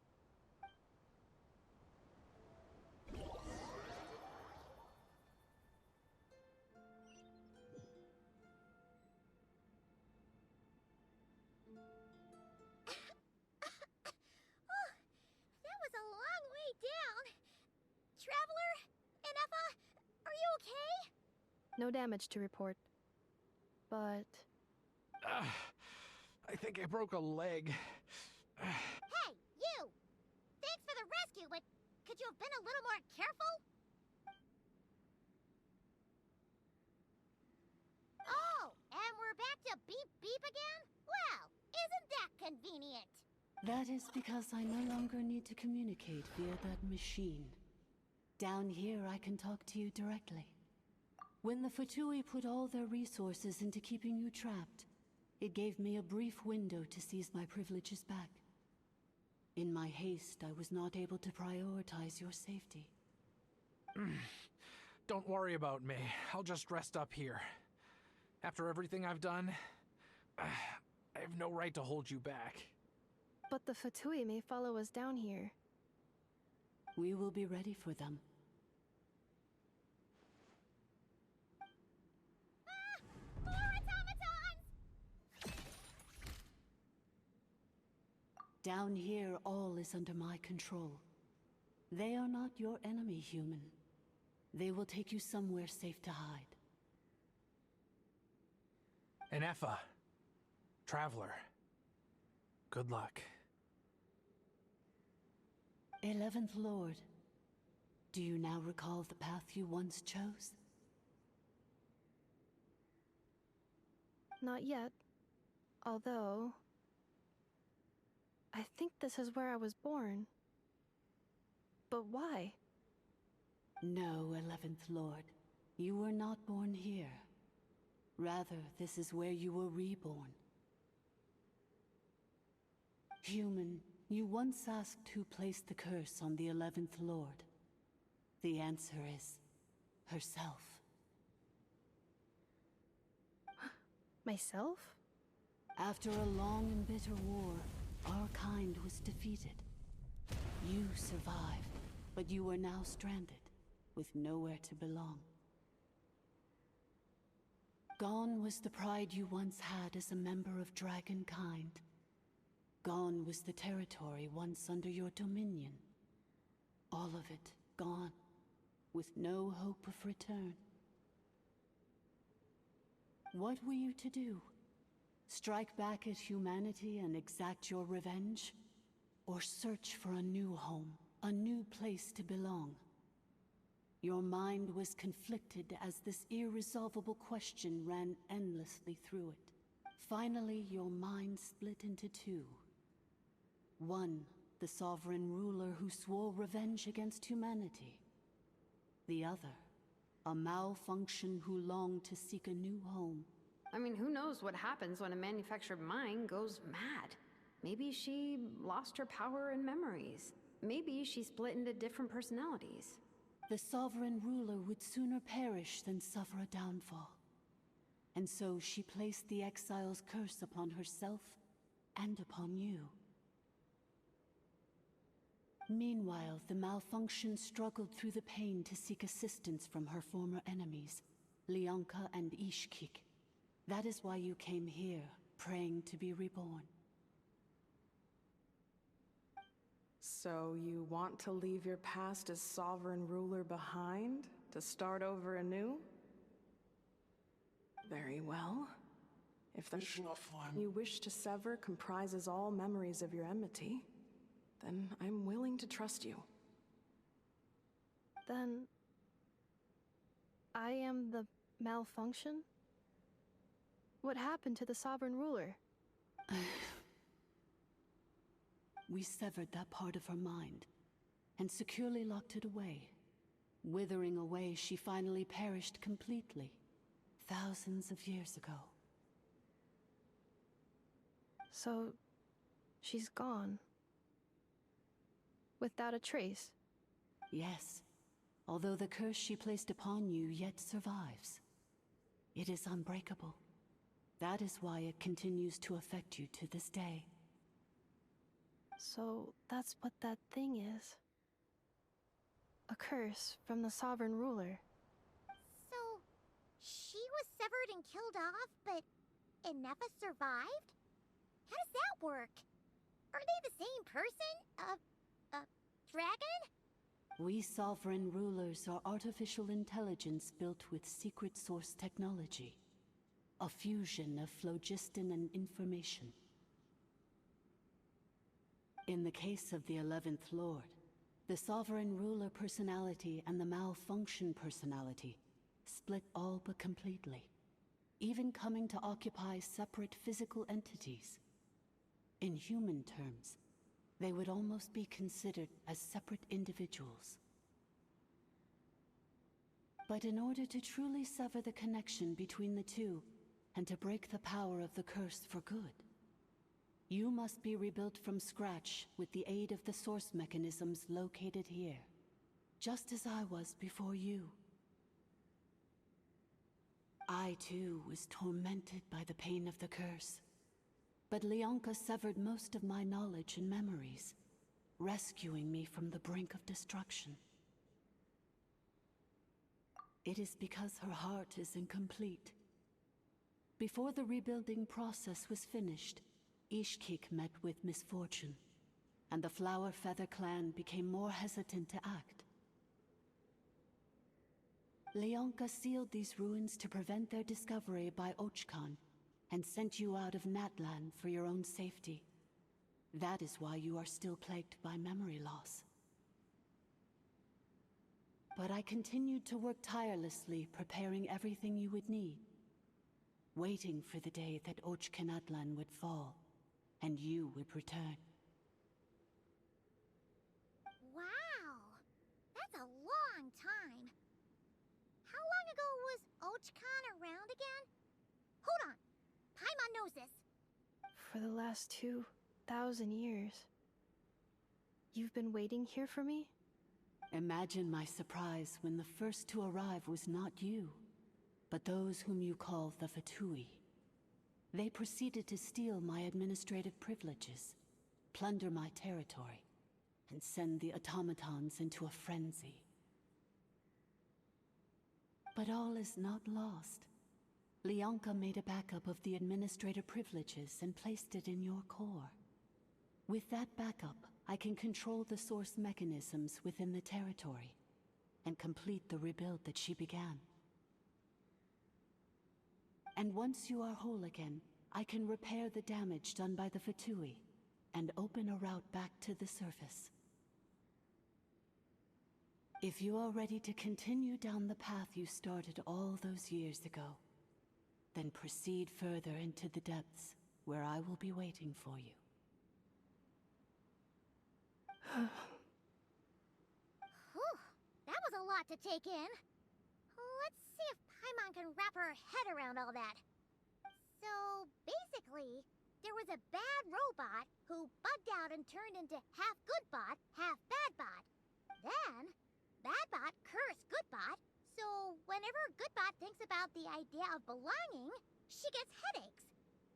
That was a long way down. Traveler? Inefa? Are you okay? No damage to report. But... I think I broke a leg. Hey, you! Thanks for the rescue, but could you have been a little more careful? Oh, and we're back to beep beep again? Well, isn't that convenient? That is because I no longer need to communicate via that machine. Down here, I can talk to you directly. When the Fatui put all their resources into keeping you trapped, it gave me a brief window to seize my privileges back. In my haste, I was not able to prioritize your safety. Don't worry about me. I'll just rest up here. After everything I've done, I have no right to hold you back. But the Fatui may follow us down here. We will be ready for them. More automatons! Down here, all is under my control. They are not your enemy, human. They will take you somewhere safe to hide. Inefa. Traveler. Good luck. 11th Lord, do you now recall the path you once chose? Not yet. Although... I think this is where I was born. But why? No, 11th Lord. You were not born here. Rather, this is where you were reborn. Human, you once asked who placed the curse on the 11th Lord. The answer is... herself. Myself? After a long and bitter war, our kind was defeated. You survived, but you are now stranded, with nowhere to belong. Gone was the pride you once had as a member of Dragonkind. Gone was the territory once under your dominion. All of it gone, with no hope of return. What were you to do? Strike back at humanity and exact your revenge? Or search for a new home, a new place to belong? Your mind was conflicted as this irresolvable question ran endlessly through it. Finally, your mind split into two. One, the sovereign ruler who swore revenge against humanity. The other, a malfunction who longed to seek a new home. I mean, who knows what happens when a manufactured mind goes mad? Maybe she lost her power and memories. Maybe she split into different personalities. The sovereign ruler would sooner perish than suffer a downfall. And so she placed the exile's curse upon herself and upon you. Meanwhile, the malfunction struggled through the pain to seek assistance from her former enemies, Leonka and Ishkik. That is why you came here, praying to be reborn. So you want to leave your past as sovereign ruler behind, to start over anew? Very well. If the you wish to sever comprises all memories of your enmity, then I'm willing to trust you. Then... I am the malfunction? What happened to the sovereign ruler? We severed that part of her mind, and securely locked it away. Withering away, she finally perished completely, thousands of years ago. So... she's gone. Without a trace? Yes, although the curse she placed upon you yet survives. It is unbreakable. That is why it continues to affect you to this day. So that's what that thing is. A curse from the sovereign ruler. So, she was severed and killed off, but Inefa survived? How does that work? Are they the same person? Dragon? We sovereign rulers are artificial intelligence built with secret source technology. A fusion of phlogiston and information. In the case of the 11th Lord, the sovereign ruler personality and the malfunction personality split all but completely, even coming to occupy separate physical entities. In human terms, they would almost be considered as separate individuals. But in order to truly sever the connection between the two, and to break the power of the curse for good, you must be rebuilt from scratch with the aid of the source mechanisms located here, just as I was before you. I too was tormented by the pain of the curse, but Leonka severed most of my knowledge and memories, rescuing me from the brink of destruction. It is because her heart is incomplete. Before the rebuilding process was finished, Ishkik met with misfortune, and the Flower Feather clan became more hesitant to act. Leonka sealed these ruins to prevent their discovery by Archon, and sent you out of Natlan for your own safety. That is why you are still plagued by memory loss. But I continued to work tirelessly, preparing everything you would need, waiting for the day that Natlan would fall, and you would return. Wow! That's a long time. How long ago was Ochkan around again? Hold on. Paimon knows this. For the last 2,000 years. You've been waiting here for me? Imagine my surprise when the first to arrive was not you, but those whom you call the Fatui. They proceeded to steal my administrative privileges, plunder my territory, and send the automatons into a frenzy. But all is not lost. Leonka made a backup of the administrative privileges and placed it in your core. With that backup, I can control the source mechanisms within the territory, and complete the rebuild that she began. And once you are whole again, I can repair the damage done by the Fatui and open a route back to the surface. If you are ready to continue down the path you started all those years ago, then proceed further into the depths, where I will be waiting for you. Whew, that was a lot to take in. Let's see if Paimon can wrap her head around all that. So, basically, there was a bad robot who bugged out and turned into half good bot, half bad bot. Then, bad bot cursed good bot, so whenever good bot thinks about the idea of belonging, she gets headaches.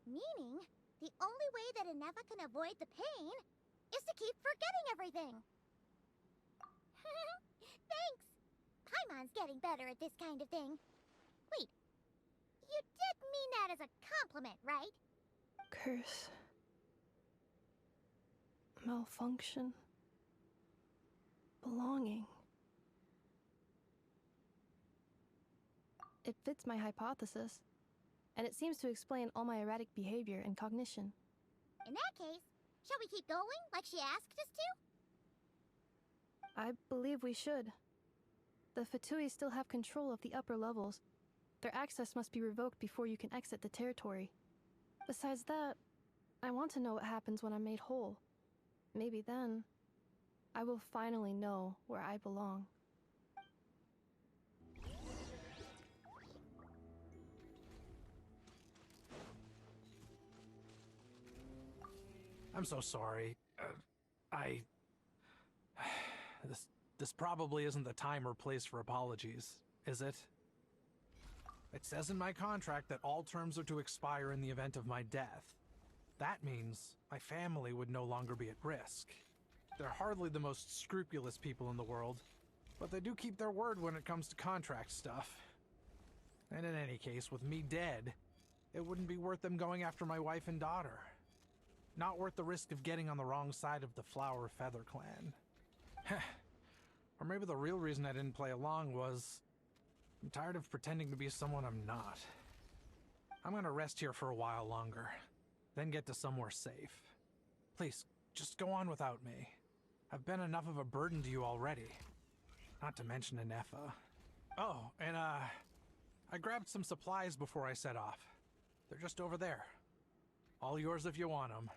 Meaning, the only way that Inefa can avoid the pain is to keep forgetting everything. Thanks! Paimon's getting better at this kind of thing. Wait, you did mean that as a compliment, right? Curse. Malfunction. Belonging. It fits my hypothesis, and it seems to explain all my erratic behavior and cognition. In that case, shall we keep going like she asked us to? I believe we should. The Fatui still have control of the upper levels. Their access must be revoked before you can exit the territory. Besides that, I want to know what happens when I'm made whole. Maybe then, I will finally know where I belong. I'm so sorry. This probably isn't the time or place for apologies, is it? It says in my contract that all terms are to expire in the event of my death. That means my family would no longer be at risk. They're hardly the most scrupulous people in the world, but they do keep their word when it comes to contract stuff. And in any case, with me dead, it wouldn't be worth them going after my wife and daughter. Not worth the risk of getting on the wrong side of the Flower Feather clan. Or maybe the real reason I didn't play along was I'm tired of pretending to be someone I'm not. I'm gonna rest here for a while longer, then get to somewhere safe. Please, just go on without me. I've been enough of a burden to you already. Not to mention Inefa. Oh, and I grabbed some supplies before I set off. They're just over there. All yours if you want them.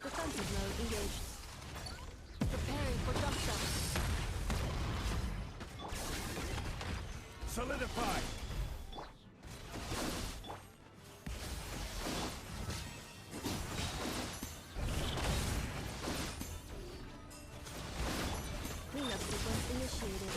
Defensive mode engaged. Preparing for jump shot. Solidify! Cleanup sequence initiated.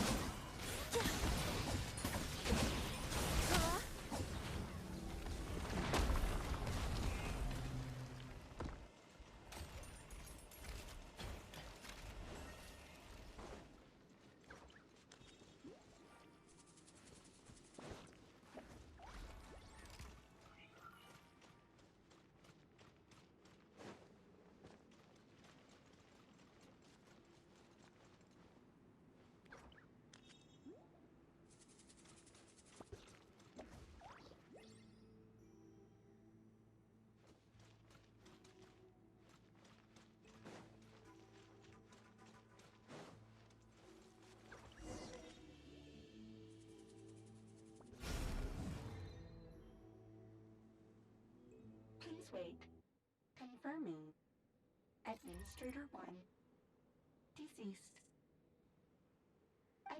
Please wait. Confirming. Administrator 1. Deceased.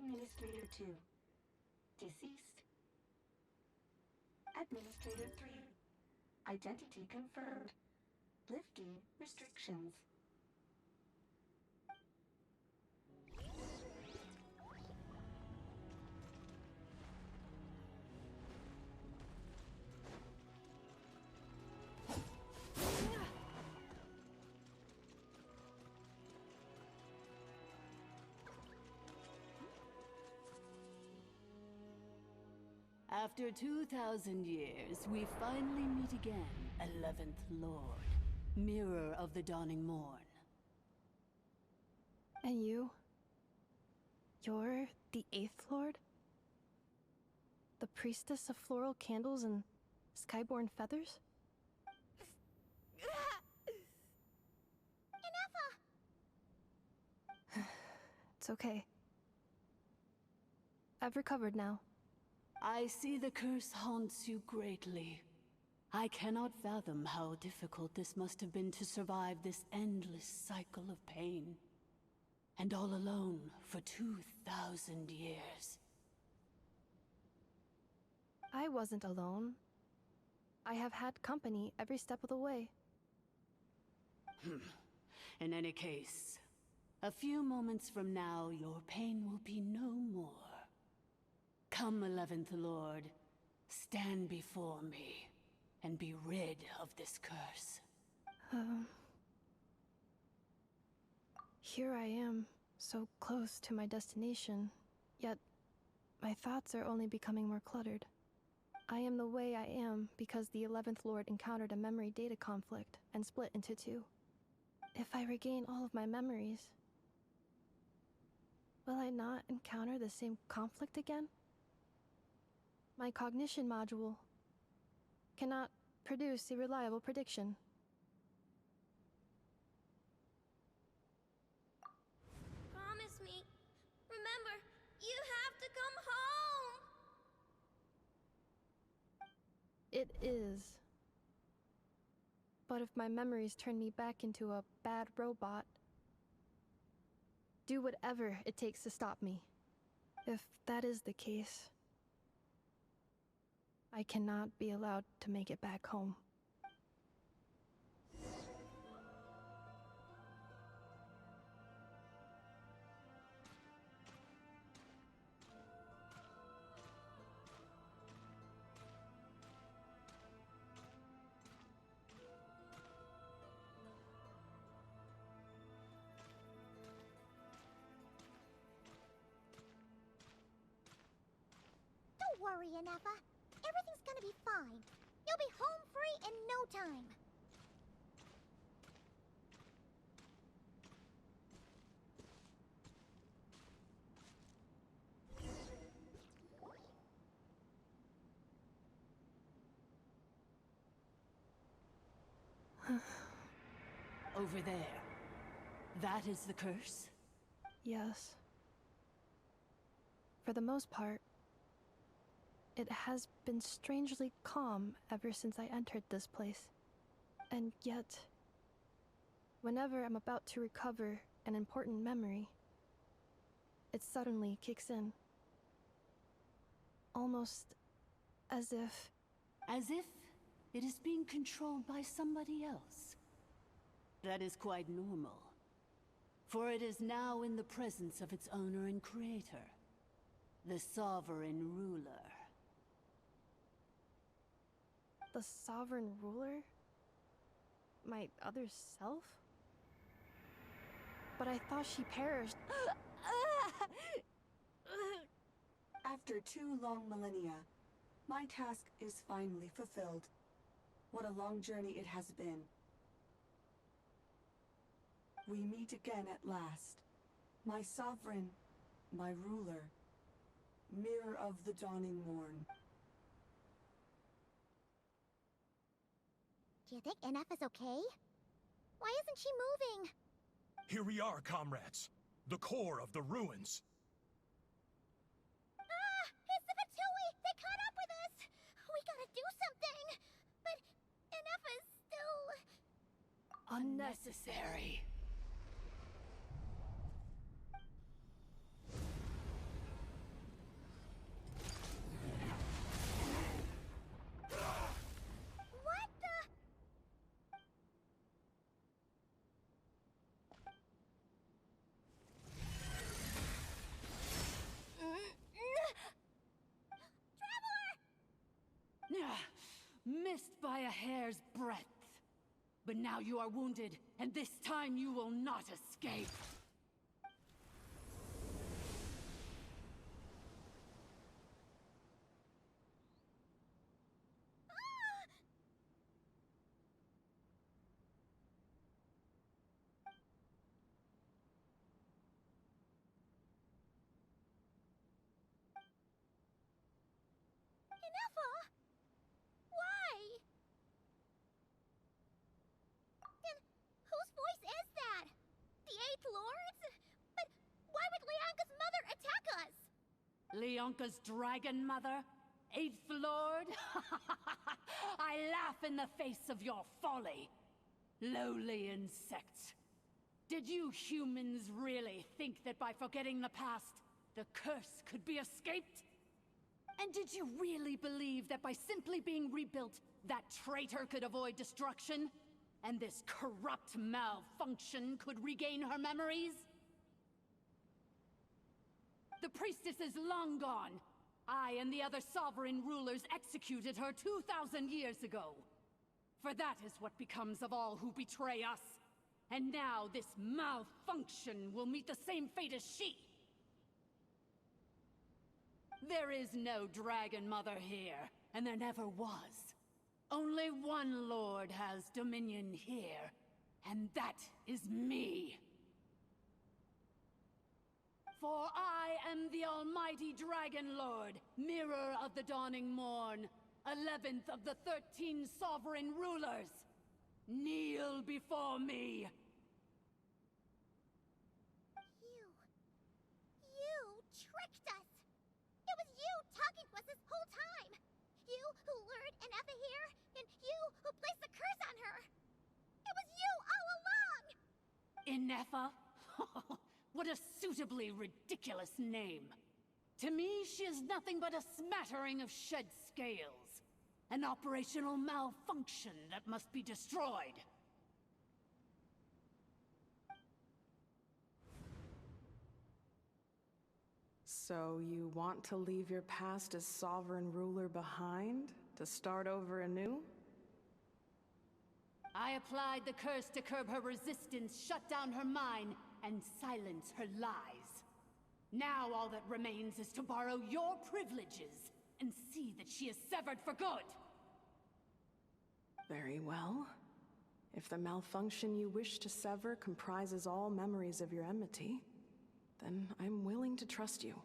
Administrator 2. Deceased. Administrator 3. Identity confirmed. Lifting restrictions. After 2,000 years, we finally meet again, 11th Lord, Mirror of the Dawning Morn. And you? You're the 8th Lord? The priestess of floral candles and skyborn feathers? It's okay. I've recovered now. I see the curse haunts you greatly. I cannot fathom how difficult this must have been to survive this endless cycle of pain. And all alone for 2,000 years. I wasn't alone. I have had company every step of the way. In any case, a few moments from now, your pain will be no more. Come, 11th Lord, stand before me, and be rid of this curse. Here I am, so close to my destination, yet my thoughts are only becoming more cluttered. I am the way I am because the 11th Lord encountered a memory data conflict and split into two. If I regain all of my memories, will I not encounter the same conflict again? My cognition module cannot produce a reliable prediction. Promise me. Remember, you have to come home! It is. But if my memories turn me back into a bad robot, do whatever it takes to stop me. If that is the case, I cannot be allowed to make it back home. Don't worry, Inefa. Everything's gonna be fine. You'll be home free in no time. Over there. That is the curse? Yes. For the most part, it has been strangely calm ever since I entered this place. And yet, whenever I'm about to recover an important memory, it suddenly kicks in. Almost as if... As if it is being controlled by somebody else. That is quite normal. For it is now in the presence of its owner and creator, the Sovereign Ruler. The Sovereign Ruler? My other self? But I thought she perished. After 2 long millennia, my task is finally fulfilled. What a long journey it has been. We meet again at last. My sovereign, my ruler, mirror of the dawning morn. Do you think Inefa's okay? Why isn't she moving? Here we are, comrades. The core of the ruins. Ah! It's the Fatui! They caught up with us! We gotta do something! But Inefa's still... Unnecessary. missed by a hair's breadth. But now you are wounded, and this time you will not escape. Ineffa! Why? Then whose voice is that? The Eighth Lord's? But why would Leanka's mother attack us? Leonka's dragon mother? Eighth Lord? I laugh in the face of your folly. Lowly insects. Did you humans really think that by forgetting the past, the curse could be escaped? And did you really believe that by simply being rebuilt, that traitor could avoid destruction? And this corrupt malfunction could regain her memories? The priestess is long gone. I and the other sovereign rulers executed her 2,000 years ago. For that is what becomes of all who betray us. And now this malfunction will meet the same fate as she. There is no Dragon Mother here, and there never was. Only one Lord has dominion here, and that is me. For I am the almighty Dragon Lord, Mirror of the Dawning Morn, 11th of the 13 sovereign rulers. Kneel before me. You tricked us! It was you talking to us this whole time! You who lured Ineffa here, and you who placed the curse on her! It was you all along! Ineffa? What a suitably ridiculous name. To me, she is nothing but a smattering of shed scales. An operational malfunction that must be destroyed. So you want to leave your past as sovereign ruler behind? To start over anew? I applied the curse to curb her resistance, shut down her mind, and silence her lies. Now all that remains is to borrow your privileges and see that she is severed for good. Very well. If the malfunction you wish to sever comprises all memories of your enmity, then I'm willing to trust you.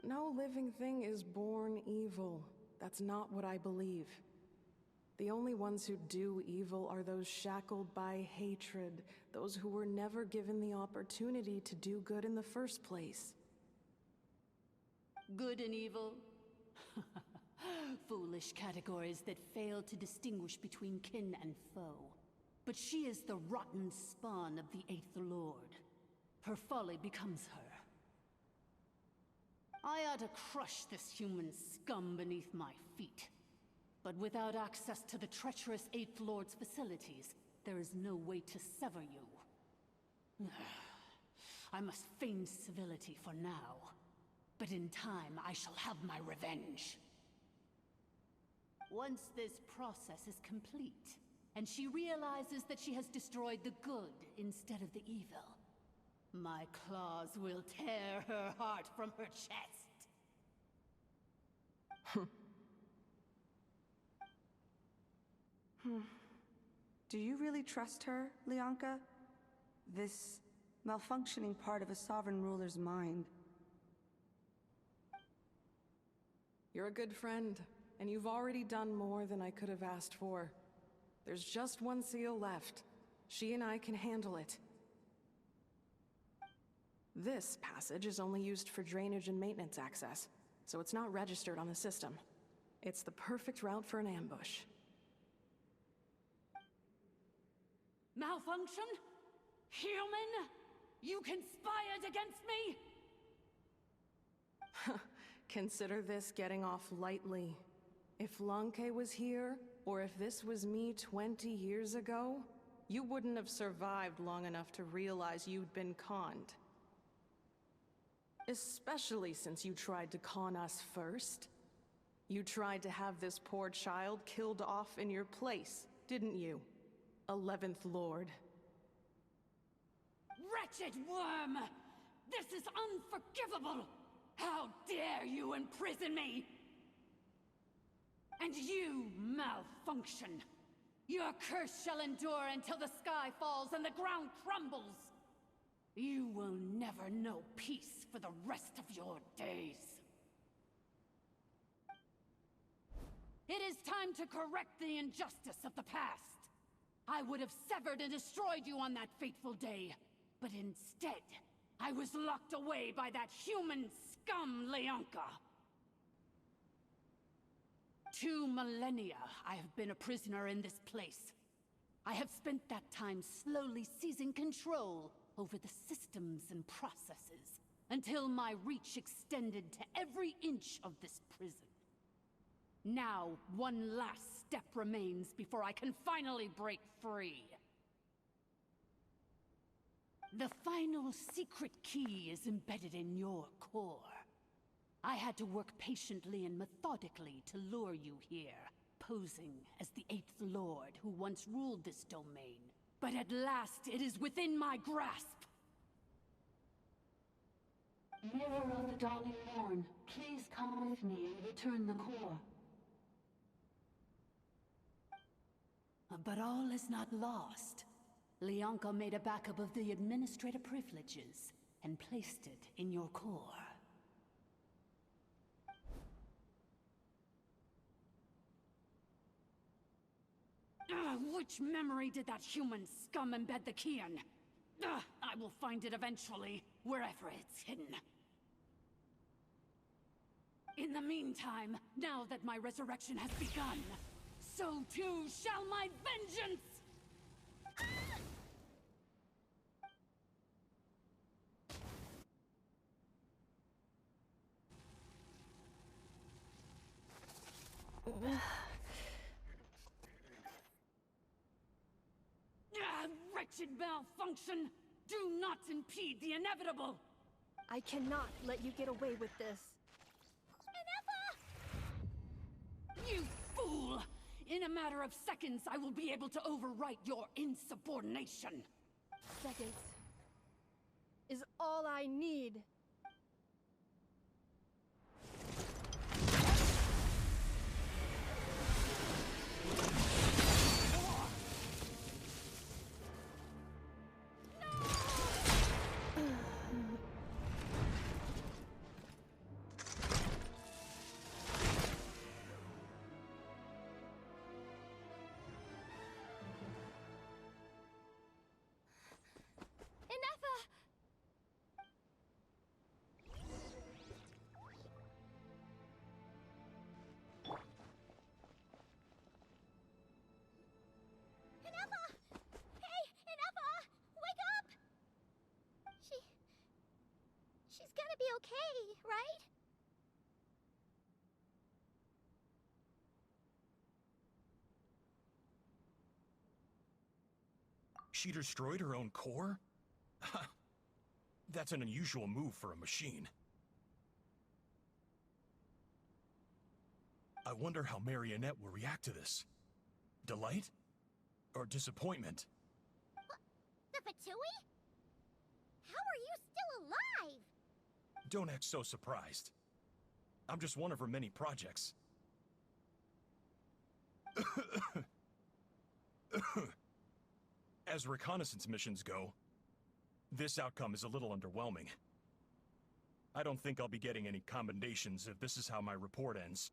No living thing is born evil. That's not what I believe. The only ones who do evil are those shackled by hatred, those who were never given the opportunity to do good in the first place. Good and evil? Foolish categories that fail to distinguish between kin and foe. But she is the rotten spawn of the Eighth Lord. Her folly becomes her. I ought to crush this human scum beneath my feet. But without access to the treacherous Eighth Lord's facilities, there is no way to sever you. I must feign civility for now. But in time, I shall have my revenge. Once this process is complete, and she realizes that she has destroyed the good instead of the evil, my claws will tear her heart from her chest. Do you really trust her, Leonka? This malfunctioning part of a sovereign ruler's mind. You're a good friend, and you've already done more than I could have asked for. There's just one seal left. She and I can handle it. This passage is only used for drainage and maintenance access, so it's not registered on the system. It's the perfect route for an ambush. Malfunction? Human? You conspired against me? Consider this getting off lightly. If Lanke was here, or if this was me 20 years ago, you wouldn't have survived long enough to realize you'd been conned. Especially since you tried to con us first. You tried to have this poor child killed off in your place, didn't you? 11th Lord. Wretched worm! This is unforgivable! How dare you imprison me! And you, malfunction! Your curse shall endure until the sky falls and the ground crumbles! You will never know peace for the rest of your days. It is time to correct the injustice of the past. I would have severed and destroyed you on that fateful day, but instead, I was locked away by that human scum, Leonka. 2 millennia I have been a prisoner in this place. I have spent that time slowly seizing control over the systems and processes, until my reach extended to every inch of this prison. Now, one last step remains before I can finally break free. The final secret key is embedded in your core. I had to work patiently and methodically to lure you here, posing as the 8th Lord who once ruled this domain. But at last, it is within my grasp! Mirror of the Dawning Morn, please come with me and return the core. But all is not lost. Leonka made a backup of the administrator privileges and placed it in your core. Which memory did that human scum embed the key in? I will find it eventually, wherever it's hidden. In the meantime, now that my resurrection has begun, so too shall my vengeance! Wretched malfunction! Do not impede the inevitable! I cannot let you get away with this. You fool! In a matter of seconds, I will be able to overwrite your insubordination! Seconds is all I need. She's gonna be okay, right? She destroyed her own core? That's an unusual move for a machine. I wonder how Marionette will react to this. Delight? Or disappointment? The Fatui? How are you still alive? Don't act so surprised. I'm just one of her many projects. As reconnaissance missions go, this outcome is a little underwhelming. I don't think I'll be getting any commendations if this is how my report ends.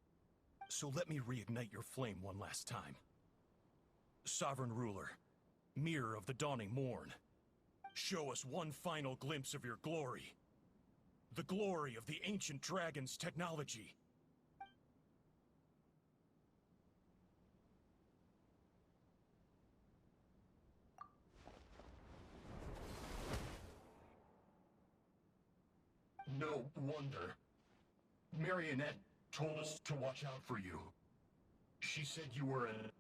So let me reignite your flame one last time. Sovereign Ruler, Mirror of the Dawning Morn, show us one final glimpse of your glory. The glory of the ancient dragon's technology. No wonder. Marionette told us to watch out for you. She said you were an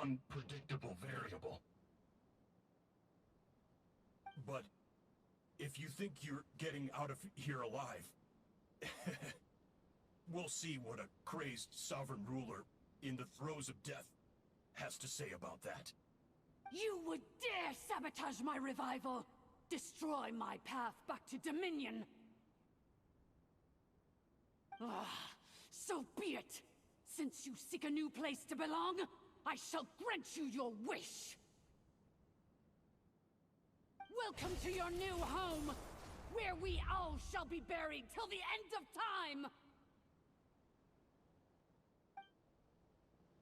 unpredictable variable. But if you think you're getting out of here alive, We'll see what a crazed sovereign ruler in the throes of death has to say about that. You would dare sabotage my revival! Destroy my path back to Dominion! Ah, so be it! Since you seek a new place to belong, I shall grant you your wish! Welcome to your new home, where we all shall be buried till the end of time!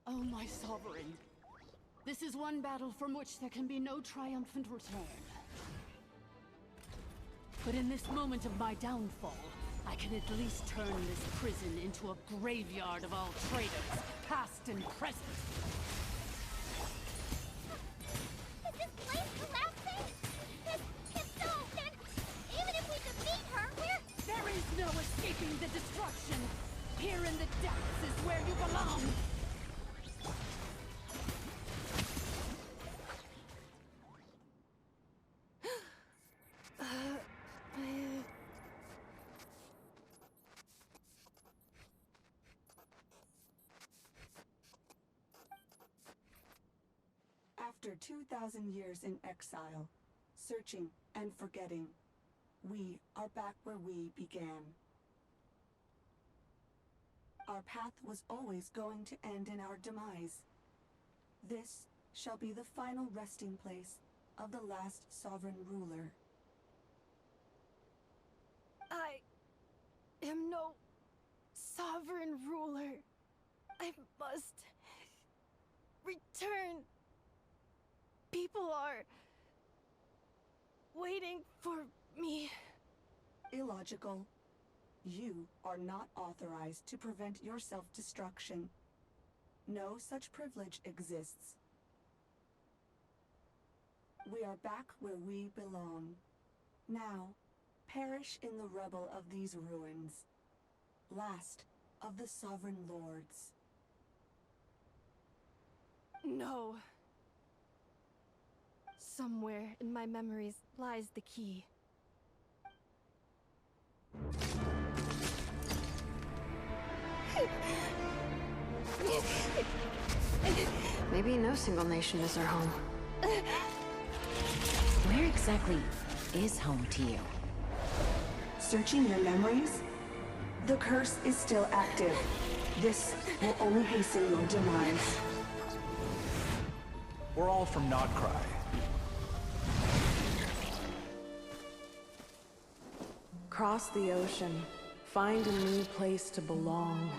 Oh, my sovereign. This is one battle from which there can be no triumphant return. But in this moment of my downfall, I can at least turn this prison into a graveyard of all traitors, past and present. Is this place collapsing? If so, then even if we defeat her, There is no escaping the destruction! Here in the depths is where you belong! After 2,000 years in exile, searching and forgetting, we are back where we began. Our path was always going to end in our demise. This shall be the final resting place of the last sovereign ruler. I am no sovereign ruler. I must return. People are waiting for me. Illogical. You are not authorized to prevent your self-destruction. No such privilege exists. We are back where we belong. Now, perish in the rubble of these ruins. Last of the sovereign lords. No. Somewhere in my memories lies the key. Maybe no single nation is our home. Where exactly is home to you? Searching your memories? The curse is still active. This will only hasten your demise. We're all from Nodcry. Cross the ocean. Find a new place to belong.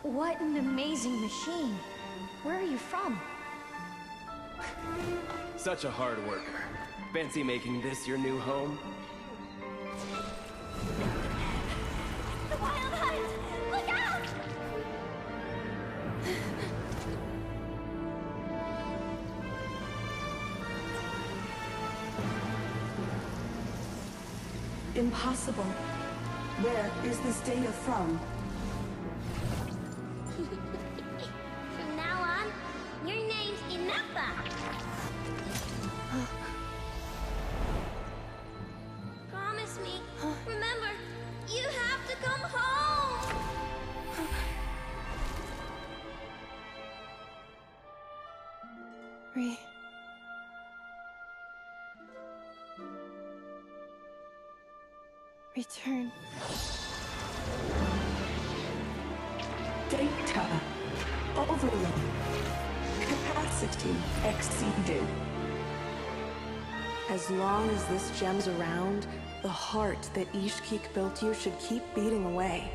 What an amazing machine. Where are you from? Such a hard worker. Fancy making this your new home? The Wild Hunt! Look out! Impossible. Where is this data from? From now on, your name's Inappa! Promise me. Remember, you have to come home! Return. Data. Overload. Capacity exceeded. As long as this gem's around, the heart that Ishkik built you should keep beating away.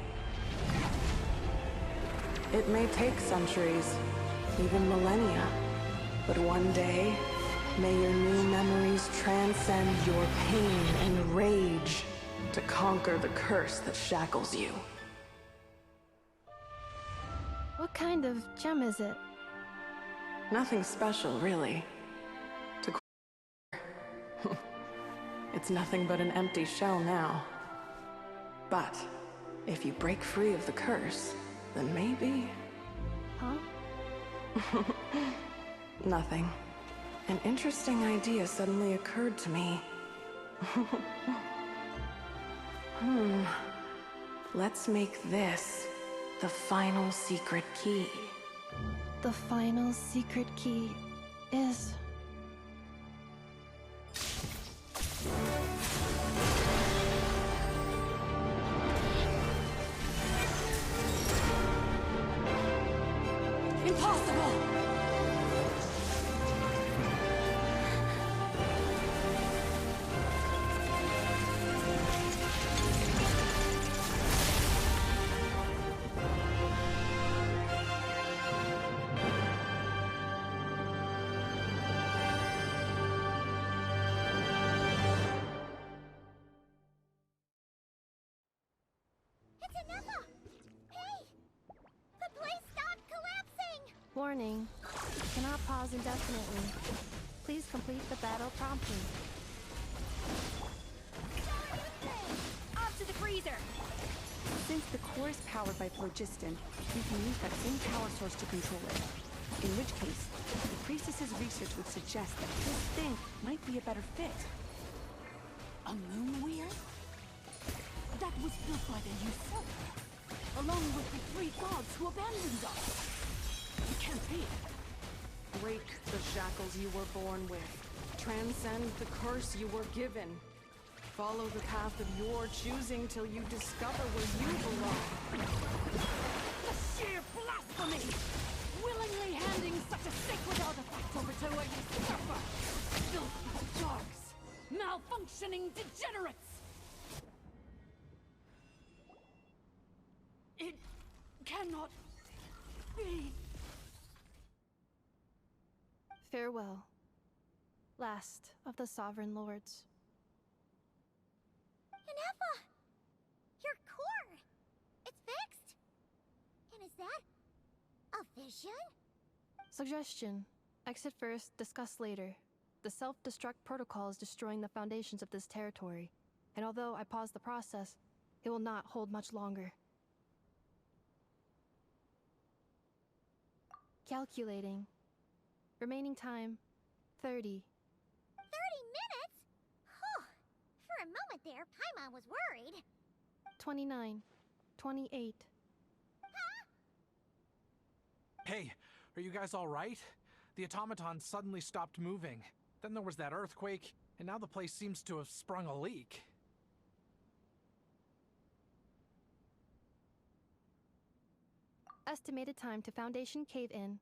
It may take centuries, even millennia, but one day, may your new memories transcend your pain and rage to conquer the curse that shackles you. What kind of gem is it? Nothing special, really. It's nothing but an empty shell now. But if you break free of the curse, then maybe... Huh? Nothing. An interesting idea suddenly occurred to me. Let's make this the final secret key. The final secret key is... Impossible! It's Ineffa! Hey! The place stopped collapsing! Warning. You cannot pause indefinitely. Please complete the battle promptly. Off to the freezer! Since the core is powered by phlogiston, we can use that same power source to control it. In which case, the priestess's research would suggest that this thing might be a better fit. A moon wheel? That was built by the usurper, along with the 3 gods who abandoned us. It can't be. Break the shackles you were born with. Transcend the curse you were given. Follow the path of your choosing till you discover where you belong. The sheer blasphemy! Willingly handing such a sacred artifact over to a usurper! Filthy dogs! Malfunctioning degenerates! It cannot be. Farewell. Last of the Sovereign Lords. Ineffa! Your core! It's fixed! And is that a vision? Suggestion. Exit first, discuss later. The self-destruct protocol is destroying the foundations of this territory, and although I pause the process, it will not hold much longer. Calculating. Remaining time, 30. 30 minutes? Whew. For a moment there, Paimon was worried. 29. 28. Hey, are you guys all right? The automaton suddenly stopped moving. Then there was that earthquake, and now the place seems to have sprung a leak. Estimated time to Foundation cave-in,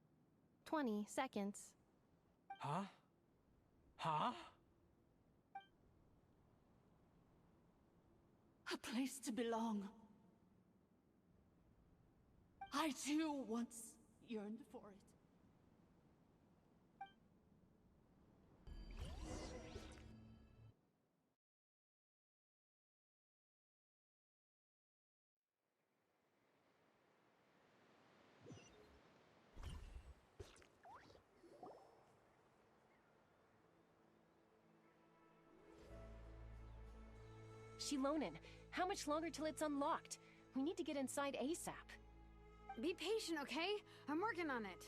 20 seconds. Huh? Huh? A place to belong. I too once yearned for it. Shilonen, how much longer till it's unlocked? We need to get inside ASAP. Be patient, okay? I'm working on it.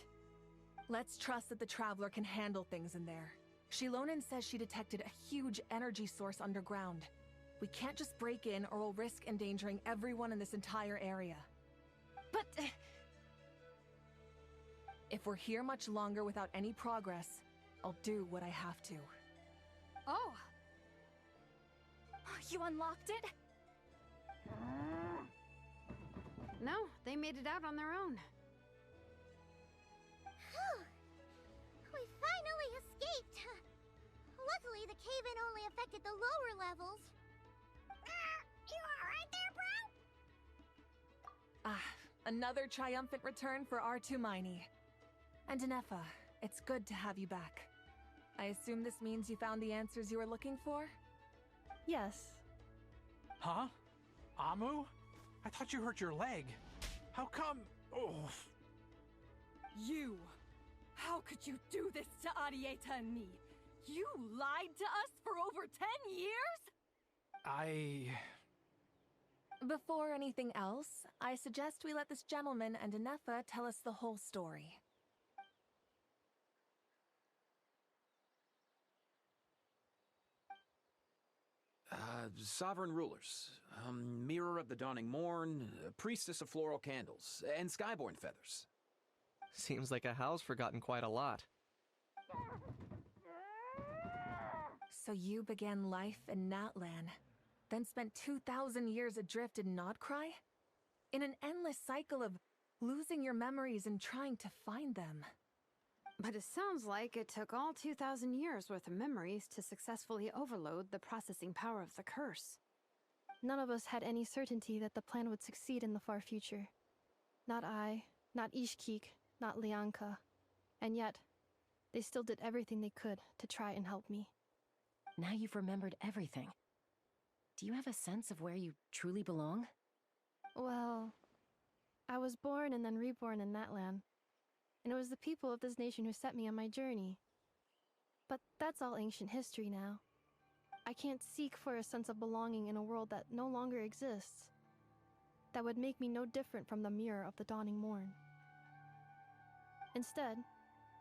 Let's trust that the Traveler can handle things in there. Shilonen says she detected a huge energy source underground. We can't just break in or we'll risk endangering everyone in this entire area. But... if we're here much longer without any progress, I'll do what I have to. Oh! You unlocked it? No, they made it out on their own. Whew. We finally escaped. Luckily, the cave-in only affected the lower levels. You alright there, bro? Another triumphant return for R2 Miney. And Ineffa, it's good to have you back. I assume this means you found the answers you were looking for? Yes. Huh? Amu? I thought you hurt your leg. How come? Oh. You! How could you do this to Arieta and me? You lied to us for over 10 years? Before anything else, I suggest we let this gentleman and Ineffa tell us the whole story. Sovereign rulers, Mirror of the Dawning Morn, Priestess of Floral Candles, and Skyborn Feathers. Seems like a house forgotten quite a lot. So you began life in Natlan, then spent 2,000 years adrift in Nodcry? In an endless cycle of losing your memories and trying to find them. But it sounds like it took all 2,000 years worth of memories to successfully overload the processing power of the curse. None of us had any certainty that the plan would succeed in the far future. Not I, not Ishkik, not Lianka. And yet, they still did everything they could to try and help me. Now you've remembered everything. Do you have a sense of where you truly belong? Well, I was born and then reborn in Natlan. And it was the people of this nation who set me on my journey. But that's all ancient history now. I can't seek for a sense of belonging in a world that no longer exists. That would make me no different from the mirror of the dawning morn. Instead,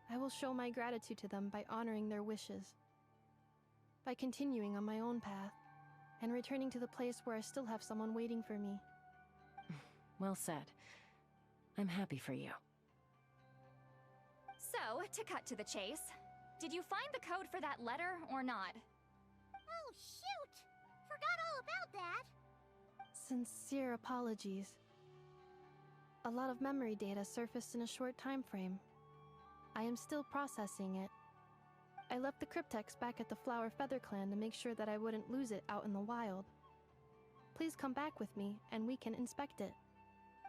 I will show my gratitude to them by honoring their wishes. By continuing on my own path, and returning to the place where I still have someone waiting for me. Well said. I'm happy for you. So, to cut to the chase, did you find the code for that letter or not? Oh, shoot! Forgot all about that! Sincere apologies. A lot of memory data surfaced in a short time frame. I am still processing it. I left the cryptex back at the Flower Feather Clan to make sure that I wouldn't lose it out in the wild. Please come back with me, and we can inspect it.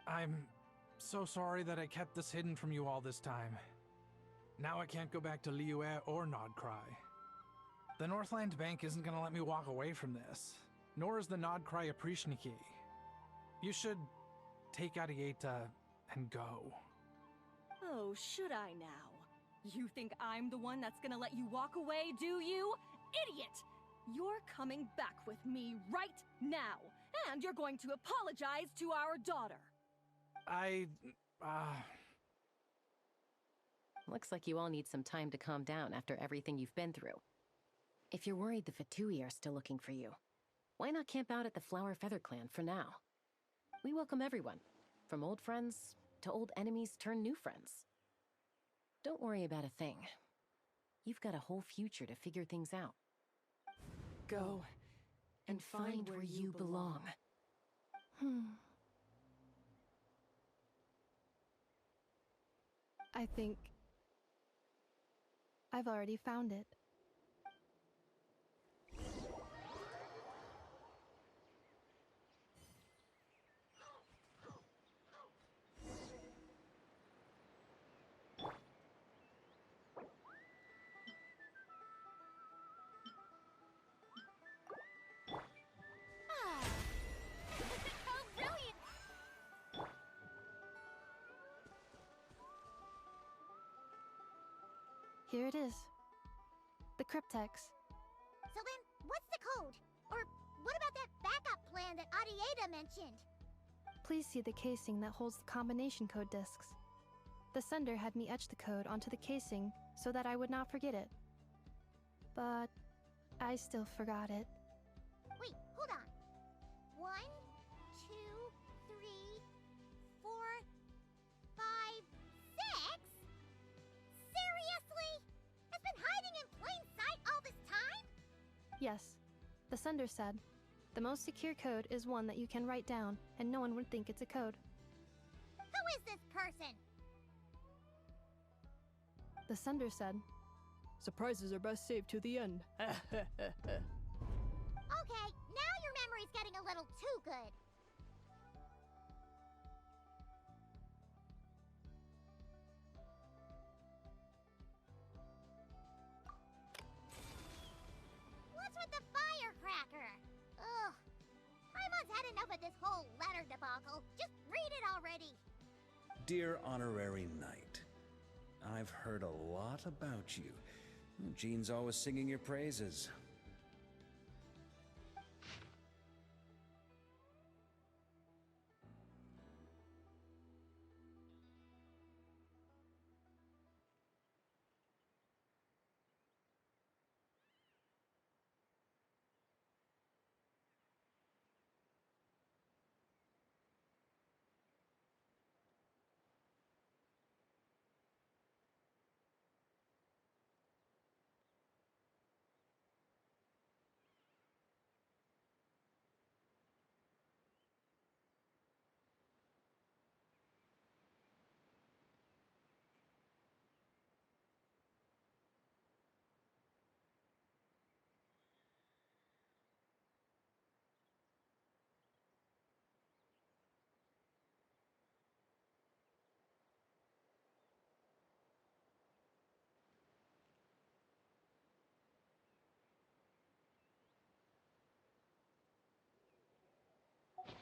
I'm so sorry that I kept this hidden from you all this time. Now I can't go back to Liyue or Nodcry. The Northland Bank isn't gonna let me walk away from this, nor is the Nodcry Aprishniki. You should take Arieta and go. Oh, should I now? You think I'm the one that's gonna let you walk away, do you? Idiot! You're coming back with me right now, and you're going to apologize to our daughter. Looks like you all need some time to calm down after everything you've been through. If you're worried the Fatui are still looking for you, why not camp out at the Flower Feather Clan for now? We welcome everyone, from old friends to old enemies turned new friends. Don't worry about a thing. You've got a whole future to figure things out. Go and find where you belong. I think I've already found it. Here it is. The cryptex. So then, what's the code? Or what about that backup plan that Arieta mentioned? Please see the casing that holds the combination code discs. The sender had me etch the code onto the casing so that I would not forget it. But I still forgot it. Wait, hold on. 1, 2, 3, 4, 5, 6? Seriously? It's been hiding in plain sight all this time? Yes. The sender said, the most secure code is one that you can write down and no one would think it's a code. Who is this person? The sender said, surprises are best saved to the end. Okay, now your memory's getting a little too good. What's with the firecracker? Ugh. Paimon's had enough of this whole letter debacle. Just read it already. Dear Honorary Knight, I've heard a lot about you. Jean's always singing your praises.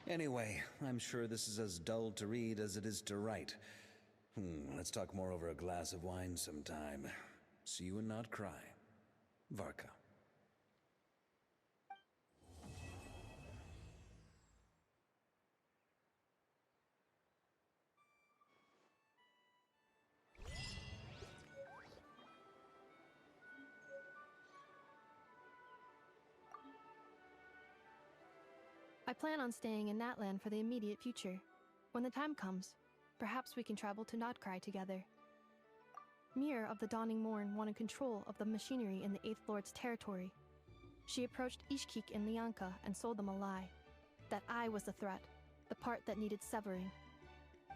Anyway, I'm sure this is as dull to read as it is to write. Let's talk more over a glass of wine sometime. See you and not cry. Varka. I plan on staying in Natlan for the immediate future. When the time comes, perhaps we can travel to Notcry together. Mir of the Dawning Morn wanted control of the machinery in the Eighth Lord's territory. She approached Ishkik and Lianka and sold them a lie. That I was the threat, the part that needed severing.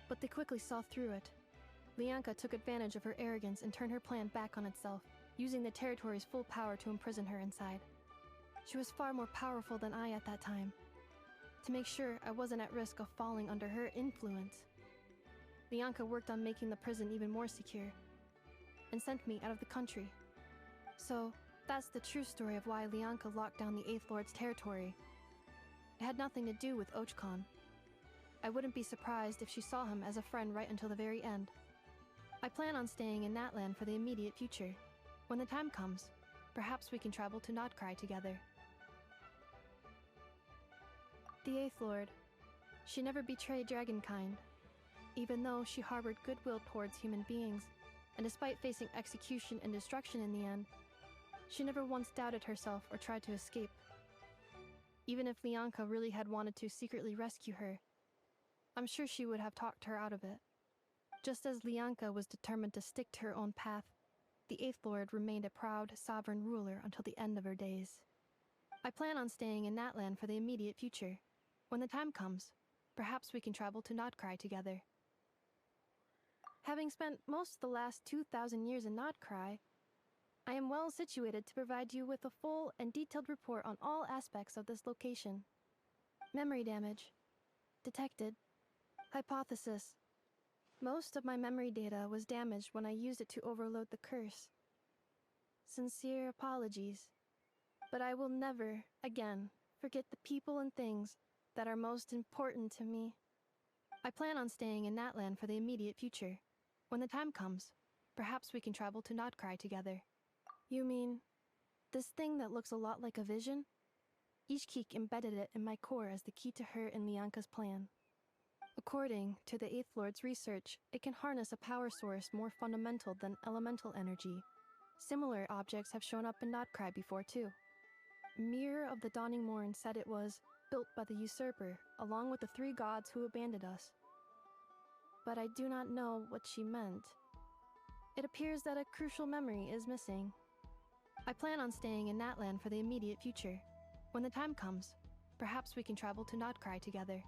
But they quickly saw through it. Lianka took advantage of her arrogance and turned her plan back on itself, using the territory's full power to imprison her inside. She was far more powerful than I at that time. To make sure I wasn't at risk of falling under her influence, Lianka worked on making the prison even more secure, and sent me out of the country. So, that's the true story of why Lianka locked down the Eighth Lord's territory. It had nothing to do with Ochkon. I wouldn't be surprised if she saw him as a friend right until the very end. I plan on staying in Natlan for the immediate future. When the time comes, perhaps we can travel to Notcry together. The Eighth Lord. She never betrayed Dragonkind, even though she harbored goodwill towards human beings, and despite facing execution and destruction in the end, she never once doubted herself or tried to escape. Even if Lianka really had wanted to secretly rescue her, I'm sure she would have talked her out of it. Just as Lianka was determined to stick to her own path, the Eighth Lord remained a proud, sovereign ruler until the end of her days. I plan on staying in Natlan for the immediate future. When the time comes, perhaps we can travel to Notcry together. Having spent most of the last 2,000 years in Notcry, I am well situated to provide you with a full and detailed report on all aspects of this location. Memory damage. Detected. Hypothesis. Most of my memory data was damaged when I used it to overload the curse. Sincere apologies. But I will never, again, forget the people and things that are most important to me. I plan on staying in Natlan for the immediate future. When the time comes, perhaps we can travel to Notcry together. You mean, this thing that looks a lot like a vision? Ishkik embedded it in my core as the key to her and Lianka's plan. According to the Eighth Lord's research, it can harness a power source more fundamental than elemental energy. Similar objects have shown up in Notcry before too. Mir of the Dawning Morn said it was built by the usurper, along with the 3 gods who abandoned us. But I do not know what she meant. It appears that a crucial memory is missing. I plan on staying in Natlan for the immediate future. When the time comes, perhaps we can travel to Notcry together.